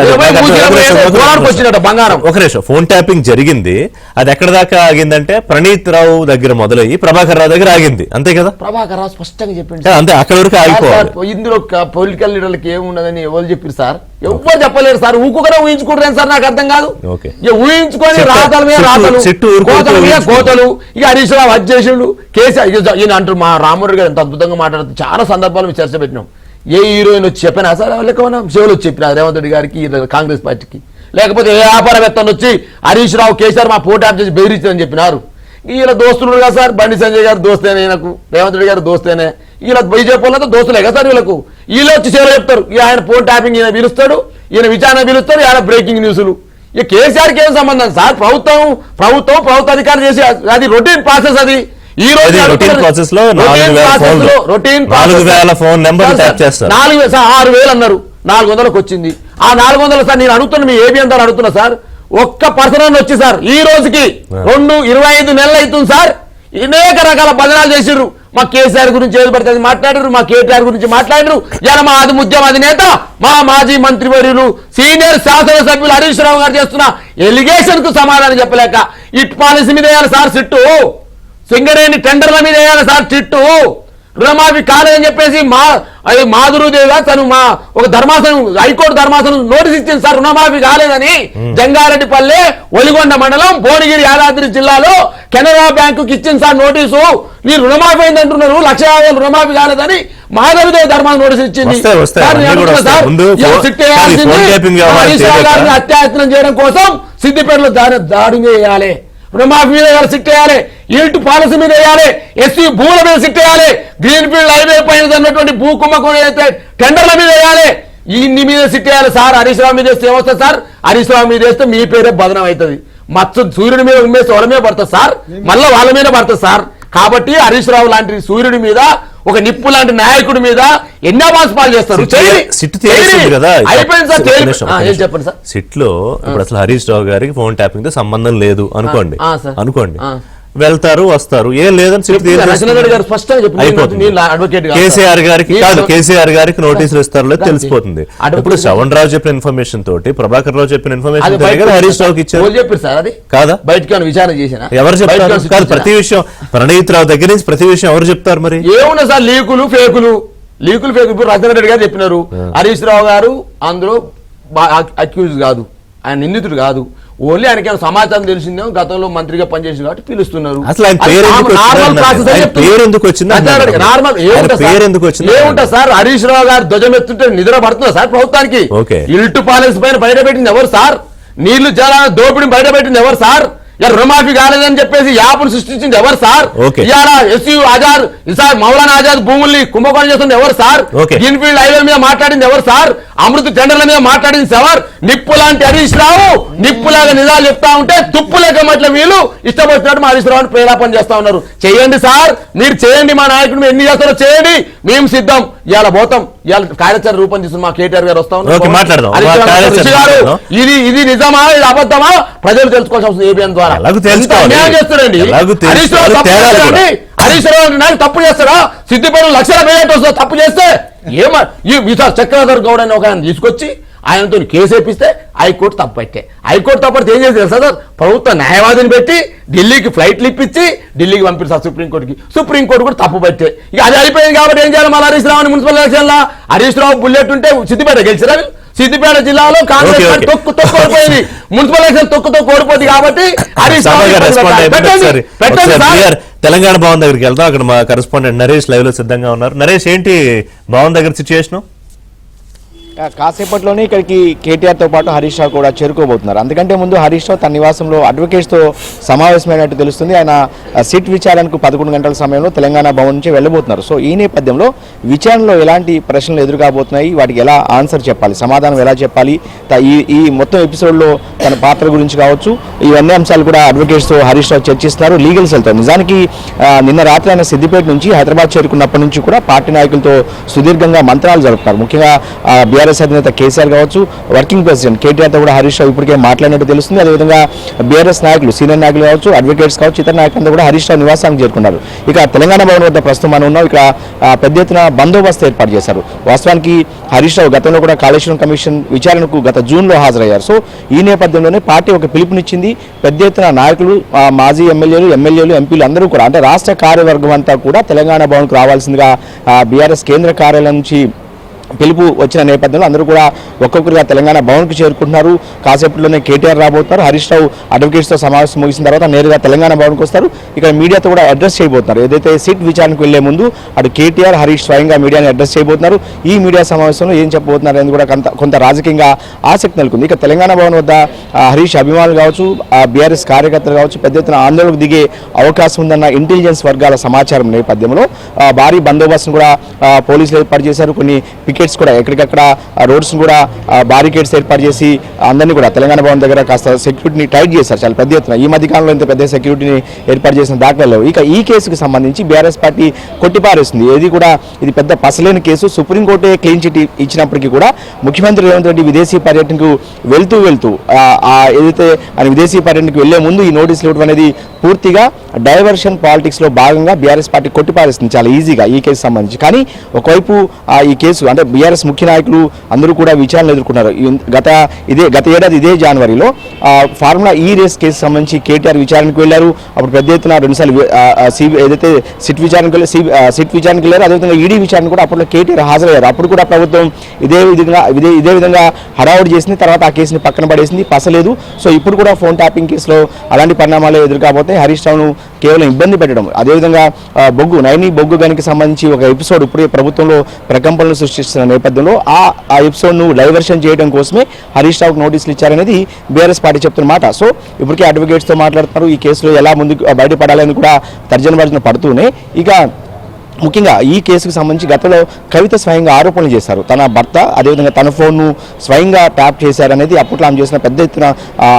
బంగారం. ఒక నిమిషం, ఫోన్ ట్యాపింగ్ జరిగింది, అది ఎక్కడ దాకా ఆగిందంటే ప్రణీత్ రావు దగ్గర మొదలయ్యి ప్రభాకర్ రావు దగ్గర ఆగింది, అంతే కదా? ప్రభాకర్ రావు స్పష్టంగా చెప్పింది అంతే, అక్కడ వరకు ఆగిపోవాలి. ఇందులో పొలిటికల్ లీడర్లకి ఏమున్నదని ఎవరు చెప్పారు సార్? ఎవ్వరు చెప్పలేరు సార్. ఊకుగా ఊహించుకుంటారు సార్, నాకు అర్థం కాదు. ఊహించుకొని రాతల మీద రాతలు, కోతల మీద కోతలు. ఇక హరీష్ రావు అది చేసిండు, కేసీఆర్ ఈయన అంటారు. మా రామూరి గారు ఎంత అద్భుతంగా మాట్లాడుతూ చాలా సందర్భాలు చర్చ పెట్టినాం. ఏ హీరోయిన్ వచ్చి చెప్పినా సార్, లేకపోతే శివులు వచ్చి చెప్పిన రేవంత్ రెడ్డి గారికి, కాంగ్రెస్ పార్టీకి, లేకపోతే ఏ వ్యాపారవేత్తలు వచ్చి హరీష్ రావు కేసీఆర్ మా పోటీ ఆఫ్ చేసి బెదిరించారని చెప్పినారు. వీళ్ళ దోస్తులు కదా సార్, బండి సంజయ్ గారు దోస్తేనే, నాకు రేవంత్ రెడ్డి గారు దోస్తేనే, వీళ్ళ బీజేపీ వాళ్ళతో దోస్తులే కదా సార్ వీళ్ళకు. వీళ్ళు వచ్చి సేవలు చెప్తారు, ఆయన ఫోన్ ట్యాపింగ్ ఈయన పిలుస్తాడు, ఈయన విచారణ పిలుస్తాడు, ఆయన బ్రేకింగ్ న్యూస్లు. ఇక కేసీఆర్కి ఏం సంబంధం సార్? ప్రభుత్వ అధికారులు చేసి అది రొటీన్ ప్రాసెస్. అది ఈ రోజు ప్రాసెస్ లో 4,000 ఫోన్ నెంబర్ ట్యాప్ చేస్తారు. 6,000 అన్నారు, 400కు వచ్చింది. ఆ 400 సార్ నేను అడుగుతున్నా, మీ ఏబిఎన్ ద్వారా అడుగుతున్నా సార్, ఒక్క పర్సన్ వచ్చి సార్ ఈ రోజుకి 25 నెలలు అవుతుంది సార్, అనేక రకాల బదనాలు చేసిర్రు. మా కేసీఆర్ గురించి ఏది పడుతుంది మాట్లాడారు, మా కేటీఆర్ గురించి మాట్లాడారు. ఇలా మా ఉద్యమ అధినేత, మా మాజీ మంత్రివర్యులు, సీనియర్ శాసనసభ్యులు హరీష్ రావు గారు చేస్తున్న ఎలిగేషన్ కు సమాధానం చెప్పలేక ఇట్ పాలసీ మీద వేయాలి సార్ చిట్టు, సింగరేణి టెండర్ల మీద వేయాలి సార్ చిట్టు, రుణమాఫీ కాలేదని చెప్పేసి మాధురుదేవిగా తను ఒక ధర్మాసనం, హైకోర్టు ధర్మాసనం నోటీస్ ఇచ్చింది సార్, రుణమాఫీ కాలేదని. జంగారెడ్డిపల్లె, ఒలిగొండ మండలం, భువనగిరి, యాదాద్రి జిల్లాలో కెనరా బ్యాంకుకి ఇచ్చింది సార్ నోటీసు. మీరు రుణమాఫీ అయింది అంటున్నారు, 1,50,000 రుణమాఫీ కాలేదని మాధవదేవి ధర్మాసనం నోటీస్ ఇచ్చింది. అత్యాయత్నం చేయడం కోసం సిద్దిపేటలో దాడి చేయాలి, రుణమాఫీ మీద సిట్ వేయాలి, ఈల్ట్ పాలసీ మీద వేయాలి, ఎస్సీ భూముల మీద సిట్ వేయాలి, గ్రీన్ ఫీల్డ్ హైవే పైన ఉన్నటువంటి భూ కుంభకోణం అయితే టెండర్ల మీద వేయాలి, ఇన్ని మీద సిట్ వేయాలి సార్. హరీష్ రావు మీద వేస్తే ఏమొస్తుంది సార్? హరీష్ రావు మీద వేస్తే మీ పేరే బదనం అవుతుంది. మత్తు సూర్యుడి మీద ఉమ్మేస్తే వాళ్ళ మీద పడుతుంది సార్, మళ్ళీ వాళ్ళ మీద పడుతుంది సార్. కాబట్టి హరీష్ రావు లాంటి సూర్యుడి మీద, ఒక నిప్పు లాంటి నాయకుడి మీద ఎన్నో పాలు చేస్తారు. చెప్పండి సార్, సిట్ లో ఇప్పుడు అసలు హరీష్ రావు గారికి ఫోన్ ట్యాపింగ్ తో సంబంధం లేదు అనుకోండి, వెళ్తారు వస్తారు, ఏం లేదని కేసీఆర్ గారికి కాదు, కేసీఆర్ గారికి నోటీసులు ఇస్తారు లేదు తెలిసిపోతుంది. ఇప్పుడు శ్రవణ్ రావు చెప్పిన ఇన్ఫర్మేషన్ తోటి, ప్రభాకర్ రావు చెప్పిన ఇన్ఫర్మేషన్ హరీష్ రావుకి ఇచ్చారు కాదా? విచారణ చేసిన ఎవరు చెప్తారు? కాదు, ప్రతి విషయం ప్రణీత్ రావు దగ్గర నుంచి ప్రతి విషయం ఎవరు చెప్తారు? మరి ఏమున్నా సార్, లీకులు ఫేకులు. ఇప్పుడు రాజేంద్ర రెడ్డి గారు చెప్పినారు, హరీష్ రావు గారు అందులో అక్యూజ్ కాదు, ఆయన నిందితుడు కాదు, ఓన్లీ ఆయనకి సమాచారం తెలిసిందేమో, గతంలో మంత్రిగా పనిచేసింది కాబట్టి పిలుస్తున్నారు. ఏముంటా సార్, హరీష్ రావు గారు ధ్వజం ఎత్తుంటే నిద్ర పడుతుందా సార్ ప్రభుత్వానికి? ఇల్టు పాలసీ పైన బయటపెట్టింది ఎవరు సార్? నీళ్లు జలాల దోపిడిని బయటపెట్టింది ఎవరు సార్? రుణమాఫీ కాలేదని చెప్పేసి యాప్ను సృష్టించింది ఎవరు సార్? ఇవాళ ఎస్యూ ఆజాద్ ఇసార్ మౌలానా ఆజాద్ భూముల్ని కుంభకోణం చేస్తుంది ఎవరు సార్? గ్రీన్ ఫీల్డ్ హైవే మీద మాట్లాడింది ఎవరు సార్? అమృత టెండర్ల మీద మాట్లాడింది ఎవరు? నిప్పు లాంటి హరీష్ రావు నిప్పులాగా నిజాలు చెప్తా ఉంటే తుప్పు లేక మట్ల వీళ్ళు ఇష్టపడుతున్నట్టు మా హరీష్ రావుని ప్రేరేపణ చేస్తా ఉన్నారు. చేయండి సార్, మీరు చేయండి, మా నాయకుడు ఎన్ని చేస్తారో చేయండి, మేము సిద్ధం. ఇవాళ పోతాం, ఇవాళ కార్యాచరణ రూపొందిస్తుంది మా కేటీఆర్ గారు వస్తా ఉన్నారు. ఇది నిజమా, ఇది అబద్ధమా ప్రజలు తెలుసుకోవాల్సి వస్తుంది ఏబిఎన్ ద్వారా. చేస్తారండి హరీష్ రావు తప్పు చేస్తారా? సిద్దిపేట లక్షల మేయట్ వస్తుంది తప్పు చేస్తే చక్రధర్ గౌడ్ అని ఒక ఆయన తీసుకొచ్చి ఆయనతో కేసు వేపిస్తే హైకోర్టు తప్పట్టే. హైకోర్టు తప్పడితే ఏం చేసి తెలుసా సార్? ప్రభుత్వ న్యాయవాదిని పెట్టి ఢిల్లీకి ఫ్లైట్లు ఇప్పించి ఢిల్లీకి పంపిస్తారు సుప్రీంకోర్టుకి. సుప్రీంకోర్టు కూడా తప్పు పట్టే. ఇక అది అయిపోయింది కాబట్టి ఏం చేయాలి? మళ్ళీ హరీష్ రావు మున్సిపల్ ఎలక్షన్ లా హరీష్ రావు బుల్లెట్ ఉంటే సిద్దిపేట గెలిచిరా? సిద్దిపేట జిల్లాలో కాంగ్రెస్ తొక్కు ఓడిపోయింది, మున్సిపల్ ఎలక్షన్ తొక్కు ఓడిపోయింది కాబట్టి హరీష్ తెలంగాణ భవన్ దగ్గరికి వెళ్తాం. అక్కడ మా కరెస్పాండెంట్ నరేష్ లైవ్ లో సిద్ధంగా ఉన్నారు. నరేష్, ఏంటి భవన్ దగ్గర సిచ్యుయేషన్? కాసేపట్లోనే ఇక్కడికి కేటీఆర్తో పాటు హరీష్ రావు కూడా చేరుకోబోతున్నారు. అందుకంటే ముందు హరీష్ రావు తన నివాసంలో అడ్వకేట్స్తో సమావేశమైనట్టు తెలుస్తుంది. ఆయన సిట్ విచారణకు 11 గంటల సమయంలో తెలంగాణ భవన్ నుంచి వెళ్ళబోతున్నారు. సో ఈ నేపథ్యంలో విచారణలో ఎలాంటి ప్రశ్నలు ఎదురుకాబోతున్నాయి, వాటికి ఎలా ఆన్సర్ చెప్పాలి, సమాధానం ఎలా చెప్పాలి, ఈ మొత్తం ఎపిసోడ్లో తన పాత్ర గురించి కావచ్చు, ఇవన్నీ అంశాలు కూడా అడ్వకేట్స్తో హరీష్ రావు చర్చిస్తున్నారు. లీగల్ సెల్తో నిజానికి నిన్న రాత్రి ఆయన సిద్దిపేట నుంచి హైదరాబాద్ చేరుకున్నప్పటి నుంచి కూడా పార్టీ నాయకులతో సుదీర్ఘంగా మంత్రాలు జరుపుతారు. ముఖ్యంగా బీఆర్ఎస్ అధినేత కేసీఆర్ కావచ్చు, వర్కింగ్ ప్రెసిడెంట్ కేటీఆర్తో కూడా హరీష్ రావు ఇప్పటికే మాట్లాడినట్టు తెలుస్తుంది. అదేవిధంగా బీఆర్ఎస్ నాయకులు, సీనియర్ నాయకులు కావచ్చు, అడ్వకేట్స్ కావచ్చు, ఇతర నాయకులంతా కూడా హరీష్ రావు నివాసానికి చేరుకున్నారు. ఇక తెలంగాణ భవన్ వద్ద ప్రస్తుతం మనం ఉన్నాం. ఇక్కడ పెద్ద ఎత్తున బందోబస్తు ఏర్పాటు చేశారు. వాస్తవానికి హరీష్ రావు గతంలో కూడా కాళేశ్వరం కమిషన్ విచారణకు గత జూన్లో హాజరయ్యారు. సో ఈ నేపథ్యంలోనే పార్టీ ఒక పిలుపునిచ్చింది. పెద్ద ఎత్తున నాయకులు, మాజీ ఎమ్మెల్యేలు, ఎంపీలు అందరూ కూడా, అంటే రాష్ట్ర కార్యవర్గం అంతా కూడా తెలంగాణ భవన్కు రావాల్సిందిగా బీఆర్ఎస్ కేంద్ర కార్యాలయం నుంచి పిలుపు వచ్చిన నేపథ్యంలో అందరూ కూడా ఒక్కొక్కరిగా తెలంగాణ భవన్కు చేరుకుంటున్నారు. కాసేపట్లోనే కేటీఆర్ రాబోతున్నారు. హరీష్ రావు అడ్వకేట్స్తో సమావేశం ముగిసిన తర్వాత నేరుగా తెలంగాణ భవన్కు వస్తారు. ఇక్కడ మీడియాతో కూడా అడ్రస్ చేయబోతున్నారు. ఏదైతే సిట్ విచారణకు వెళ్లే ముందు అటు కేటీఆర్, హరీష్ స్వయంగా మీడియాని అడ్రస్ చేయబోతున్నారు. ఈ మీడియా సమావేశంలో ఏం చెప్పబోతున్నారు అనేది కూడా కొంత రాజకీయంగా ఆసక్తి నెలకొంది. ఇక తెలంగాణ భవన్ వద్ద హరీష్ అభిమానులు కావచ్చు, బీఆర్ఎస్ కార్యకర్తలు కావచ్చు పెద్ద ఎత్తున ఆందోళనకు దిగే అవకాశం ఉందన్న ఇంటెలిజెన్స్ వర్గాల సమాచారం నేపథ్యంలో భారీ బందోబస్తును కూడా పోలీసులు ఏర్పాటు చేశారు. కొన్ని పికెట్స్ కూడా ఎక్కడికక్కడ రోడ్స్ కూడా బారికేడ్స్ ఏర్పాటు చేసి అందరినీ కూడా తెలంగాణ భవన్ దగ్గర కాస్త సెక్యూరిటీని టైట్ చేశారు చాలా పెద్ద ఎత్తున. ఈ మధ్య కాలంలో ఇంత పెద్ద సెక్యూరిటీని ఏర్పాటు చేసిన దాఖలాలు లేవు. ఇక ఈ కేసుకు సంబంధించి బీఆర్ఎస్ పార్టీ కొట్టిపారేస్తుంది. ఇది పెద్ద పసలేని కేసు. సుప్రీంకోర్టే క్లీన్ చిట్ ఇచ్చినప్పటికీ కూడా ముఖ్యమంత్రి రేవంత్ రెడ్డి విదేశీ పర్యటనకు వెళ్తూ ఏదైతే ఆయన విదేశీ పర్యటనకు వెళ్లే ముందు ఈ నోటీసులు ఇవ్వడం అనేది పూర్తిగా డైవర్షన్ పాలిటిక్స్ లో భాగంగా బీఆర్ఎస్ పార్టీ కొట్టిపారేస్తుంది చాలా ఈజీగా ఈ కేసు సంబంధించి. కానీ ఒకవైపు ఈ కేసు అంటే బీఆర్ఎస్ ముఖ్య నాయకులు అందరూ కూడా విచారణ ఎదుర్కొన్నారు. గత ఏడాది ఇదే జనవరిలో ఫార్ములా ఈ రేస్ కేసు సంబంధించి కేటీఆర్ విచారణకు వెళ్లారు. అప్పుడు పెద్ద ఎత్తున 2 సార్లు ఏదైతే సిట్ విచారణకు వెళ్ళారు, అదేవిధంగా ఈడీ విచారణ కూడా అప్పట్లో కేటీఆర్ హాజరయ్యారు. అప్పుడు కూడా ప్రభుత్వం ఇదే విధంగా హడావుడి చేసింది. తర్వాత ఆ కేసుని పక్కన పడేసింది, పసలేదు. సో ఇప్పుడు కూడా ఫోన్ ట్యాపింగ్ కేసులో అలాంటి పరిణామాలు ఎదురుకాబోతే హరీష్ రావును కేవలం ఇబ్బంది పెట్టడం, అదేవిధంగా నైని బొగ్గు గనికి సంబంధించి ఒక ఎపిసోడ్ ఇప్పుడే ప్రభుత్వంలో ప్రకంపనలు సృష్టిస్తున్న నేపథ్యంలో ఆ ఎపిసోడ్ను డైవర్షన్ చేయడం కోసమే హరీష్ రావుకు నోటీసులు ఇచ్చారనేది బీఆర్ఎస్ పార్టీ చెప్తున్నమాట. సో ఇప్పటికే అడ్వకేట్స్తో మాట్లాడుతున్నారు. ఈ కేసులో ఎలా ముందుకు బయటపడాలని కూడా తర్జన భర్జన పడుతూనే ఇక ముఖ్యంగా ఈ కేసుకు సంబంధించి గతంలో కవిత స్వయంగా ఆరోపణలు చేశారు. తన భర్త అదేవిధంగా తన ఫోన్ను స్వయంగా ట్యాప్ చేశారనేది అప్పట్లో ఆమె చేసిన పెద్ద ఎత్తున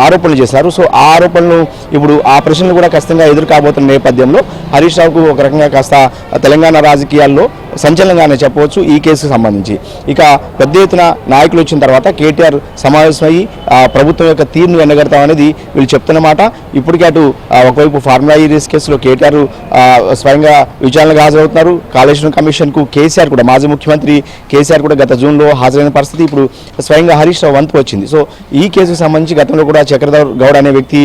ఆరోపణలు చేశారు. సో ఆ ఆరోపణలు ఇప్పుడు ఆ ప్రశ్నలు కూడా ఖచ్చితంగా ఎదురు కాబోతున్న నేపథ్యంలో హరీష్ రావుకు ఒక రకంగా కాస్త తెలంగాణ రాజకీయాల్లో సంచలనంగానే చెప్పవచ్చు ఈ కేసుకు సంబంధించి. ఇక పెద్ద ఎత్తున నాయకులు వచ్చిన తర్వాత కేటీఆర్ సమావేశమయ్యి ప్రభుత్వం యొక్క తీరును ఎండగడతామనేది వీళ్ళు చెప్తున్నమాట. ఇప్పటికే అటు ఒకవైపు ఫార్ములా ఈ రేస్ కేసులో కేటీఆర్ స్వయంగా విచారణకు హాజరవుతున్నారు. కాళేశ్వరం కమిషన్కు కేసీఆర్ కూడా, మాజీ ముఖ్యమంత్రి కేసీఆర్ కూడా గత జూన్లో హాజరైన పరిస్థితి. ఇప్పుడు స్వయంగా హరీష్ రావు వంతు వచ్చింది. సో ఈ కేసుకు సంబంధించి గతంలో కూడా చక్రధర్ గౌడ్ అనే వ్యక్తి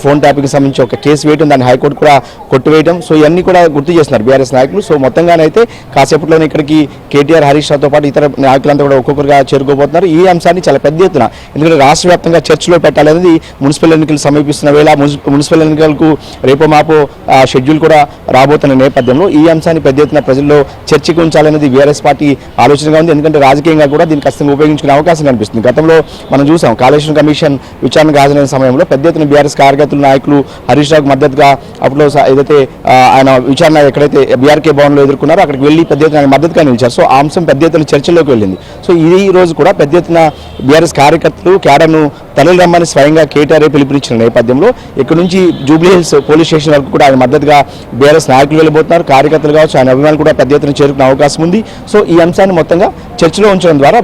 ఫోన్ ట్యాపింగ్కి సంబంధించి ఒక కేసు వేయడం, దాన్ని హైకోర్టు కూడా కొట్టివేయడం, సో ఇవన్నీ కూడా గుర్తు చేస్తున్నారు బీఆర్ఎస్ నాయకులు. సో మొత్తంగానైతే కాసేపట్లోనే ఇక్కడికి కేటీఆర్, హరీష్ రావుతో పాటు ఇతర నాయకులంతా కూడా ఒక్కొక్కరుగా చేరుకోబోతున్నారు. ఈ అంశాన్ని చాలా పెద్ద ఎత్తున, ఎందుకంటే రాష్ట్ర వ్యాప్తంగా చర్చలో పెట్టాలనేది మున్సిపల్ ఎన్నికలు సమీపిస్తున్న వేళ, మున్సిపల్ ఎన్నికలకు రేపో మాపో షెడ్యూల్ కూడా రాబోతున్న నేపథ్యంలో ఈ అంశాన్ని పెద్ద ఎత్తున ప్రజల్లో చర్చకు ఉంచాలనేది బీఆర్ఎస్ పార్టీ ఆలోచనగా ఉంది. ఎందుకంటే రాజకీయంగా కూడా దీన్ని ఖచ్చితంగా ఉపయోగించుకునే అవకాశం కనిపిస్తుంది. గతంలో మనం చూసాం కాళేశ్వరం కమిషన్ విచారణకు హాజరైన సమయంలో పెద్ద ఎత్తున బీఆర్ఎస్ కార్యకర్తలు, నాయకులు హరీష్ రావుకు మద్దతుగా అప్పుడు ఏదైతే ఆయన విచారణ ఎక్కడైతే బీఆర్కే భవన్లో ఎదుర్కొన్నారో అక్కడికి వెళ్ళి పెద్ద ఎత్తున మద్దతుగా నిలిచారు. సో ఆ అంశం పెద్ద ఎత్తున చర్చలోకి వెళ్ళింది. సో ఈ రోజు కూడా పెద్ద ఎత్తున బీఆర్ఎస్ కార్యకర్తలు క్యాడర్ను తరలి రమ్మని స్వయంగా కేటీఆర్ పిలుపునిచ్చిన నేపథ్యంలో ఇక్కడ నుంచి జూబ్లీ హిల్స్ పోలీస్ స్టేషన్ వరకు కూడా ఆయన మద్దతుగా బీఆర్ఎస్ నాయకులు వెళ్ళిపోతున్నారు. కార్యకర్తలు కావచ్చు, ఆయన అభిమానులు కూడా పెద్ద ఎత్తున చేరుకునే అవకాశం ఉంది. సో ఈ అంశాన్ని మొత్తంగా చర్చలో ఉంచడం ద్వారా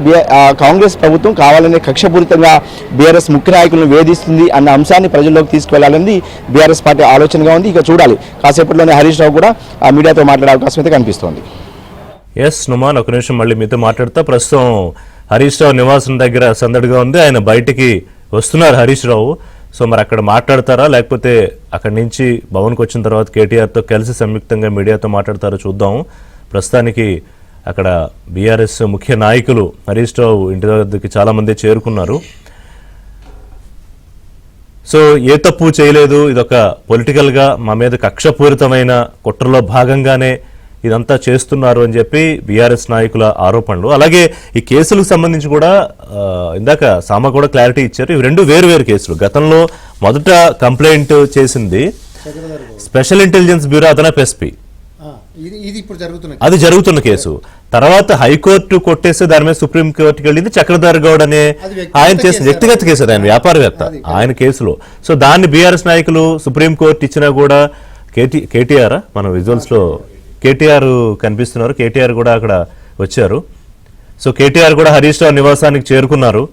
కాంగ్రెస్ ప్రభుత్వం కావాలనే కక్షపూరితంగా బీఆర్ఎస్ ముఖ్య నాయకులను వేధిస్తుంది అన్న అంశాన్ని ప్రజల్లోకి తీసుకువెళ్లాలని బీఆర్ఎస్ పార్టీ ఆలోచనగా ఉంది. ఇక చూడాలి, కాసేపట్లోనే హరీష్ రావు కూడా మీడియాతో మాట్లాడే అవకాశం అయితే కనిపిస్తోంది. ఎస్ నుమాన్, ఒక నిమిషం మళ్ళీ మీతో మాట్లాడుతా. ప్రస్తుతం హరీష్ రావు నివాసం దగ్గర సందడిగా ఉంది. ఆయన బయటికి వస్తున్నారు హరీష్ రావు. సో మరి అక్కడ మాట్లాడతారా, లేకపోతే అక్కడి నుంచి భవన్కి వచ్చిన తర్వాత కేటీఆర్తో కలిసి సంయుక్తంగా మీడియాతో మాట్లాడతారో చూద్దాం. ప్రస్తుతానికి అక్కడ బీఆర్ఎస్ ముఖ్య నాయకులు హరీష్ రావు ఇంటి దగ్గరికి చాలామంది చేరుకున్నారు. సో ఏ తప్పు చేయలేదు, ఇదొక పొలిటికల్గా మా మీద కక్షపూరితమైన కుట్రలో భాగంగానే ఇదంతా చేస్తున్నారు అని చెప్పి బీఆర్ఎస్ నాయకుల ఆరోపణలు. అలాగే ఈ కేసులకు సంబంధించి కూడా ఇందాక సామ కూడా క్లారిటీ ఇచ్చారు. ఇవి రెండు వేరు కేసులు. గతంలో మొదట కంప్లైంట్ చేసింది స్పెషల్ ఇంటెలిజెన్స్ బ్యూరో అదనపు ఎస్పీ, అది జరుగుతున్న కేసు. తర్వాత హైకోర్టు కొట్టేస్తే దాని మీద సుప్రీంకోర్టుకి వెళ్ళింది చక్రధర్ గౌడ్ అనే ఆయన చేసిన వ్యక్తిగత కేసు, ఆయన వ్యాపారవేత్త, ఆయన కేసులో. సో దాన్ని బీఆర్ఎస్ నాయకులు సుప్రీంకోర్టు ఇచ్చినా కూడా కేటీఆర్ మన విజువల్స్ లో కేటీఆర్ కనిపిస్తున్నారు, కేటీఆర్ కూడా అక్కడ వచ్చారు. సో కేటీఆర్ కూడా హరీష్ రావు నివాసానికి చేరుకున్నారు.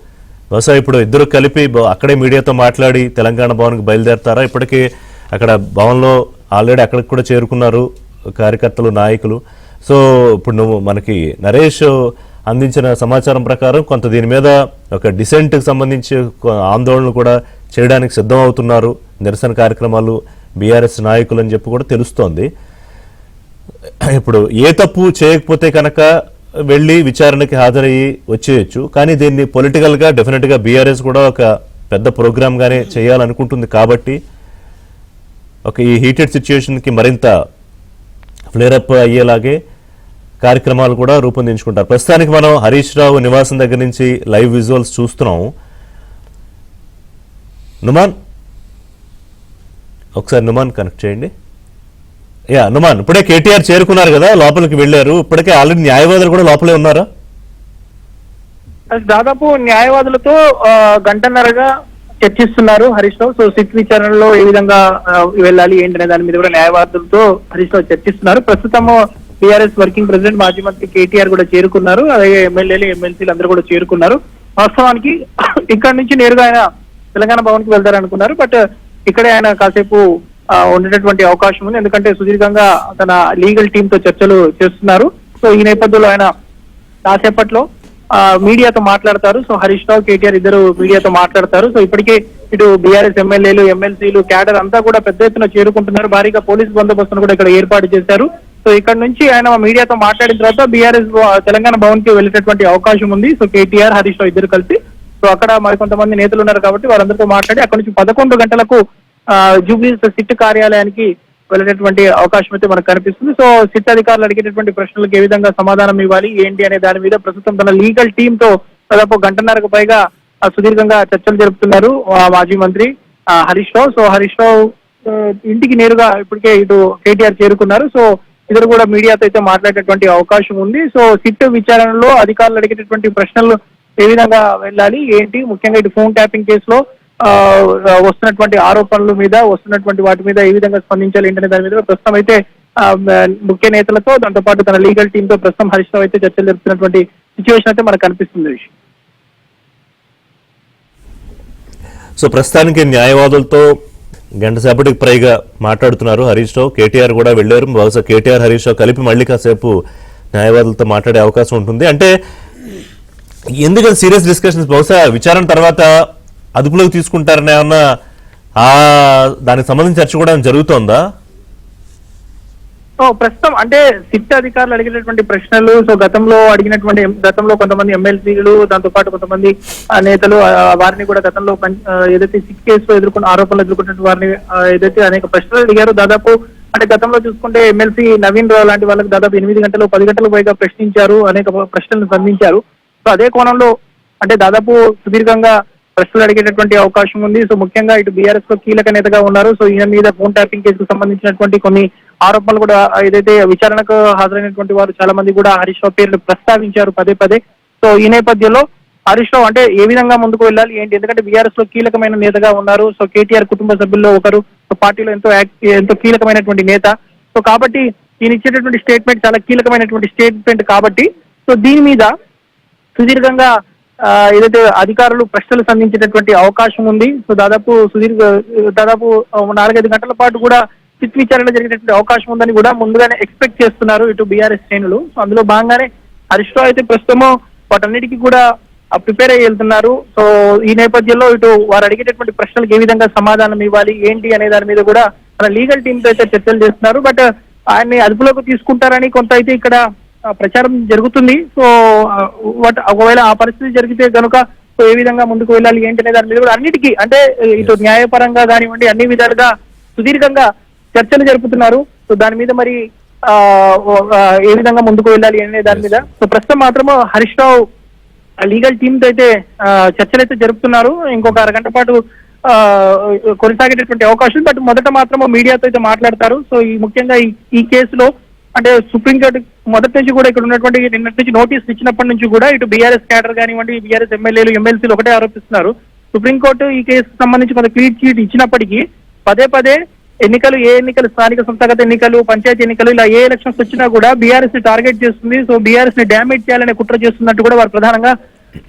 బహుశా ఇప్పుడు ఇద్దరు కలిపి అక్కడే మీడియాతో మాట్లాడి తెలంగాణ భవన్కి బయలుదేరతారా? ఇప్పటికే అక్కడ భవన్లో ఆల్రెడీ అక్కడికి కూడా చేరుకున్నారు కార్యకర్తలు, నాయకులు. సో ఇప్పుడు మనకి నరేష్ అందించిన సమాచారం ప్రకారం కొంత దీని మీద ఒక డిసెంట్కి సంబంధించి ఆందోళనలు కూడా చేయడానికి సిద్ధం అవుతున్నారు, నిరసన కార్యక్రమాలు బీఆర్ఎస్ నాయకులు అని చెప్పి కూడా తెలుస్తోంది. ఇప్పుడు ఏ తప్పు చేయకపోతే కనుక వెళ్ళి విచారణకి హాజరయ్యి వచ్చేయచ్చు. కానీ దీన్ని పొలిటికల్గా డెఫినెట్గా బీఆర్ఎస్ కూడా ఒక పెద్ద ప్రోగ్రామ్ గానే చేయాలనుకుంటుంది. కాబట్టి ఒక ఈ హీటెడ్ సిచ్యుయేషన్కి మరింత ఫ్లేరప్ అయ్యేలాగే కార్యక్రమాలు కూడా రూపొందించుకుంటారు. ప్రస్తుతానికి మనం హరీష్ రావు నివాసం దగ్గర నుంచి లైవ్ విజువల్స్ చూస్తున్నాం. నుమాన్, ఒకసారి నుమాన్ కనెక్ట్ చేయండి. నుమాన్, ఇప్పుడే కేటీఆర్ చేరుకున్నారు కదా, లోపలికి వెళ్ళారు. ఇప్పటికే ఆల్రెడీ న్యాయవాదులు కూడా లోపలే ఉన్నారా? దాదాపు న్యాయవాదులతో గంటన్నరగా చర్చిస్తున్నారు హరీష్ రావు. సో సిట్ విచారణలో ఏ విధంగా వెళ్ళాలి ఏంటనే దాని మీద కూడా న్యాయవాదులతో హరీష్ రావు చర్చిస్తున్నారు. ప్రస్తుతం బీఆర్ఎస్ వర్కింగ్ ప్రెసిడెంట్ మాజీ మంత్రి కేటీఆర్ కూడా చేరుకున్నారు. అలాగే ఎమ్మెల్యేలు, ఎమ్మెల్సీలు అందరూ కూడా చేరుకున్నారు. వాస్తవానికి ఇక్కడ నుంచి నేరుగా ఆయన తెలంగాణ భవన్ కి వెళ్తారనుకున్నారు. బట్ ఇక్కడే ఆయన కాసేపు ఉండేటటువంటి అవకాశం ఉంది. ఎందుకంటే సుదీర్ఘంగా తన లీగల్ టీమ్ తో చర్చలు చేస్తున్నారు. సో ఈ నేపథ్యంలో ఆయన కాసేపట్లో మీడియాతో మాట్లాడతారు. సో హరీష్ రావు, కేటీఆర్ ఇద్దరు మీడియాతో మాట్లాడతారు. సో ఇప్పటికే ఇటు బీఆర్ఎస్ ఎమ్మెల్యేలు, ఎమ్మెల్సీలు, క్యాడర్ అంతా కూడా పెద్ద ఎత్తున చేరుకుంటున్నారు. భారీగా పోలీసు బందోబస్తును కూడా ఇక్కడ ఏర్పాటు చేశారు. సో ఇక్కడ నుంచి ఆయన మీడియాతో మాట్లాడిన తర్వాత బీఆర్ఎస్ తెలంగాణ భవన్ కి వెళ్ళేటటువంటి అవకాశం ఉంది. సో కేటీఆర్, హరీష్ రావు ఇద్దరు కలిసి సో అక్కడ మరికొంతమంది నేతలు ఉన్నారు కాబట్టి వారందరితో మాట్లాడి అక్కడ నుంచి 11 గంటలకు జూబ్లీస్ సిట్ కార్యాలయానికి వెళ్ళేటటువంటి అవకాశం అయితే మనకు కనిపిస్తుంది. సో సిట్ అధికారులు అడిగేటటువంటి ప్రశ్నలకు ఏ విధంగా సమాధానం ఇవ్వాలి ఏంటి అనే దాని మీద ప్రస్తుతం తన లీగల్ టీమ్ తో దాదాపు గంటన్నరకు పైగా సుదీర్ఘంగా చర్చలు జరుపుతున్నారు మాజీ మంత్రి హరీష్ రావు. సో హరీష్ రావు ఇంటికి నేరుగా ఇప్పటికే ఇటు కేటీఆర్ చేరుకున్నారు. సో ఇద్దరు కూడా మీడియాతో అయితే మాట్లాడేటువంటి అవకాశం ఉంది. సో సిట్ విచారణలో అధికారులు అడిగేటటువంటి ప్రశ్నలు ఏ విధంగా వెళ్ళాలి ఏంటి, ముఖ్యంగా ఇటు ఫోన్ ట్యాపింగ్ కేసులో వస్తున్నటువంటి ఆరోపణల మీద, వస్తున్నటువంటి వాటి మీద ఏ విధంగా స్పందించాలి ఏంటనే దాని మీద ప్రస్తుతం అయితే ముఖ్య నేతలతో, దాంతో పాటు తన లీగల్ టీమ్ తో ప్రస్తుతం హరీష్ రావు అయితే చర్చలు జరుపుతున్నటువంటి సిచ్యువేషన్ అయితే మనకు కనిపిస్తుంది. సో ప్రస్తుతానికి న్యాయవాదులతో గంట సేపటికి పైగా మాట్లాడుతున్నారు హరీష్ రావు. కేటీఆర్ కూడా వెళ్ళారు. బహుశా కేటీఆర్, హరీష్ రావు కలిపి మళ్ళీ కాసేపు న్యాయవాదులతో మాట్లాడే అవకాశం ఉంటుంది. అంటే ఎందుకంటే సీరియస్ డిస్కషన్స్ బహుశా విచారణ తర్వాత అదుపులోకి తీసుకుంటారని ఏమన్నా దానికి సంబంధించి చర్చ కూడా జరుగుతోందా? ప్రస్తుతం అంటే సిట్ అధికారులు అడిగినటువంటి ప్రశ్నలు, సో గతంలో కొంతమంది ఎమ్మెల్సీలు, దాంతో పాటు కొంతమంది నేతలు వారిని కూడా గతంలో ఏదైతే సిట్ కేసులో ఆరోపణలు ఎదుర్కొన్న వారిని ఏదైతే అనేక ప్రశ్నలు అడిగారు. దాదాపు అంటే గతంలో చూసుకుంటే ఎమ్మెల్సీ నవీన్ రావు లాంటి వాళ్ళకి దాదాపు 8 గంటలు 10 గంటలకు పైగా ప్రశ్నించారు, అనేక ప్రశ్నలను సంధించారు. సో అదే కోణంలో అంటే దాదాపు సుదీర్ఘంగా ప్రశ్నలు అడిగేటటువంటి అవకాశం ఉంది. సో ముఖ్యంగా ఇటు బీఆర్ఎస్ లో కీలక నేతగా ఉన్నారు. సో ఈయన మీద ఫోన్ ట్యాపింగ్ కేసుకు సంబంధించినటువంటి కొన్ని ఆరోపణలు కూడా ఏదైతే విచారణకు హాజరైనటువంటి వారు చాలా మంది కూడా హరీష్ రావు పేర్లు ప్రస్తావించారు పదే. సో ఈ నేపథ్యంలో హరీష్ రావు అంటే ఏ విధంగా ముందుకు వెళ్ళాలి ఏంటి, ఎందుకంటే బీఆర్ఎస్ లో కీలకమైన నేతగా ఉన్నారు. సో కేటీఆర్ కుటుంబ సభ్యుల్లో ఒకరు, సో పార్టీలో ఎంతో కీలకమైనటువంటి నేత. సో కాబట్టి ఈయన ఇచ్చేటటువంటి స్టేట్మెంట్ చాలా కీలకమైనటువంటి స్టేట్మెంట్ కాబట్టి సో దీని మీద సుదీర్ఘంగా ఏదైతే అధికారులు ప్రశ్నలు సంధించేటటువంటి అవకాశం ఉంది. సో దాదాపు 4-5 గంటల పాటు కూడా సిట్ విచారణ జరిగేటటువంటి అవకాశం ఉందని కూడా ముందుగానే ఎక్స్పెక్ట్ చేస్తున్నారు ఇటు బీఆర్ఎస్ శ్రేణులు. సో అందులో భాగంగానే హరీష్ రావు అయితే ప్రస్తుతము వాటన్నిటికీ కూడా ప్రిపేర్ అయ్యి వెళ్తున్నారు. సో ఈ నేపథ్యంలో ఇటు వారు అడిగేటటువంటి ప్రశ్నలకు ఏ విధంగా సమాధానం ఇవ్వాలి ఏంటి అనే దాని మీద కూడా మన లీగల్ టీమ్ తో అయితే చర్చలు చేస్తున్నారు. బట్ ఆయన్ని అదుపులోకి తీసుకుంటారని కొంత అయితే ఇక్కడ ప్రచారం జరుగుతుంది. సో ఒకవేళ ఆ పరిస్థితి జరిగితే కనుక సో ఏ విధంగా ముందుకు వెళ్ళాలి ఏంటనే దాని మీద కూడా అన్నిటికీ అంటే ఇటు న్యాయపరంగా కానివ్వండి అన్ని విధాలుగా సుదీర్ఘంగా చర్చలు జరుపుతున్నారు. సో దాని మీద మరి ఏ విధంగా ముందుకు వెళ్ళాలి అనే దాని మీద. సో ప్రస్తుతం మాత్రము హరీష్ రావు లీగల్ టీమ్ తో అయితే చర్చలు అయితే జరుపుతున్నారు. ఇంకొక అరగంట పాటు కొనసాగేటటువంటి అవకాశం. బట్ మొదట మాత్రము మీడియాతో అయితే మాట్లాడతారు. సో ఈ ముఖ్యంగా ఈ కేసులో అంటే సుప్రీంకోర్టు మొదటి నుంచి కూడా ఇక్కడ ఉన్నటువంటి నిన్నటి నుంచి నోటీసులు ఇచ్చినప్పటి నుంచి కూడా ఇటు బీఆర్ఎస్ క్యాడర్ కానివ్వండి, బీఆర్ఎస్ ఎమ్మెల్యేలు ఎమ్మెల్సీలు ఒకటే ఆరోపిస్తున్నారు. సుప్రీంకోర్టు ఈ కేసుకు సంబంధించి కొంత క్లీన్ చీట్ ఇచ్చినప్పటికీ పదే పదే ఎన్నికలు, ఏ ఎన్నికలు, స్థానిక సంస్థాగత ఎన్నికలు, పంచాయతీ ఎన్నికలు, ఇలా ఏ ఎలక్షన్స్ వచ్చినా కూడా బీఆర్ఎస్ ని టార్గెట్ చేస్తుంది. సో బీఆర్ఎస్ ని డ్యామేజ్ చేయాలనే కుట్ర చేస్తున్నట్టు కూడా వారు ప్రధానంగా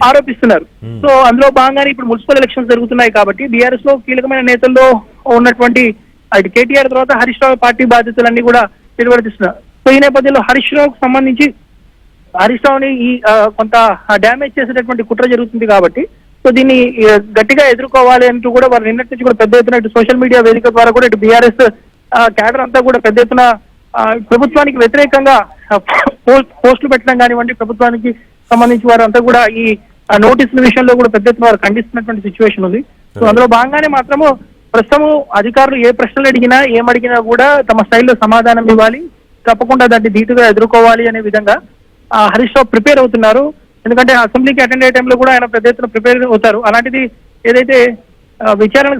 ఆరోపిస్తున్నారు. సో అందులో భాగంగానే ఇప్పుడు మున్సిపల్ ఎలక్షన్స్ జరుగుతున్నాయి కాబట్టి బీఆర్ఎస్ లో కీలకమైన నేతల్లో ఉన్నటువంటి అటు కేటీఆర్ తర్వాత హరీష్ రావు పార్టీ బాధ్యతలన్నీ కూడా నిర్వర్తిస్తున్నారు. సో ఈ నేపథ్యంలో హరీష్ రావుకు సంబంధించి హరీష్ రావుని ఈ కొంత డ్యామేజ్ చేసేటటువంటి కుట్ర జరుగుతుంది కాబట్టి సో దీన్ని గట్టిగా ఎదుర్కోవాలి అంటూ కూడా వారు నిన్నటి నుంచి కూడా పెద్ద ఎత్తున ఇటు సోషల్ మీడియా వేదిక ద్వారా కూడా ఇటు బీఆర్ఎస్ క్యాడర్ అంతా కూడా పెద్ద ఎత్తున ప్రభుత్వానికి వ్యతిరేకంగా పోస్టులు పెట్టడం కానివ్వండి, ప్రభుత్వానికి సంబంధించి వారు అంతా కూడా ఈ నోటీసుల విషయంలో కూడా పెద్ద ఎత్తున వారు ఖండిస్తున్నటువంటి సిచ్యువేషన్ ఉంది. సో అందులో భాగంగానే మాత్రము ప్రస్తుతము అధికారులు ఏ ప్రశ్నలు అడిగినా ఏమడిగినా కూడా తమ స్టైల్లో సమాధానం ఇవ్వాలి, తప్పకుండా దాన్ని ధీటుగా ఎదుర్కోవాలి అనే విధంగా హరీష్ రావు ప్రిపేర్ అవుతున్నారు. ఎందుకంటే అసెంబ్లీకి అటెండ్ అయ్యే టైంలో కూడా ఆయన పెద్ద ఎత్తున ప్రిపేర్ అవుతారు. అలాంటిది ఏదైతే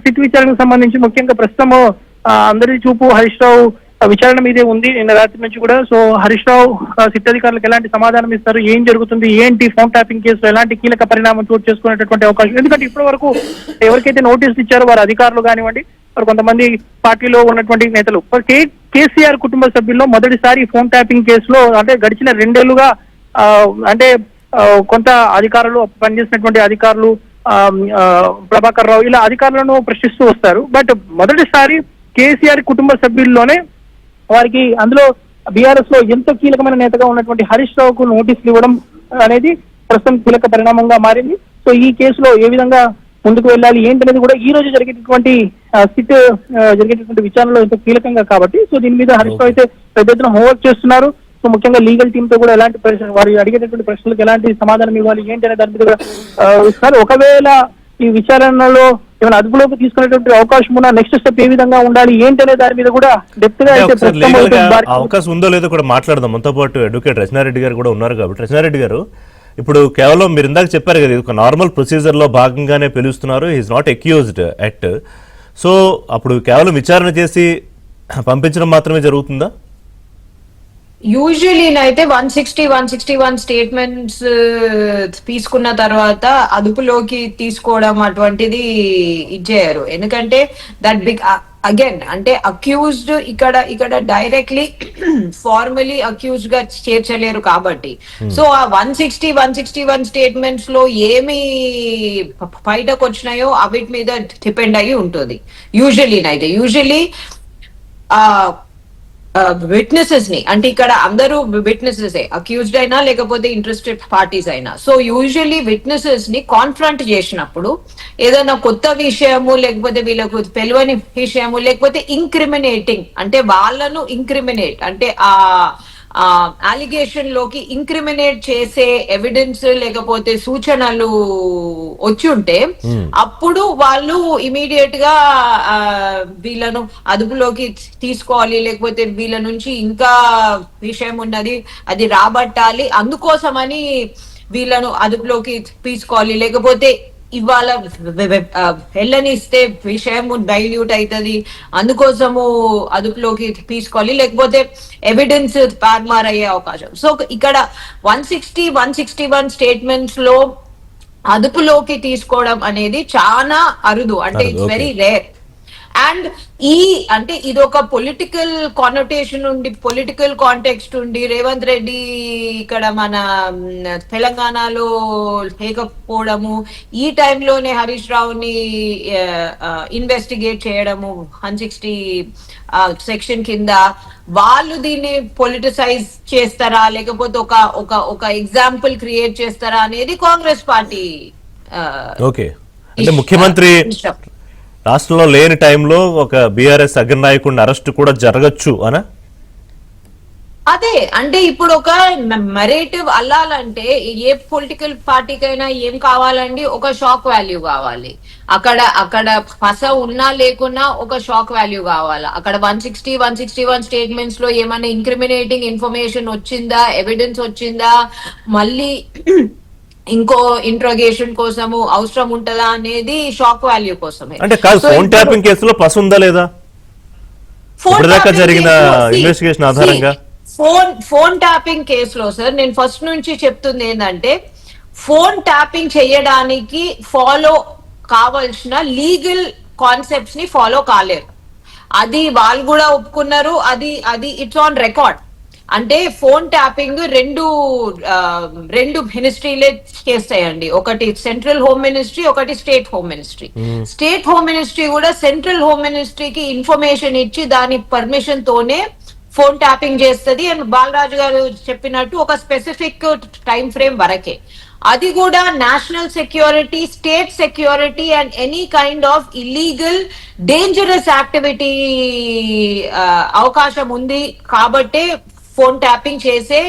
సిట్ విచారణకు సంబంధించి ముఖ్యంగా ప్రస్తుతము అందరి చూపు హరీష్ రావు విచారణ మీదే ఉంది నిన్న రాత్రి నుంచి కూడా. సో హరీష్ రావు సిట్ అధికారులకు ఎలాంటి సమాధానం ఇస్తారు, ఏం జరుగుతుంది, ఏంటి ఫోన్ ట్యాపింగ్ కేసులో ఎలాంటి కీలక పరిణామం చోటు చేసుకునేటటువంటి అవకాశం. ఎందుకంటే ఇప్పటి వరకు ఎవరికైతే నోటీసులు ఇచ్చారో వారు అధికారులు కానివ్వండి, వారు కొంతమంది పార్టీలో ఉన్నటువంటి నేతలు, కేసీఆర్ కుటుంబ సభ్యుల్లో మొదటిసారి ఫోన్ ట్యాపింగ్ కేసులో అంటే గడిచిన 2 ఏళ్లుగా అంటే కొంత అధికారులు పనిచేసినటువంటి అధికారులు ప్రభాకర్ రావు ఇలా అధికారులను ప్రశ్నిస్తూ వస్తారు. బట్ మొదటిసారి కేసీఆర్ కుటుంబ సభ్యుల్లోనే వారికి అందులో బీఆర్ఎస్ లో ఎంతో కీలకమైన నేతగా ఉన్నటువంటి హరీష్ రావుకు నోటీసులు ఇవ్వడం అనేది ప్రస్తుతం కీలక పరిణామంగా మారింది. సో ఈ కేసులో ఏ విధంగా ముందుకు వెళ్ళాలి ఏంటనేది కూడా ఈ రోజు జరిగేటటువంటి సిట్ జరిగేటటువంటి విచారణలో ఎంతో కీలకంగా కాబట్టి సో దీని మీద హరీష్ రావు అయితే పెద్ద ఎత్తున హోంవర్క్ చేస్తున్నారు. సో ముఖ్యంగా లీగల్ టీమ్ తో కూడా ఎలాంటి వారు అడిగేటటువంటి ప్రశ్నలకు ఎలాంటి సమాధానం ఇవ్వాలి ఏంటి అనే దాని మీద కూడా ఇస్తారు. ఒకవేళ ఈ విచారణలో ఏమైనా అదుపులోకి తీసుకునేటువంటి అవకాశం ఉన్నా నెక్స్ట్ స్టెప్ ఏ విధంగా ఉండాలి ఏంటి అనే దాని మీద కూడా డెప్త్ గా అవకాశం ఉందో లేదో కూడా మాట్లాడదాం. మనతో పాటు అడ్వకేట్ రచనారెడ్డి గారు కూడా ఉన్నారు కాబట్టి రచనారెడ్డి గారు, ఇప్పుడు కేవలం మీరు ఇందాక చెప్పారు కదా, ఇది ఒక నార్మల్ ప్రొసీజర్ లో భాగంగానే పిలుస్తున్నారు, is not accused act. So అప్పుడు కేవలం విచారణ చేసి పంపించడం మాత్రమే జరుగుతుందా? యూజువలీ అయితే 161 స్టేట్మెంట్స్ తీసుకున్న తర్వాత అదుపులోకి తీసుకోవడం అటువంటిది ఇచ్చేయారు. ఎందుకంటే దట్ బిగ్ అగైన్ అంటే అక్యూజ్డ్ ఇక్కడ డైరెక్ట్లీ ఫార్మలీ అక్యూజ్డ్ గా చేర్చలేరు కాబట్టి సో ఆ 161 స్టేట్మెంట్స్ లో ఏమి బయటకు వచ్చినాయో అవిటి మీద డిపెండ్ అయ్యి ఉంటుంది. యూజువలీ విట్నెసెస్ ని అంటే ఇక్కడ అందరూ విట్నెసెస్ అక్యూజ్డ్ అయినా లేకపోతే ఇంట్రెస్టెడ్ పార్టీస్ అయినా సో యూజువల్లీ విట్నెసెస్ ని కాన్ఫ్రంట్ చేసినప్పుడు ఏదైనా కొత్త విషయము లేకపోతే వీళ్ళకు తెలియని విషయము లేకపోతే ఇంక్రిమినేటింగ్ అంటే వాళ్ళను ఇంక్రిమినేట్ అంటే ఆ అలిగేషన్ లోకి ఇంక్రిమినేట్ చేసే ఎవిడెన్స్ లేకపోతే సూచనలు వచ్చి ఉంటే అప్పుడు వాళ్ళు ఇమీడియట్ గా వీళ్ళను అదుపులోకి తీసుకోవాలి లేకపోతే వీళ్ళ నుంచి ఇంకా విషయం ఉన్నది అది రాబట్టాలి అందుకోసమని వీళ్ళను అదుపులోకి తీసుకోవాలి లేకపోతే ఇవాళ వెళ్ళనిస్తే విషయం డైల్యూట్ అవుతుంది అందుకోసము అదుపులోకి తీసుకోవాలి లేకపోతే ఎవిడెన్స్ తారుమారు అయ్యే అవకాశం. సో ఇక్కడ 161 స్టేట్మెంట్స్ లో అదుపులోకి తీసుకోవడం అనేది చాలా అరుదు అంటే ఇట్స్ వెరీ రేర్. అండ్ అంటే ఇది ఒక పొలిటికల్ కానోటేషన్ ఉండి పొలిటికల్ కాంటెక్స్ట్ ఉండి రేవంత్ రెడ్డి ఇక్కడ మన తెలంగాణలో లేకపోవడము ఈ టైంలోనే హరీష్ రావుని ఇన్వెస్టిగేట్ చేయడము 160 సెక్షన్ కింద వాళ్ళు దీన్ని పొలిటిసైజ్ చేస్తారా లేకపోతే ఒక ఎగ్జాంపుల్ క్రియేట్ చేస్తారా అనేది కాంగ్రెస్ పార్టీ అంటే ముఖ్యమంత్రి రాష్ట్రంలో లేని టైంలో ఒక బీఆర్ఎస్ అగ్రనాయకుడిని అరెస్ట్ కూడా జరగచ్చు అనా? అదే అంటే ఇప్పుడు ఒక నెరేటివ్ అల్లాలంటే ఏ పొలిటికల్ పార్టీకైనా ఏం కావాలండి, ఒక షాక్ వాల్యూ కావాలి. అక్కడ పస ఉన్నా లేకున్నా ఒక షాక్ వాల్యూ కావాలా. అక్కడ 161 స్టేట్మెంట్స్ లో ఏమైనా ఇంక్రిమినేటింగ్ ఇన్ఫర్మేషన్ వచ్చిందా, ఎవిడెన్స్ వచ్చిందా, మళ్ళీ ఇంకో ఇంట్రోగేషన్ కోసము అవసరం ఉంటుందా అనేది షాక్ వాల్యూ కోసమే. అంటే కాదు, ఫోన్ ట్యాపింగ్ కేసులో పసు ఉందా లేదా ఇప్పటిదాకా జరిగిన ఇన్వెస్టిగేషన్ ఆధారంగా? ఫోన్ ట్యాపింగ్ కేసులో సార్ నేను ఫస్ట్ నుంచి చెప్తుంది ఏంటంటే, ఫోన్ ట్యాపింగ్ చేయడానికి ఫాలో కావాల్సిన లీగల్ కాన్సెప్ట్స్ ని ఫాలో కాలేరు. అది వాళ్ళు కూడా ఒప్పుకున్నారు. అది ఇట్స్ ఆన్ రికార్డ్. అంటే ఫోన్ ట్యాపింగ్ రెండు మినిస్ట్రీలే చేస్తాయండి. ఒకటి సెంట్రల్ హోమ్ మినిస్ట్రీ, ఒకటి state home ministry. State home ministry కూడా సెంట్రల్ హోమ్ మినిస్ట్రీకి ఇన్ఫర్మేషన్ ఇచ్చి దాని పర్మిషన్ తోనే ఫోన్ ట్యాపింగ్ చేస్తుంది. అండ్ బాలరాజు గారు చెప్పినట్టు ఒక స్పెసిఫిక్ టైం ఫ్రేమ్ వరకే. అది కూడా national security, state security and any kind of illegal dangerous activity అవకాశం ఉంది కాబట్టే ఫోన్ ట్యాపింగ్ చేసే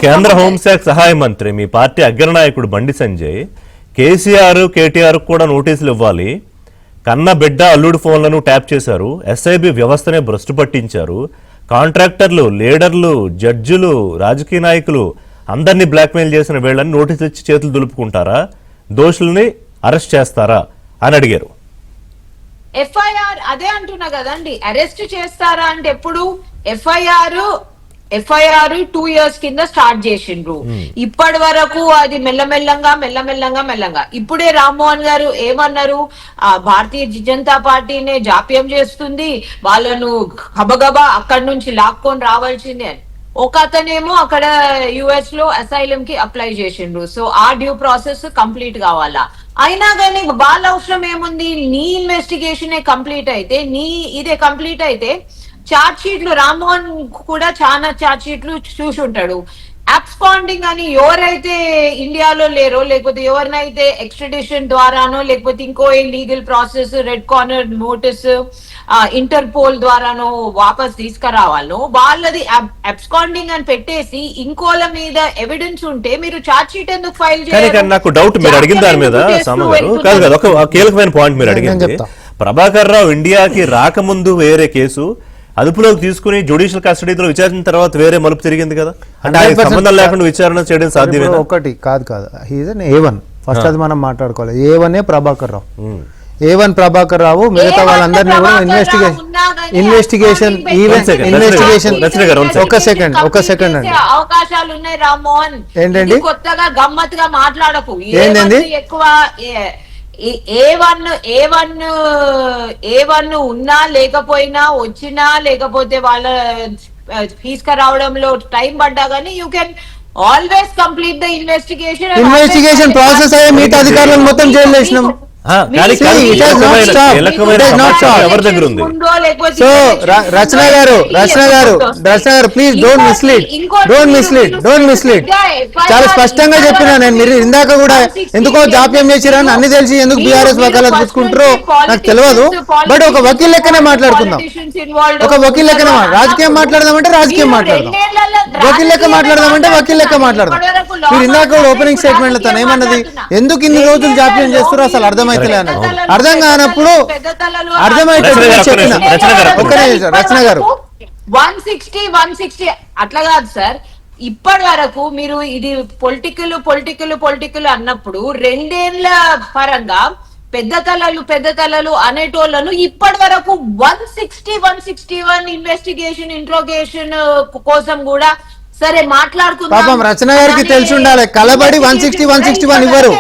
కేంద్ర హోంశాఖ సహాయ మంత్రి మీ పార్టీ అగ్రనాయకుడు బండి సంజయ్ కేసీఆర్ కేటీఆర్ కూడా నోటీసులు ఇవ్వాలి, కన్న బిడ్డ అల్లుడు ఫోన్లను ట్యాప్ చేశారు, ఎస్ఐబి వ్యవస్థనే భ్రష్టు పట్టించారు, కాంట్రాక్టర్లు, లీడర్లు, జడ్జిలు, రాజకీయ నాయకులు అందరినీ బ్లాక్మెయిల్ చేసిన వీళ్ళని నోటీసులు ఇచ్చి చేతులు దులుపుకుంటారా, దోషుల్ని అరెస్ట్ చేస్తారా అని అడిగారు. ఎఫ్ఐఆర్ అదే అంటున్నా కదండి, అరెస్ట్ చేస్తారా అంటే ఎప్పుడు ఎఫ్ఐఆర్ 2 years కింద స్టార్ట్ చేసిండ్రు. ఇప్పటి వరకు అది మెల్లమెల్లంగా ఇప్పుడే రామ్మోహన్ గారు ఏమన్నారు, భారతీయ జనతా పార్టీనే జాప్యం చేస్తుంది, వాళ్ళను గబగబా అక్కడి నుంచి లాక్కొని రావాల్సిందే అని. ఒక అతనేమో అక్కడ యుఎస్ లో అసైలం కి అప్లై చేసిండ్రు. సో ఆ డ్యూ ప్రాసెస్ కంప్లీట్ కావాలా. అయినా కానీ వాళ్ళ అవసరం ఏముంది, నీ ఇన్వెస్టిగేషన్ కంప్లీట్ అయితే, ఇదే కంప్లీట్ అయితే చార్జ్ షీట్లు రామ్మోహన్ కూడా చాలా చార్జ్ షీట్లు చూసి ఉంటాడు. అబ్స్కాండింగ్ అని ఎవరైతే ఇండియాలో లేరో, లేకపోతే ఎవరినైతే ఎక్స్ట్రడిషన్ ద్వారానో, లేకపోతే ఇంకో legal process, red corner notice, interpole ద్వారానో వాపస్ తీసుకురావాలో, వాళ్ళది అబ్స్కాండింగ్ అని పెట్టేసి ఇంకోల మీద ఎవిడెన్స్ ఉంటే మీరు చార్జ్ షీట్ ఎందుకు ఫైల్ చేయాలి? నాకు డౌట్, మీరు అడిగిన దాని మీద కాదు, ఒక కీలకమైన పాయింట్ మీరు అడిగింది. ప్రభాకర్ రావు ఇండియాకి రాకముందు వేరే కేసు అదుపులోకి తీసుకుని జ్యుడిషియల్ కస్టడీలో విచారించిన తర్వాత వేరే మలుపు తిరిగింది కదా, అంటే ఆయన సంబంధం లేకుండా విచారణ చేయడం సాధ్యమే. ఒకటి కాదు హీజ్ అన్ A1 ఫస్ట్, అది మనం మాట్లాడుకోవాలి. A1 ప్రభాకర్ రావు, A1 ప్రభాకర్ రావు, మిగతా వాళ్ళందరినీ కూడా ఇన్వెస్టిగేషన్ ఒక సెకండ్ అండి, అవకాశాలు ఉన్నాయి రామ్మోహన్. ఏంటండి కొత్తగా గమ్మత్తుగా మాట్లాడకు. ఏంటండి ఎక్కువ A1 ఉన్నా లేకపోయినా, వచ్చినా లేకపోతే వాళ్ళ తీసుకురావడంలో టైం పడ్డా గానీ you can always complete the investigation process అయ్యే మిగతా అధికారులను మొత్తం జైలు వేసినాం. ఎవరి దగ్గర ఉంది? సో రచన గారు ప్లీజ్ డోంట్ మిస్లీడ్. చాలా స్పష్టంగా చెప్పినా నేను, మీరు ఇందాక కూడా ఎందుకో జాప్యం చేసిరని అన్ని తెలిసి ఎందుకు బీఆర్ఎస్ వకాలత్ పుచ్చుకుంటారో నాకు తెలియదు. బట్ ఒక వకీల్ లెక్కనే మాట్లాడుకుందాం, రాజకీయం మాట్లాడదామంటే రాజకీయం మాట్లాడదాం, వకీల్ లెక్క మాట్లాడదామంటే వకీల్ లెక్క మాట్లాడదాం. మీరు ఇందాక కూడా ఓపెనింగ్ స్టేట్మెంట్ తను ఏమన్నది, ఎందుకు ఇన్ని రోజులు జాప్యం చేస్తారో అసలు అర్థమైతే అర్థం కానప్పుడు అర్థమైతే రచన గారు 160 అట్లా కాదు సార్. ఇప్పటి వరకు మీరు ఇది పొలిటికల్ అన్నప్పుడు 2 ఏళ్ల పరంగా పెద్ద తలలు అనేటోళ్లను ఇప్పటి వరకు 161 ఇన్వెస్టిగేషన్, ఇంట్రోగేషన్ కోసం కూడా సరే మాట్లాడుకుందాం. పాపం రచన గారికి తెలిసి ఉండాలి, కలబడి 161 ఇవ్వరు,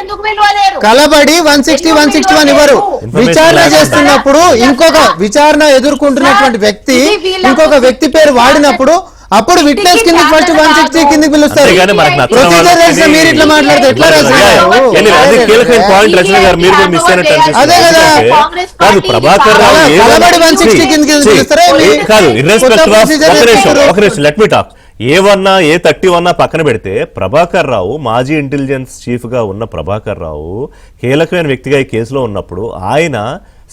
కలబడి 161 ఇవ్వరు. విచారణ చేస్తున్నప్పుడు ఇంకొక విచారణ ఎదుర్కొంటున్నటువంటి వ్యక్తి ఇంకొక వ్యక్తి పేరు వాడినప్పుడు అప్పుడు విట్నెస్ కిందకి ఫస్ట్ 160 కిందకి పిలుస్తారు. ప్రొసీజర్ తెలిసి మీరు ఇట్లా మాట్లాడితే ఎట్లా రచన గారు? అదే కదా, ప్రభాకర్ రావు కలబడి 160 కిందకి పిలుస్తారా? A1 A31 పక్కన పెడితే ప్రభాకర్ రావు మాజీ ఇంటెలిజెన్స్ చీఫ్ గా ఉన్న ప్రభాకర్ రావు కీలకమైన వ్యక్తిగా ఈ కేసులో ఉన్నప్పుడు ఆయన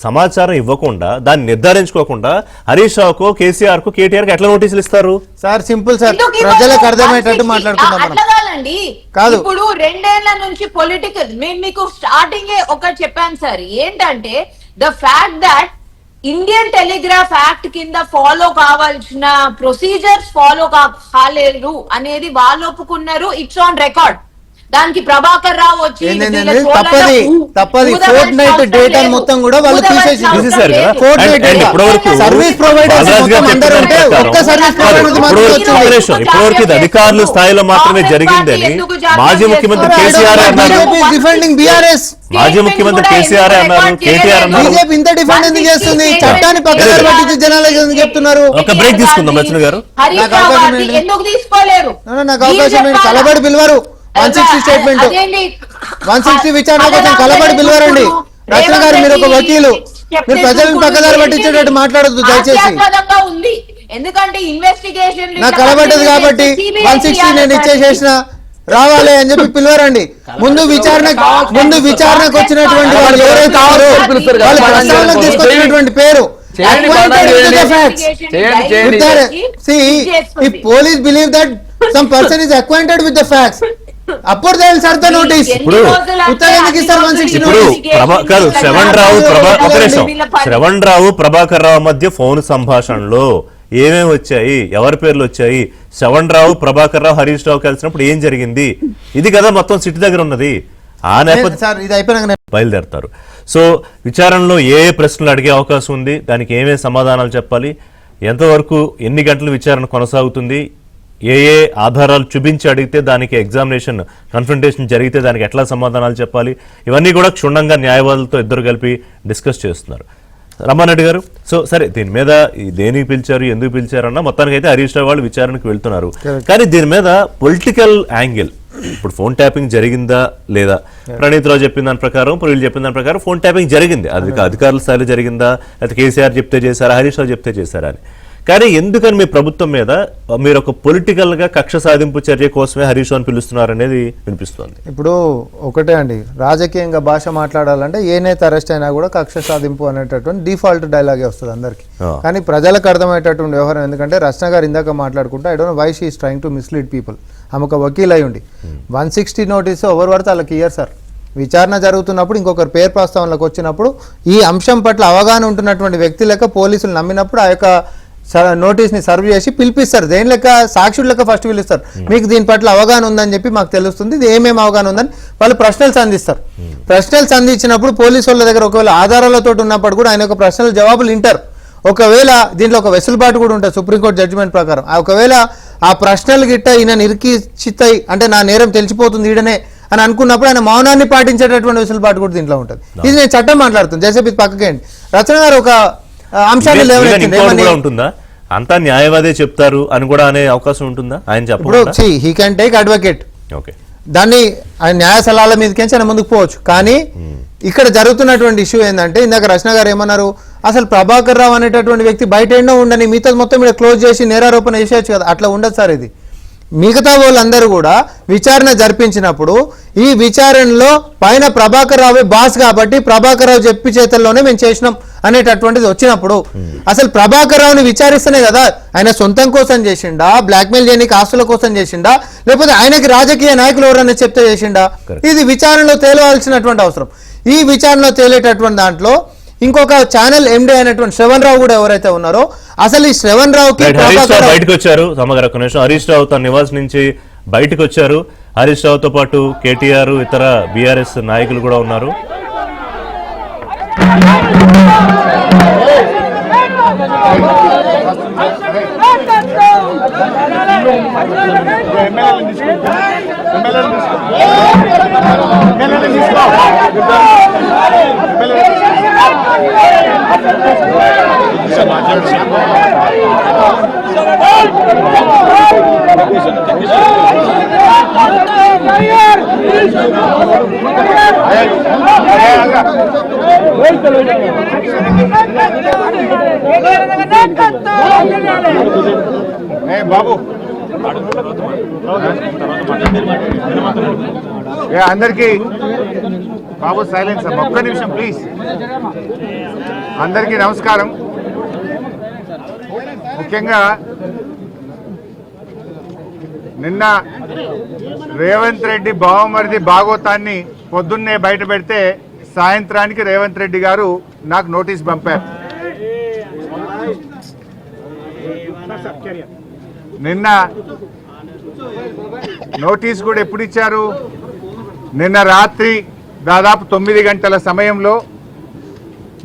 సమాచారం ఇవ్వకుండా దాన్ని నిర్ధారించుకోకుండా హరీష్ రావుకో కేసీఆర్ కు కేటీఆర్ కి ఎట్లా నోటీసులు ఇస్తారు? సార్ సింపుల్ సార్, ఎందుకు ఇవ్వరు? ప్రజలకు అర్థమయ్యేటట్టు మాట్లాడుకుందాం మనం. అట్లా కాదండి. కాదు. ఇప్పుడు 2 ఏళ్ల నుంచి పొలిటికల్, మేము మీకు స్టార్టింగ్ ఒకటి చెప్పాను సార్, ఏంటంటే the fact that Indian telegraph act కింద ఫాలో కావాల్సిన ప్రొసీజర్స్ ఫాలో కాలేరు అనేది వాళ్ళు ఒప్పుకున్నారు. It's on record. దానికి ప్రభాకర్ రావు వచ్చి తప్పది ఫోర్ట్ నైట్ డేటా మొత్తం కూడా వాళ్ళు తీసేసి సర్వీస్ ప్రొవైడర్స్ ఇప్పటివరకు ఇది అధికారుల స్థాయిలో మాత్రమే జరిగిందని మాజీ ముఖ్యమంత్రి కేసీఆర్ అన్నారు. డిఫెండింగ్ బీఆర్ఎస్ మాజీ ముఖ్యమంత్రి కేసీఆర్ అన్నారు, కేటీఆర్ అన్నారు. బీజేపీ ఇంత డిఫెండ్ ఎందుకు చేస్తుంది? చట్టాన్ని పక్కన పట్టించి జనాలకు ఎందుకు చెప్తున్నారు? ఒక బ్రేక్ తీసుకుందాం లక్ష్మి గారు. ఎందుకు తీసుకోలేరు? నాకు అవకాశం ఏంటి? కలబడి పిలవరు. 160 స్టేట్మెంట్ 160 విచారణ కోసం కలబడి పిలవరండి. రచన గారు మీరు ఒక వకీలు, మీరు ప్రజలను పక్కదారి పట్టించేటట్టు మాట్లాడద్దు దయచేసి. ఉంది ఎందుకంటే ఇన్వెస్టిగేషన్ నాకు కలబడ్డది కాబట్టి 160 నేను ఇచ్చేసేసిన రావాలి అని చెప్పి పిలవరండి. ముందు విచారణకు వచ్చినటువంటి వాళ్ళు ఎవరైతే వాళ్ళు ప్రస్తావనకు తీసుకొచ్చినటువంటి పేరు police believe that some person is acquainted with the facts. అప్పుడు they will serve the notice. ఇప్పుడు ఉత్తరానికి ఇస్తారు 160 notice. కాదు, శ్రవణ్ రావు ప్రభాకర్ రావు మధ్య ఫోన్ సంభాషణలో ఏమేమి వచ్చాయి, ఎవరి పేర్లు వచ్చాయి, శ్రవణ్ రావు ప్రభాకర్ రావు హరీష్ రావు కలిసినప్పుడు ఏం జరిగింది, ఇది కదా మొత్తం సిటీ దగ్గర ఉన్నది. ఆ నేపథ్యం బయలుదేరతారు. సో విచారణలో ఏ ప్రశ్నలు అడిగే అవకాశం ఉంది, దానికి ఏమేమి సమాధానాలు చెప్పాలి, ఎంతవరకు ఎన్ని గంటలు విచారణ కొనసాగుతుంది, ఏ ఆధారాలు చూపించి అడిగితే దానికి ఎగ్జామినేషన్ కన్ఫ్రంటేషన్ జరిగితే దానికి ఎట్లా సమాధానాలు చెప్పాలి, ఇవన్నీ కూడా క్షుణ్ణంగా న్యాయవాదులతో ఇద్దరు కలిపి డిస్కస్ చేస్తున్నారు. రమణారెడ్డి గారు, సో సరే దీని మీద దేనికి పిలిచారు, ఎందుకు పిలిచారన్నా మొత్తానికి అయితే హరీష్ రావు వాళ్ళు విచారణకు వెళ్తున్నారు. కానీ దీని మీద పొలిటికల్ యాంగిల్, ఇప్పుడు ఫోన్ ట్యాపింగ్ జరిగిందా లేదా, ప్రణీత్ రావు చెప్పిన దాని ప్రకారం, వీళ్ళు చెప్పిన దాని ప్రకారం ఫోన్ ట్యాపింగ్ జరిగింది. అది అధికారుల స్థాయిలో జరిగిందా, లేకపోతే కేసీఆర్ చెప్తే చేశారా, హరీష్ రావు చెప్తే చేశారా అని. కానీ ఎందుకని మీ ప్రభుత్వం మీద మీరు ఒక పొలిటికల్ గా కక్ష సాధింపు చర్య కోసమే హరీష్ రావుని పిలుస్తున్నారు అనేది వినిపిస్తుంది. ఇప్పుడు ఒకటే అండి, రాజకీయంగా భాష మాట్లాడాలంటే ఏ నేత అరెస్ట్ అయినా కూడా కక్ష సాధింపు అనేటటువంటి డిఫాల్ట్ డైలాగే వస్తుంది అందరికి. కానీ ప్రజలకు అర్థమయ్యేటటువంటి వ్యవహారం, ఎందుకంటే రచన గారు ఇందాక మాట్లాడుకుంటే I don't know why she is trying to mislead people. ఆమె ఒక వకీల్ అయి ఉండి 160 నోటీసు ఎవరు పడితే వాళ్ళకి ఇయ్యరు సార్. విచారణ జరుగుతున్నప్పుడు ఇంకొకరు పేరు ప్రస్తావనలకు వచ్చినప్పుడు ఈ అంశం పట్ల అవగాహన ఉంటున్నటువంటి వ్యక్తి లెక్క పోలీసులు నమ్మినప్పుడు ఆ యొక్క నోటీస్ని సర్వ్ చేసి పిలిపిస్తారు. దేని లెక్క సాక్షుల లెక్క ఫస్ట్ పిలుస్తారు. మీకు దీని పట్ల అవగాహన ఉందని చెప్పి మాకు తెలుస్తుంది, ఇది ఏమేమి అవగాహన ఉందని వాళ్ళు ప్రశ్నలు సంధిస్తారు. ప్రశ్నలు సంధించినప్పుడు పోలీసు వాళ్ళ దగ్గర ఒకవేళ ఆధారాలతో ఉన్నప్పుడు కూడా ఆయన ఒక ప్రశ్నల జవాబులు వింటారు. ఒకవేళ దీంట్లో ఒక వెసులుబాటు కూడా ఉంటుంది సుప్రీంకోర్టు జడ్జిమెంట్ ప్రకారం. ఒకవేళ ఆ ప్రశ్నలు గిట్ట ఈయన నిరికిచ్చితాయి అంటే నా నేరం తెలిసిపోతుంది ఈడనే అని అనుకున్నప్పుడు ఆయన మౌనాన్ని పాటించేటటువంటి వెసులుబాటు కూడా దీంట్లో ఉంటుంది. ఇది నేను చట్టం మాట్లాడుతుంది. జయసేపు ఇది పక్కకేయండి. రచన గారు ఒక అంశాన్ని ఉంటుందా, అంతా న్యాయవాదే చెప్తారు అని కూడా అనే అవకాశం ఉంటుందా ఆయన చెప్పడం? He can take advocate, okay, దాన్ని ఆయన న్యాయ సలహాల మీదకించి ఆయన ముందుకు పోవచ్చు. కానీ ఇక్కడ జరుగుతున్నటువంటి ఇష్యూ ఏంటంటే ఇందాక రచన గారు ఏమన్నారు, అసలు ప్రభాకర్ రావు అనేటటువంటి వ్యక్తి బయట ఎన్నో ఉండని మిగతా మొత్తం ఇక్కడ క్లోజ్ చేసి నేరారోపణ చేసేయచ్చు కదా. అట్లా ఉండదు సార్. ఇది మిగతా వాళ్ళందరూ కూడా విచారణ జరిపించినప్పుడు ఈ విచారణలో పైన ప్రభాకర్ రావు బాస్ కాబట్టి ప్రభాకర్ రావు చెప్పి చేతల్లోనే మేము చేసినాం అనేటటువంటిది వచ్చినప్పుడు అసలు ప్రభాకర్ రావుని విచారిస్తేనే కదా ఆయన సొంతం కోసం చేసిండా, బ్లాక్మెయిల్ చేయడానికి ఆస్తుల కోసం చేసిండా, లేకపోతే ఆయనకి రాజకీయ నాయకులు ఎవరైనా చెప్తే చేసిండా, ఇది విచారణలో తేలవలసినటువంటి అవసరం. ఈ విచారణలో తేలేటటువంటి దాంట్లో ఇంకొక ఛానల్ ఎండి అయినటువంటి శ్రవణ్ రావు కూడా ఎవరైతే ఉన్నారో, అసలు ఈ శ్రవణ్ రావుకి బయటకు వచ్చారు. సమగ్ర నిమిషం, హరీష్ రావు తన నివాసం నుంచి బయటకు వచ్చారు. హరీష్ రావుతో పాటు కేటీఆర్, ఇతర బీఆర్ఎస్ నాయకులు కూడా ఉన్నారు. బాబు అందరికీ బాబు సైలెన్స్ ఒక్క నిమిషం ప్లీజ్. అందరికీ నమస్కారం. ముఖ్యంగా నిన్న రేవంత్ రెడ్డి బావమరిది భాగోతాన్ని పొద్దున్నే బయట పెడితే సాయంత్రానికి రేవంత్ రెడ్డి గారు నాకు నోటీస్ పంపారు. నిన్న నోటీస్ కూడా ఎప్పుడు ఇచ్చారు? నిన్న రాత్రి దాదాపు 9 గంటల సమయంలో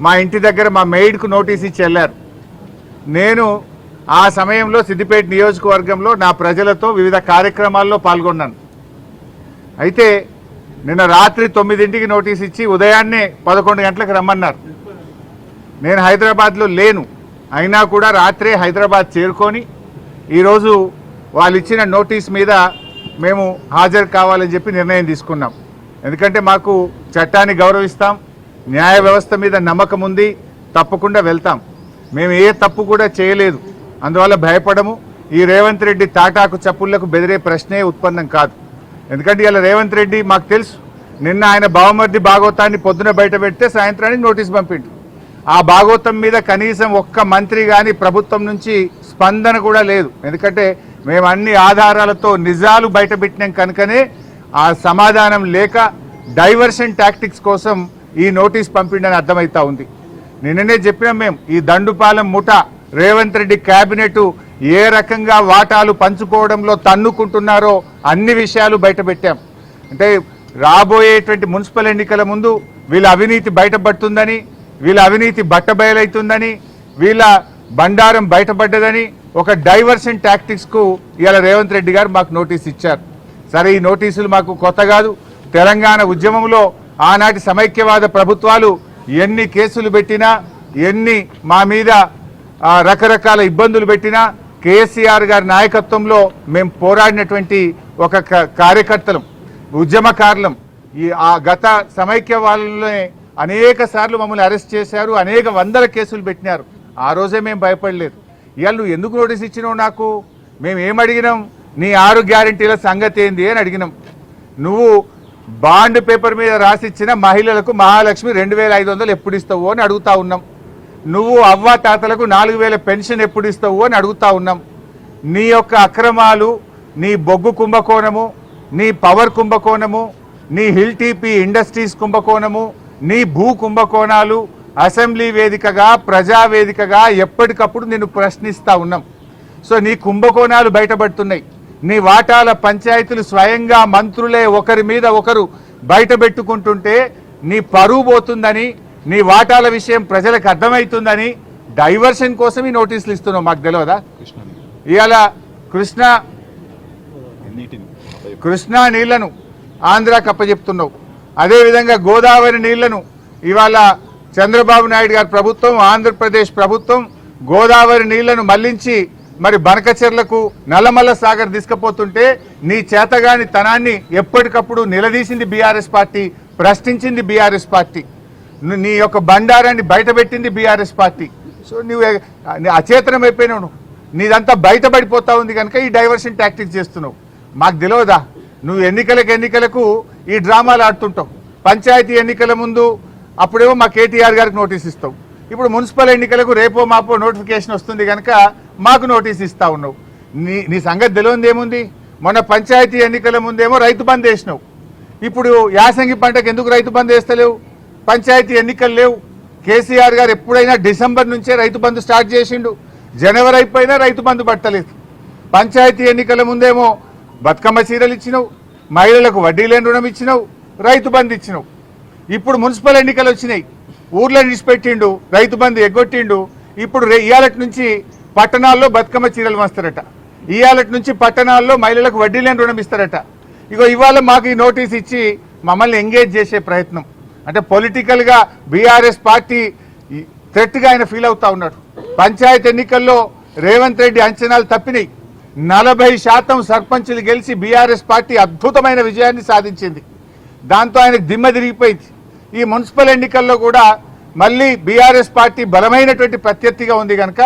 మా ఇంటి దగ్గర మా మెయిడ్కు నోటీస్ ఇచ్చి వెళ్ళారు. నేను ఆ సమయంలో సిద్దిపేట నియోజకవర్గంలో నా ప్రజలతో వివిధ కార్యక్రమాల్లో పాల్గొన్నాను. అయితే నిన్న రాత్రి 9ంటికి నోటీస్ ఇచ్చి ఉదయాన్నే 11 గంటలకు రమ్మన్నారు. నేను హైదరాబాద్లో లేను, అయినా కూడా రాత్రే హైదరాబాద్ చేరుకొని ఈరోజు వాళ్ళు ఇచ్చిన నోటీస్ మీద మేము హాజరు కావాలని చెప్పి నిర్ణయం తీసుకున్నాం. ఎందుకంటే మాకు చట్టాన్ని గౌరవిస్తాం, న్యాయ వ్యవస్థ మీద నమ్మకం ఉంది, తప్పకుండా వెళ్తాం. మేము ఏ తప్పు కూడా చేయలేదు, అందువల్ల భయపడము. ఈ రేవంత్ రెడ్డి తాటాకు చప్పుళ్లకు బెదిరే ప్రశ్నే ఉత్పన్నం కాదు. ఎందుకంటే ఇలా రేవంత్ రెడ్డి మాకు తెలుసు, నిన్న ఆయన బావమర్ది భాగవతాన్ని పొద్దున బయట పెడితే సాయంత్రానికి నోటీస్ పంపిండు. ఆ భాగవతం మీద కనీసం ఒక్క మంత్రి కానీ ప్రభుత్వం నుంచి స్పందన కూడా లేదు. ఎందుకంటే మేము అన్ని ఆధారాలతో నిజాలు బయట పెట్టినాం కనుకనే ఆ సమాధానం లేక డైవర్షన్ టాక్టిక్స్ కోసం ఈ నోటీస్ పంపిండని అర్థమవుతా ఉంది. నిన్ననే చెప్పినాం మేము, ఈ దండుపాలెం ముఠ రేవంత్ రెడ్డి క్యాబినెట్ ఏ రకంగా వాటాలు పంచుకోవడంలో తన్నుకుంటున్నారో అన్ని విషయాలు బయట పెట్టాం. అంటే రాబోయేటువంటి మున్సిపల్ ఎన్నికల ముందు వీళ్ళ అవినీతి బయటపడుతుందని, వీళ్ళ అవినీతి బట్టబయలవుతుందని, వీళ్ళ బండారం బయటపడ్డదని ఒక డైవర్షన్ టాక్టిక్స్కు ఇవాళ రేవంత్ రెడ్డి గారు మాకు నోటీస్ ఇచ్చారు. సరే, ఈ నోటీసులు మాకు కొత్త కాదు. తెలంగాణ ఉద్యమంలో ఆనాటి సమైక్యవాద ప్రభుత్వాలు ఎన్ని కేసులు పెట్టినా, ఎన్ని మా మీద రకరకాల ఇబ్బందులు పెట్టినా కేసీఆర్ గారి నాయకత్వంలో మేము పోరాడినటువంటి ఒక కార్యకర్తలం, ఉద్యమకారులం. ఆ గత సమైక్యవాదంలోనే అనేక సార్లు మమ్మల్ని అరెస్ట్ చేశారు, అనేక వందల కేసులు పెట్టినారు. ఆ రోజే మేము భయపడలేదు. ఇవాళ నువ్వు ఎందుకు నోటీస్ ఇచ్చినావు నాకు? మేము ఏమడిగినాం? నీ 6 గ్యారెంటీల సంగతి ఏంది అని అడిగినాం. నువ్వు బాండ్ పేపర్ మీద రాసిచ్చిన మహిళలకు మహాలక్ష్మి 2500 ఎప్పుడు ఇస్తావు అని అడుగుతా ఉన్నాం. నువ్వు అవ్వ తాతలకు 4000 పెన్షన్ ఎప్పుడు ఇస్తావు అని అడుగుతా ఉన్నాం. నీ యొక్క అక్రమాలు, నీ బొగ్గు కుంభకోణము, నీ పవర్ కుంభకోణము, నీ హిల్ టీపీ ఇండస్ట్రీస్ కుంభకోణము, నీ భూ కుంభకోణాలు అసెంబ్లీ వేదికగా, ప్రజావేదికగా ఎప్పటికప్పుడు నిన్ను ప్రశ్నిస్తూ ఉన్నాం. సో నీ కుంభకోణాలు బయటపడుతున్నాయి. నీ వాటాల పంచాయతీలు స్వయంగా మంత్రులే ఒకరి మీద ఒకరు బయట పెట్టుకుంటుంటే నీ పరువు పోతుందని, నీ వాటాల విషయం ప్రజలకు అర్థమవుతుందని డైవర్షన్ కోసం ఈ నోటీసులు ఇస్తున్నావు. మాకు తెలియదా? ఇవాళ కృష్ణా నీళ్లను ఆంధ్రాకి అప్పచెప్తున్నావు. అదేవిధంగా గోదావరి నీళ్లను ఇవాళ చంద్రబాబు నాయుడు గారి ప్రభుత్వం, ఆంధ్రప్రదేశ్ ప్రభుత్వం గోదావరి నీళ్లను మళ్లించి మరి బనకచెర్లకు, నల్లమల్ల సాగర్ తీసుకుపోతుంటే నీ చేతగాని తనాన్ని ఎప్పటికప్పుడు నిలదీసింది బీఆర్ఎస్ పార్టీ, ప్రశ్నించింది బీఆర్ఎస్ పార్టీ. నీ యొక్క బండారాన్ని బయటపెట్టింది బీఆర్ఎస్ పార్టీ. సో నువ్వు అచేతనం అయిపోయినావు. నీదంతా బయటపడిపోతా ఉంది కనుక ఈ డైవర్షన్ టాక్టిక్స్ చేస్తున్నావు. మాకు తెలియదా? నువ్వు ఎన్నికలకు ఈ డ్రామాలు ఆడుతుంటావు. పంచాయతీ ఎన్నికల ముందు అప్పుడేమో మా కేటీఆర్ గారికి నోటీస్ ఇస్తావు. ఇప్పుడు మున్సిపల్ ఎన్నికలకు రేపో మాపో నోటిఫికేషన్ వస్తుంది కనుక మాకు నోటీస్ ఇస్తా ఉన్నావు. నీ సంగతి తెలియదు ఏముంది? మొన్న పంచాయతీ ఎన్నికల ముందేమో రైతు బంద్ వేసినావు. ఇప్పుడు యాసంగి పంటకు ఎందుకు రైతు బంద్ వేస్తలేవు? పంచాయతీ ఎన్నికలు లేవు. కేసీఆర్ గారు ఎప్పుడైనా డిసెంబర్ నుంచే రైతు బంద్ స్టార్ట్ చేసిండు. జనవరి అయిపోయినా రైతు బంద్ పట్టలేదు. పంచాయతీ ఎన్నికల ముందేమో బతుకమ్మ చీరలు ఇచ్చినావు, మహిళలకు వడ్డీ లేని రుణం ఇచ్చినావు, రైతు బంద్ ఇచ్చినావు. ఇప్పుడు మున్సిపల్ ఎన్నికలు వచ్చినాయి, ఊర్లో నిడిచిపెట్టిండు, రైతు బంద్ ఎగ్గొట్టిండు. ఇప్పుడు ఇయాలటి నుంచి పట్టణాల్లో బతుకమ్మ చీరలు వస్తారట, ఇయాలటి నుంచి పట్టణాల్లో మహిళలకు వడ్డీ లేని రుణం ఇస్తారట. ఇగో ఇవాళ మాకు ఈ నోటీస్ ఇచ్చి మమ్మల్ని ఎంగేజ్ చేసే ప్రయత్నం. అంటే పొలిటికల్గా బీఆర్ఎస్ పార్టీ థ్రెట్గా ఆయన ఫీల్ అవుతా ఉన్నాడు. పంచాయతీ ఎన్నికల్లో రేవంత్ రెడ్డి అంచనాలు తప్పినాయి. 40% సర్పంచులు గెలిచి బీఆర్ఎస్ పార్టీ అద్భుతమైన విజయాన్ని సాధించింది. దాంతో ఆయనకు దిమ్మ తిరిగిపోయింది. ఈ మున్సిపల్ ఎన్నికల్లో కూడా మళ్ళీ బీఆర్ఎస్ పార్టీ బలమైనటువంటి ప్రత్యర్థిగా ఉంది కనుక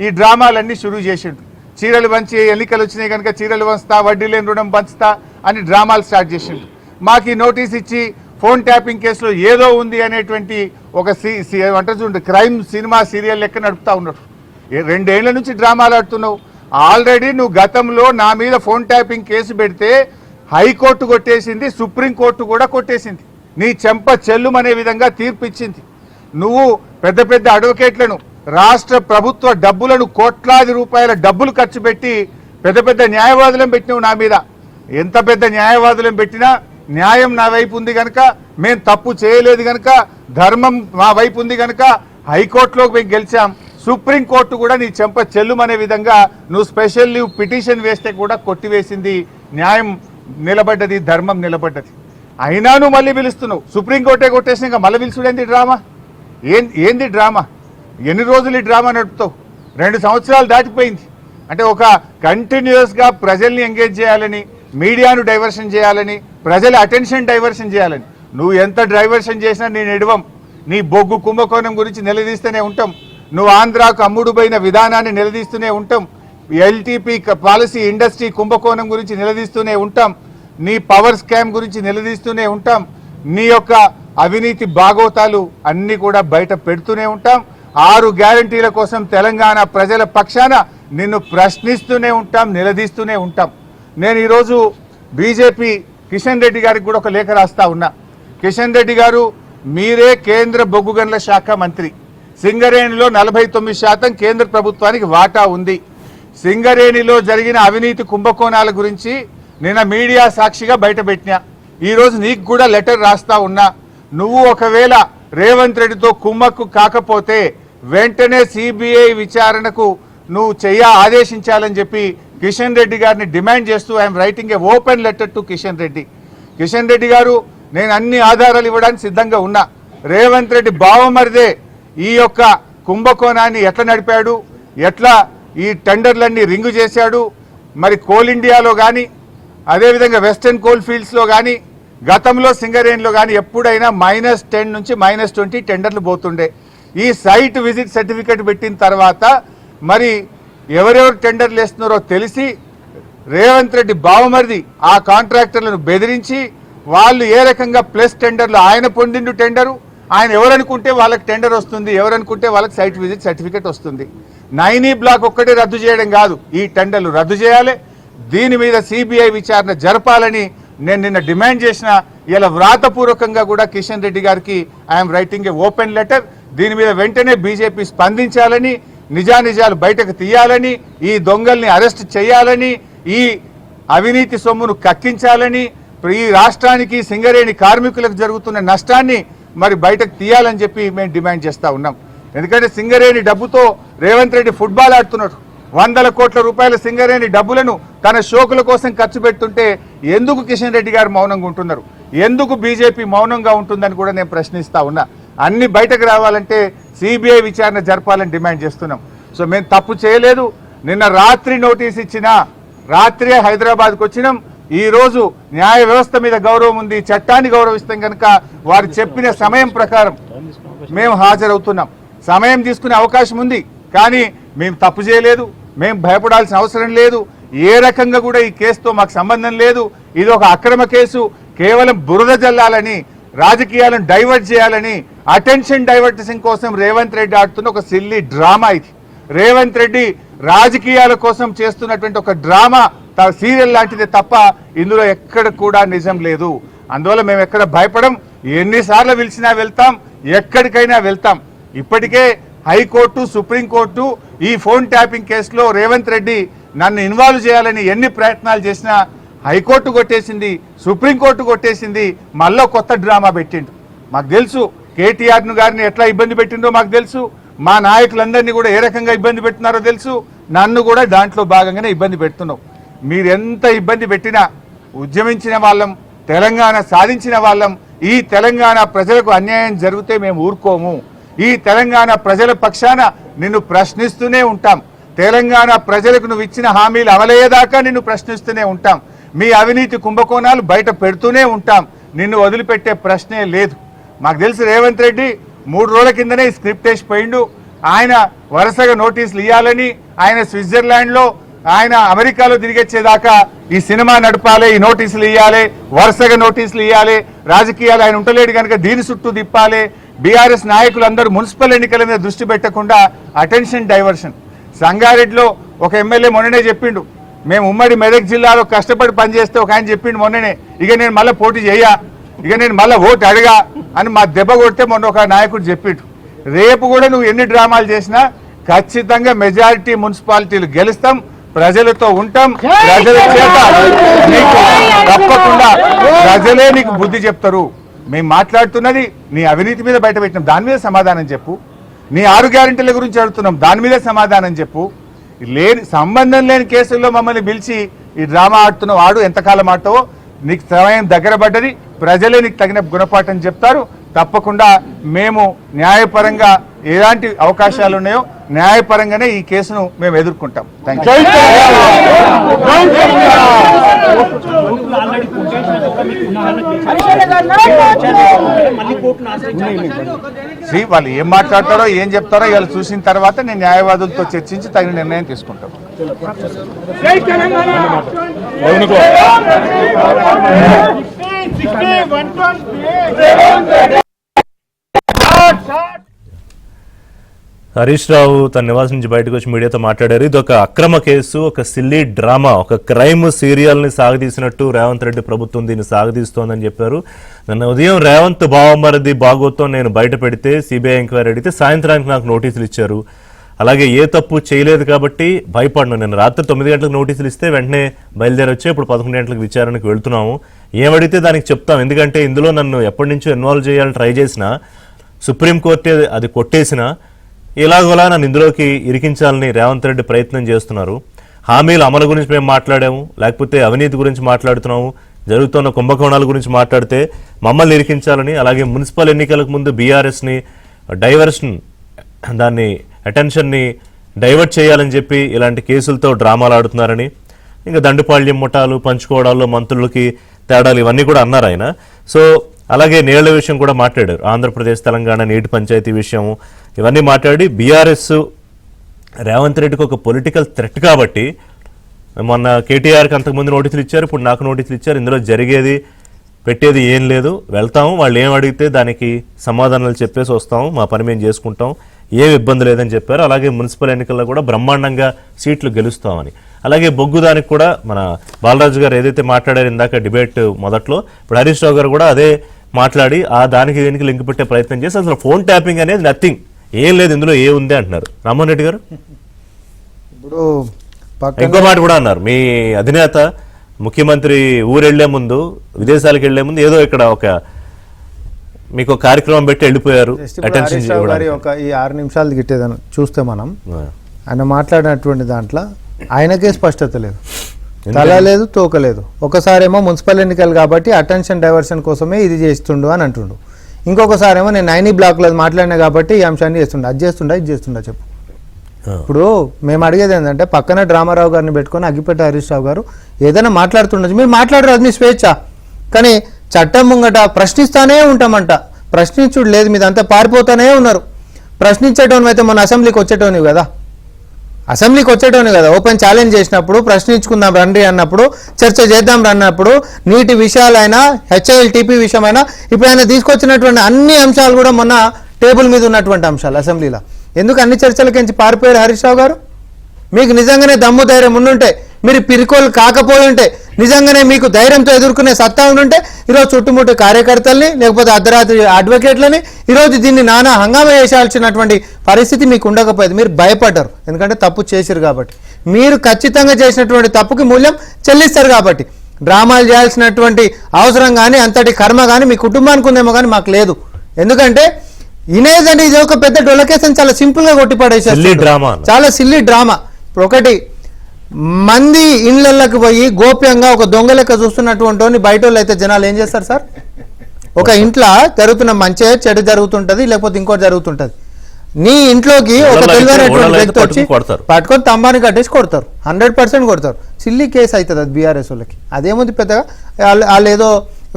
ఈ డ్రామాలన్నీ షురూ చేసిండు. చీరలు పంచి ఎన్నికలు వచ్చినాయి కనుక చీరలు పంచుతా, వడ్డీ లేని రుణం పంచుతా అని డ్రామాలు స్టార్ట్ చేసిండు. మాకు ఈ నోటీస్ ఇచ్చి ఫోన్ ట్యాపింగ్ కేసులో ఏదో ఉంది అనేటువంటి ఒక అంటే చూడండి క్రైమ్ సినిమా సీరియల్ లెక్క నడుపుతా ఉన్నాడు. 2 ఏళ్ల నుంచి డ్రామాలు ఆడుతున్నావు. ఆల్రెడీ నువ్వు గతంలో నా మీద ఫోన్ ట్యాపింగ్ కేసు పెడితే హైకోర్టు కొట్టేసింది, సుప్రీంకోర్టు కూడా కొట్టేసింది. నీ చెంప చెల్లుమనే విధంగా తీర్పు ఇచ్చింది. నువ్వు పెద్ద పెద్ద అడ్వకేట్లను, రాష్ట్ర ప్రభుత్వ డబ్బులను, కోట్లాది రూపాయల డబ్బులు ఖర్చు పెట్టి పెద్ద పెద్ద న్యాయవాదులను పెట్టినావు నా మీద. ఎంత పెద్ద న్యాయవాదులను పెట్టినా న్యాయం నా వైపు ఉంది కనుక, మేము తప్పు చేయలేదు కనుక, ధర్మం మా వైపు ఉంది కనుక హైకోర్టులోకి మేము గెలిచాం. సుప్రీంకోర్టు కూడా నీ చెంప చెల్లుమనే విధంగా నువ్వు స్పెషల్ లీవ్ పిటిషన్ వేస్తే కూడా కొట్టివేసింది. న్యాయం నిలబడ్డది, ధర్మం నిలబడ్డది. అయినా నువ్వు మళ్ళీ పిలుస్తున్నావు. సుప్రీంకోర్టే కొట్టేసినాక మళ్ళీ పిలుచుడేంది డ్రామా? ఏంది డ్రామా? ఎన్ని రోజులు ఈ డ్రామా నడుపుతావు? 2 సంవత్సరాలు దాటిపోయింది. అంటే ఒక కంటిన్యూస్గా ప్రజల్ని ఎంగేజ్ చేయాలని, మీడియాను డైవర్షన్ చేయాలని, ప్రజల అటెన్షన్ డైవర్షన్ చేయాలని నువ్వు ఎంత డైవర్షన్ చేసినా నేను ఎడవం. నీ బొగ్గు కుంభకోణం గురించి నిలదీస్తూనే ఉంటాం. నువ్వు ఆంధ్రాకు అమ్ముడుపోయిన విధానాన్ని నిలదీస్తూనే ఉంటాం. ఎల్టీపీ పాలసీ ఇండస్ట్రీ కుంభకోణం గురించి నిలదీస్తూనే ఉంటాం. నీ పవర్ స్కామ్ గురించి నిలదీస్తూనే ఉంటాం. నీ యొక్క అవినీతి బాగోతాలు అన్ని కూడా బయట పెడుతూనే ఉంటాం. 6 గ్యారంటీల కోసం తెలంగాణ ప్రజల పక్షాన నిన్ను ప్రశ్నిస్తూనే ఉంటాం, నిలదీస్తూనే ఉంటాం. నేను ఈరోజు బీజేపీ కిషన్ రెడ్డి గారికి కూడా ఒక లేఖ రాస్తా ఉన్నా. కిషన్ రెడ్డి గారు, మీరే కేంద్ర బొగ్గు గనుల శాఖ మంత్రి. సింగరేణిలో 49% కేంద్ర ప్రభుత్వానికి వాటా ఉంది. సింగరేణిలో జరిగిన అవినీతి కుంభకోణాల గురించి నిన్న మీడియా సాక్షిగా బయటపెట్టినా. ఈరోజు నీకు కూడా లెటర్ రాస్తా ఉన్నా. నువ్వు ఒకవేళ రేవంత్ రెడ్డితో కుమ్మక్కు కాకపోతే వెంటనే సిబిఐ విచారణకు నువ్వు ఆదేశించాలని చెప్పి కిషన్ రెడ్డి గారిని డిమాండ్ చేస్తూ I'm writing A open letter to Kishan Reddy. Kishan Reddy గారు, నేను అన్ని ఆధారాలు ఇవ్వడానికి సిద్ధంగా ఉన్నా. రేవంత్ రెడ్డి బావమరిదే ఈ యొక్క కుంభకోణాన్ని ఎట్లా నడిపాడు, ఎట్లా ఈ టెండర్లన్నీ రింగు చేశాడు, మరి కోల్ ఇండియాలో కానీ అదేవిధంగా వెస్టర్న్ కోల్ ఫీల్డ్స్లో కానీ గతంలో సింగరేణిలో కానీ ఎప్పుడైనా -10 నుంచి -20 టెండర్లు పోతుండే. ఈ సైట్ విజిట్ సర్టిఫికేట్ పెట్టిన తర్వాత మరి ఎవరెవరు టెండర్లు వేస్తున్నారో తెలిసి రేవంత్ రెడ్డి బావమరిది ఆ కాంట్రాక్టర్లను బెదిరించి వాళ్ళు ఏ రకంగా ప్లస్ టెండర్లు, ఆయన పొందిండు టెండరు, ఆయన ఎవరనుకుంటే వాళ్ళకి టెండర్ వస్తుంది, ఎవరనుకుంటే వాళ్ళకి సైట్ విజిట్ సర్టిఫికేట్ వస్తుంది. 9E బ్లాక్ ఒక్కటే రద్దు చేయడం కాదు, ఈ టెండర్లు రద్దు చేయాలి. దీని మీద సిబిఐ విచారణ జరపాలని నేను నిన్న డిమాండ్ చేసిన. ఇలా వ్రాతపూర్వకంగా కూడా కిషన్ రెడ్డి గారికి I'm writing A open letter. దీని మీద వెంటనే బీజేపీ స్పందించాలని, నిజానిజాలు బయటకు తీయాలని, ఈ దొంగల్ని అరెస్ట్ చేయాలని, ఈ అవినీతి సొమ్మును కక్కించాలని, ఈ రాష్ట్రానికి సింగరేణి కార్మికులకు జరుగుతున్న నష్టాన్ని మరి బయటకు తీయాలని చెప్పి మేము డిమాండ్ చేస్తూ ఉన్నాం. ఎందుకంటే సింగరేణి డబ్బుతో రేవంత్ రెడ్డి ఫుట్బాల్ ఆడుతున్నాడు. 100 కోట్ల రూపాయల సింగరేణి డబ్బులను తన షోకుల కోసం ఖర్చు పెడుతుంటే ఎందుకు కిషన్ రెడ్డి గారు మౌనంగా ఉంటున్నారు, ఎందుకు బీజేపీ మౌనంగా ఉంటుందని కూడా నేను ప్రశ్నిస్తా ఉన్నా. అన్ని బయటకు రావాలంటే సిబిఐ విచారణ జరపాలని డిమాండ్ చేస్తున్నాం. సో మేము తప్పు చేయలేదు. నిన్న రాత్రి నోటీస్ ఇచ్చినా, రాత్రే హైదరాబాద్కు వచ్చినాం. ఈ రోజు న్యాయ వ్యవస్థ మీద గౌరవం ఉంది, చట్టాన్ని గౌరవిస్తాం కనుక వారు చెప్పిన సమయం ప్రకారం మేము హాజరవుతున్నాం. సమయం తీసుకునే అవకాశం ఉంది, కానీ మేము తప్పు చేయలేదు, మేము భయపడాల్సిన అవసరం లేదు. ఏ రకంగా కూడా ఈ కేసుతో మాకు సంబంధం లేదు. ఇది ఒక అక్రమ కేసు. కేవలం బురద జల్లాలని, రాజకీయాలను డైవర్ట్ చేయాలని, అటెన్షన్ డైవర్టింగ్ కోసం రేవంత్ రెడ్డి ఆడుతున్న ఒక సిల్లీ డ్రామా ఇది. రేవంత్ రెడ్డి రాజకీయాల కోసం చేస్తున్నటువంటి ఒక డ్రామా సీరియల్ లాంటిదే తప్ప ఇందులో ఎక్కడ కూడా నిజం లేదు. అందువల్ల మేము ఎక్కడ భయపడం. ఎన్నిసార్లు పిలిచినా వెళ్తాం, ఎక్కడికైనా వెళ్తాం. ఇప్పటికే హైకోర్టు, సుప్రీంకోర్టు ఈ ఫోన్ ట్యాపింగ్ కేసులో రేవంత్ రెడ్డి నన్ను ఇన్వాల్వ్ చేయాలని ఎన్ని ప్రయత్నాలు చేసినా హైకోర్టు కొట్టేసింది, సుప్రీంకోర్టు కొట్టేసింది. మళ్ళీ కొత్త డ్రామా పెట్టిండు. మాకు తెలుసు కేటీఆర్ గారిని ఎట్లా ఇబ్బంది పెట్టిండో మాకు తెలుసు. మా నాయకులందరినీ కూడా ఏ రకంగా ఇబ్బంది పెట్టినారో తెలుసు. నన్ను కూడా దాంట్లో భాగంగానే ఇబ్బంది పెడుతున్నావు. మీరు ఎంత ఇబ్బంది పెట్టినా ఉద్యమించిన వాళ్ళం, తెలంగాణ సాధించిన వాళ్ళం. ఈ తెలంగాణ ప్రజలకు అన్యాయం జరిగితే మేము ఊరుకోము. ఈ తెలంగాణ ప్రజల పక్షాన నిన్ను ప్రశ్నిస్తూనే ఉంటాం. తెలంగాణ ప్రజలకు నువ్వు ఇచ్చిన హామీలు అమలయ్యేదాకా నిన్ను ప్రశ్నిస్తూనే ఉంటాం. మీ అవినీతి కుంభకోణాలు బయట పెడుతూనే ఉంటాం. నిన్ను వదిలిపెట్టే ప్రశ్నే లేదు. మాకు తెలుసు రేవంత్ రెడ్డి 3 రోజుల కిందనే స్క్రిప్ట్ వేసిపోయిండు. ఆయన వరుసగా నోటీసులు ఇవ్వాలని, ఆయన స్విట్జర్లాండ్లో ఆయన అమెరికాలో తిరిగొచ్చేదాకా ఈ సినిమా నడపాలి, ఈ నోటీసులు ఇవ్వాలి, వరుసగా నోటీసులు ఇవ్వాలి, రాజకీయాలు ఆయన ఉంటలేడు కనుక దీని చుట్టూ తిప్పాలి. బీఆర్ఎస్ నాయకులందరూ మున్సిపల్ ఎన్నికల మీద దృష్టి పెట్టకుండా అటెన్షన్ డైవర్షన్. సంగారెడ్డిలో ఒక ఎమ్మెల్యే మొన్ననే చెప్పిండు, మేము ఉమ్మడి మెదక్ జిల్లాలో కష్టపడి పనిచేస్తే ఒక ఆయన చెప్పిండు మొన్ననే, ఇక నేను మళ్ళీ పోటీ చేయా, ఇక నేను మళ్ళీ ఓటు అడగా అని మా దెబ్బ కొడితే మొన్న ఒక నాయకుడు చెప్పిండు. రేపు కూడా నువ్వు ఎన్ని డ్రామాలు చేసినా ఖచ్చితంగా మెజారిటీ మున్సిపాలిటీలు గెలుస్తాం, ప్రజలతో ఉంటాం, ప్రజల చేత నీకు తప్పకుండా ప్రజలే నీకు బుద్ధి చెప్తారు. మేము మాట్లాడుతున్నది నీ అవినీతి మీద బయట పెట్టినాం, దాని మీద సమాధానం చెప్పు. నీ 6 గ్యారెంటీల గురించి అడుగుతున్నాం, దాని మీద సమాధానం చెప్పు. లేని సంబంధం లేని కేసుల్లో మమ్మల్ని పిలిచి ఈ డ్రామా ఆడుతున్నావు, ఆడు ఎంతకాలం ఆడతావో, నీకు సమయం దగ్గర పడ్డది, ప్రజలే నీకు తగిన గుణపాఠం చెప్తారు. తప్పకుండా మేము న్యాయపరంగా ఎలాంటి అవకాశాలు ఉన్నాయో న్యాయపరంగానే ఈ కేసును మేము ఎదుర్కొంటాం. Thank you. వాళ్ళు ఏం మాట్లాడతారో ఏం చెప్తారో ఇవాళ చూసిన తర్వాత నేను న్యాయవాదులతో చర్చించి తగిన నిర్ణయం తీసుకుంటాం. హరీష్ రావు తన నివాసం నుంచి బయటకు వచ్చి మీడియాతో మాట్లాడారు. ఇది ఒక అక్రమ కేసు, ఒక సిల్లీ డ్రామా, ఒక క్రైమ్ సీరియల్ ని సాగదీసినట్టు రేవంత్ రెడ్డి ప్రభుత్వం దీన్ని సాగదీస్తోందని చెప్పారు. నిన్న ఉదయం రేవంత్ బావమరిది బాగోతో నేను బయట పెడితే సిబిఐ ఎంక్వైరీ అడిగితే సాయంత్రానికి నాకు నోటీసులు ఇచ్చారు. అలాగే ఏ తప్పు చేయలేదు కాబట్టి భయపడను. నేను రాత్రి 9 గంటలకు నోటీసులు ఇస్తే వెంటనే బయలుదేరి వచ్చి ఇప్పుడు 11 గంటలకు విచారణకు వెళ్తున్నాము. ఏమడిగితే దానికి చెప్తాం, ఎందుకంటే ఇందులో నన్ను ఎప్పటి నుంచో ఇన్వాల్వ్ చేయాలని ట్రై చేసినా సుప్రీంకోర్టే అది కొట్టేసినా ఇలాగోలా నన్ను ఇందులోకి ఇరికించాలని రేవంత్ రెడ్డి ప్రయత్నం చేస్తున్నారు. హామీల అమలు గురించి మేము మాట్లాడాము, లేకపోతే అవినీతి గురించి మాట్లాడుతున్నాము, జరుగుతున్న కుంభకోణాల గురించి మాట్లాడితే మమ్మల్ని ఇరికించాలని, అలాగే మున్సిపల్ ఎన్నికలకు ముందు బీఆర్ఎస్ని డైవర్షన్, దాన్ని అటెన్షన్ని డైవర్ట్ చేయాలని చెప్పి ఇలాంటి కేసులతో డ్రామాలు ఆడుతున్నారని, ఇంకా దండుపాళ్యం ముఠాలు పంచుకోవడాల్లో మంత్రులకి తేడాలు ఇవన్నీ కూడా అన్నారు ఆయన. సో అలాగే నీళ్ల విషయం కూడా మాట్లాడారు, ఆంధ్రప్రదేశ్ తెలంగాణ నీటి పంచాయతీ విషయం ఇవన్నీ మాట్లాడి బీఆర్ఎస్ రేవంత్ రెడ్డికి ఒక పొలిటికల్ థ్రెట్ కాబట్టి మొన్న కేటీఆర్కి అంతకుముందు నోటీసులు ఇచ్చారు, ఇప్పుడు నాకు నోటీసులు ఇచ్చారు, ఇందులో జరిగేది పెట్టేది ఏం లేదు, వెళ్తాము, వాళ్ళు ఏం అడిగితే దానికి సమాధానాలు చెప్పేసి వస్తాము, మా పని మేము చేసుకుంటాం, ఏం ఇబ్బంది లేదని చెప్పారు. అలాగే మున్సిపల్ ఎన్నికల్లో కూడా బ్రహ్మాండంగా సీట్లు గెలుస్తామని. అలాగే బొగ్గు దానికి కూడా మన బాలరాజు గారు ఏదైతే మాట్లాడారు ఇందాక డిబేట్ మొదట్లో, ఇప్పుడు హరీష్ రావు గారు కూడా అదే మాట్లాడి ఆ దానికి దీనికి లింక్ పెట్టే ప్రయత్నం చేసి అసలు ఫోన్ ట్యాపింగ్ అనేది నథింగ్, ఏం లేదు ఇందులో ఏ ఉంది అంటున్నారు రామ్మోహన్ రెడ్డి గారు. ఇప్పుడు ఇంకో మాట కూడా అన్నారు, మీ అధినేత ముఖ్యమంత్రి ఊరెళ్లే ముందు, విదేశాలకు వెళ్లే ముందు ఏదో ఇక్కడ ఒక మీకు కార్యక్రమం పెట్టి వెళ్ళిపోయారు. హరీష్ రావు గారి ఒక ఈ 6 నిమిషాలు గిట్టేదని చూస్తే మనం ఆయన మాట్లాడినటువంటి దాంట్లో ఆయనకే స్పష్టత లేదు, తల లేదు, తోక లేదు. ఒకసారేమో మున్సిపల్ ఎన్నికలు కాబట్టి అటెన్షన్ డైవర్షన్ కోసమే ఇది చేస్తుండు అని అంటుండు, ఇంకొకసారేమో నేను 9 బ్లాక్లో మాట్లాడినా కాబట్టి ఈ అంశాన్ని చేస్తుండే, అది చేస్తుండా ఇది చేస్తుండా చెప్పు. ఇప్పుడు మేము అడిగేది ఏంటంటే పక్కన డ్రామారావు గారిని పెట్టుకొని అగ్గిపెట్ట హరీష్ రావు గారు ఏదైనా మాట్లాడుతుండొచ్చు, మీరు మాట్లాడరు, అది మీ స్వేచ్ఛ. కానీ చట్టం ముంగట ప్రశ్నిస్తానే ఉంటామంట, ప్రశ్నించుడు లేదు, మీదంతా పారిపోతానే ఉన్నారు. ప్రశ్నించేటోని అయితే మన అసెంబ్లీకి వచ్చేటోని కదా, అసెంబ్లీకి వచ్చేటోని కదా, ఓపెన్ ఛాలెంజ్ చేసినప్పుడు ప్రశ్నించుకుందాం రండి అన్నప్పుడు, చర్చ చేద్దాం రన్నప్పుడు, నీటి విషయాలైనా హెచ్ఐఎల్టీపీ విషయమైనా ఇప్పుడు ఆయన తీసుకొచ్చినటువంటి అన్ని అంశాలు కూడా మొన్న టేబుల్ మీద ఉన్నటువంటి అంశాలు అసెంబ్లీలో. ఎందుకు అన్ని చర్చలకించి పారిపోయారు హరీష్ రావు గారు? మీకు నిజంగానే దమ్ము ధైర్యం ఉండుంటే, మీరు పిరికోలు కాకపోయి ఉంటే, నిజంగానే మీకు ధైర్యంతో ఎదుర్కొనే సత్తా ఉండుంటే ఈరోజు చుట్టుముట్టు కార్యకర్తల్ని లేకపోతే అర్ధరాత్రి అడ్వకేట్లని ఈరోజు దీన్ని నానా హంగామా చేయాల్సినటువంటి పరిస్థితి మీకు ఉండకపోయేది. మీరు భయపడ్డారు, ఎందుకంటే తప్పు చేశారు కాబట్టి. మీరు ఖచ్చితంగా చేసినటువంటి తప్పుకి మూల్యం చెల్లిస్తారు కాబట్టి డ్రామాలు చేయాల్సినటువంటి అవసరం కానీ అంతటి కర్మ కానీ మీ కుటుంబానికి ఉందేమో కానీ మాకు లేదు. ఎందుకంటే ఇనేజ్ అంటే ఇది ఒక పెద్ద డొలకేషన్ చాలా సింపుల్ గా కొట్టిపడేసారు, చాలా సిల్లీ డ్రామా. ఇప్పుడు ఒకటి మంది ఇళ్లకి పోయి గోప్యంగా ఒక దొంగ లెక్క చూస్తున్నటువంటి బయట వాళ్ళు అయితే జనాలు ఏం చేస్తారు సార్? ఒక ఇంట్లో జరుగుతున్న మంచి చెడు జరుగుతుంటది, లేకపోతే ఇంకోటి జరుగుతుంటది. నీ ఇంట్లోకి ఒక తెలివైనటువంటి వ్యక్తి వచ్చి పట్టుకొని తంబాని కట్టేసి కొడతారు, 100% కొడతారు. సిల్లీ కేసు అవుతుంది అది బీఆర్ఎస్ వాళ్ళకి. అదేముంది పెద్దగా, వాళ్ళు ఏదో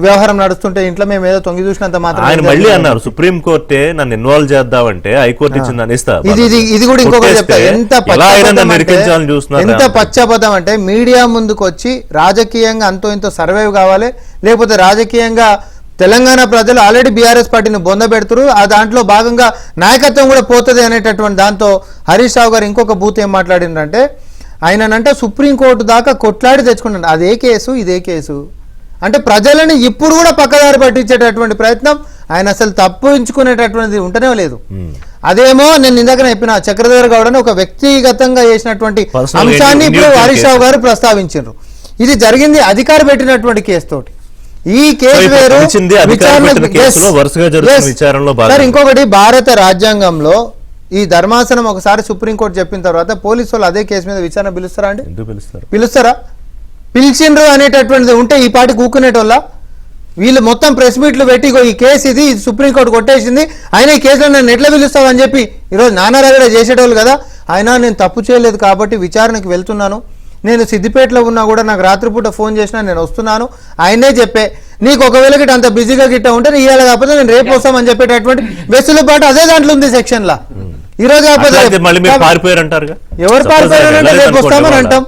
వ్యవహారం నడుస్తుంటే ఇంట్లో మేము ఏదో తొంగి చూసినంత మాత్రం ఆయన మళ్ళీ అన్నారు సుప్రీం కోర్టే నన్ను ఇన్వాల్వ్ చేద్దామంటే హైకోర్టు ఇచ్చిందని ఇస్తా ఇది కూడా ఇంకొకటి చెప్తా. ఎంత చూస్తున్నారు పశ్చాత్తాపం అంటే మీడియా ముందుకు వచ్చి రాజకీయంగా అంతో ఇంతో సర్వైవ్ కావాలి, లేకపోతే రాజకీయంగా తెలంగాణ ప్రజలు ఆల్రెడీ బీఆర్ఎస్ పార్టీని బొంద పెడుతురు, ఆ దాంట్లో భాగంగా నాయకత్వం కూడా పోతుంది అనేటటువంటి దాంతో హరీష్ రావు గారు ఇంకొక బూత్ ఏం మాట్లాడిందంటే ఆయనంటే సుప్రీంకోర్టు దాకా కొట్లాడి తెచ్చుకున్నాడు. అదే కేసు ఇదే కేసు అంటే ప్రజలని ఇప్పుడు కూడా పక్కదారి పట్టించేటటువంటి ప్రయత్నం ఆయన అసలు తప్పించుకునేటటువంటిది ఉంటనే లేదు. అదేమో నేను ఇందాక చెప్పిన చక్రధర్ గౌడ్ అని ఒక వ్యక్తిగతంగా చేసినటువంటి అంశాన్ని ఇప్పుడు హరీష్ రావు గారు ప్రస్తావించారు. ఇది జరిగింది అధికారి పెట్టినటువంటి కేసు తోటి. ఈ కేసు వేరు, ఇంకొకటి భారత రాజ్యాంగంలో ఈ ధర్మాసనం ఒకసారి సుప్రీంకోర్టు చెప్పిన తర్వాత పోలీసు వాళ్ళు అదే కేసు మీద విచారణ పిలుస్తారా అండి? పిలుస్తారా? పిలిచిండ్రు అనేటటువంటిది ఉంటే ఈ పాటి కూకునేటోళ్ళ వీళ్ళు మొత్తం ప్రెస్ మీట్లు పెట్టి ఈ కేసు ఇది సుప్రీంకోర్టు కొట్టేసింది, ఆయన ఈ కేసులో నన్ను ఎట్లా పిలుస్తావని చెప్పి ఈరోజు నానారాయణ చేసేటోళ్ళు కదా. ఆయన నేను తప్పు చేయలేదు కాబట్టి విచారణకు వెళ్తున్నాను, నేను సిద్దిపేటలో ఉన్నా కూడా నాకు రాత్రిపూట ఫోన్ చేసినా నేను వస్తున్నాను, ఆయనే చెప్పే నీకు ఒకవేళ గిట్ట అంత బిజీగా గిట్ట ఉంటే ఇవాళ కాకపోతే నేను రేపు వస్తామని చెప్పేటటువంటి వెసులుబాటు అదే దాంట్లో ఉంది సెక్షన్ లా. ఈ రోజు కాకపోతే ఎవరు పారిపోయారంటే రేపు వస్తామని అంటాం.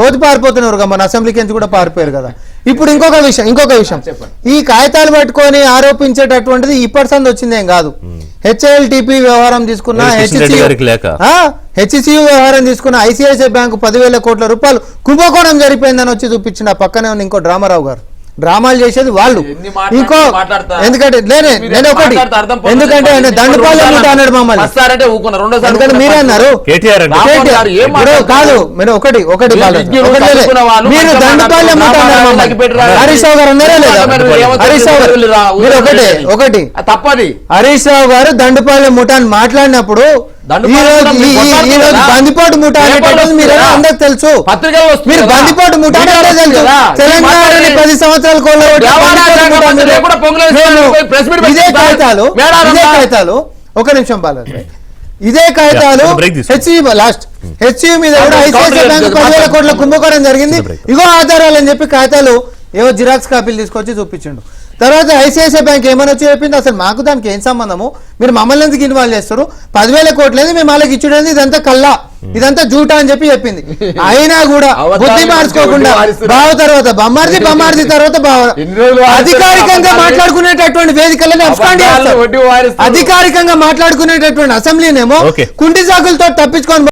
రోజు పారిపోతున్నారు మన అసెంబ్లీకి నుంచి కూడా పారిపోయారు కదా. ఇప్పుడు ఇంకొక విషయం ఈ కాగితాలు పట్టుకొని ఆరోపించేటటువంటిది ఇప్పటి సంది వచ్చిందేం కాదు. హెచ్ఎల్టీపీ వ్యవహారం తీసుకున్న, హెచ్సియు వ్యవహారం తీసుకున్న, ఐసిఐసిఐ బ్యాంకు 10,000 కోట్ల రూపాయలు కుంభకోణం జరిపోయిందని వచ్చి చూపించిన పక్కనే ఉన్న ఇంకో డ్రామారావు గారు. డ్రామాలు చేసేది వాళ్ళు. ఇంకో ఎందుకంటే నేను ఒకటి ఎందుకంటే ఆయన దండపాలెం ముఠా అన్నాడు మమ్మల్ని, ఎందుకంటే మీరే అన్నారు కాదు మీరు ఒకటి మీరు దండపాలెం ముఠా అన్నారు మమ్మల్ని. హరీష్ రావు గారు అన్నారా లేదా? హరీష్ రావు గారు మీరు ఒకటి తప్పది. హరీష్ రావు గారు దండపాలెం ముఠా అని మాట్లాడినప్పుడు బందిపోటు ముఠా అనేటప్పుడు మీరు అందరికి తెలుసు, మీరు బందిపోటు ముఠా తెలుసు. తెలంగాణ 10 సంవత్సరాల ఇదే కాగితాలు ఒక నిమిషం బాలాజీ, ఇదే కాగితాలు హెచ్సియు మీద కూడా ఐసిఐసిఐ బ్యాంకు 10,000 కోట్ల కుంభకోణం జరిగింది, ఇగో ఆధారాలు అని చెప్పి కాగితాలు ఏవో జిరాక్స్ కాపీలు తీసుకొచ్చి చూపించిండు. తర్వాత ఐసిఐసిఐ బ్యాంక్ ఏమని వచ్చి చెప్పింది, అసలు మాకు దానికి ఏం సంబంధము, మీరు మమ్మల్ని ఎందుకు ఇన్వాల్వ్ చేస్తారు, 10,000 కోట్లేదు మేము వాళ్ళకి ఇచ్చుడేది, ఇదంతా కల్లా ఇదంతా జూటా అని చెప్పి చెప్పింది. అయినా కూడా బుద్ధి మార్చుకోకుండా బావ తర్వాత బొమ్మార్ది తర్వాత బావ అధికారికంగా మాట్లాడుకునేటటువంటి వేదికలను అధికారికంగా మాట్లాడుకునేటటువంటి అసెంబ్లీనేమో కుంటి సాకులతో తప్పించుకొని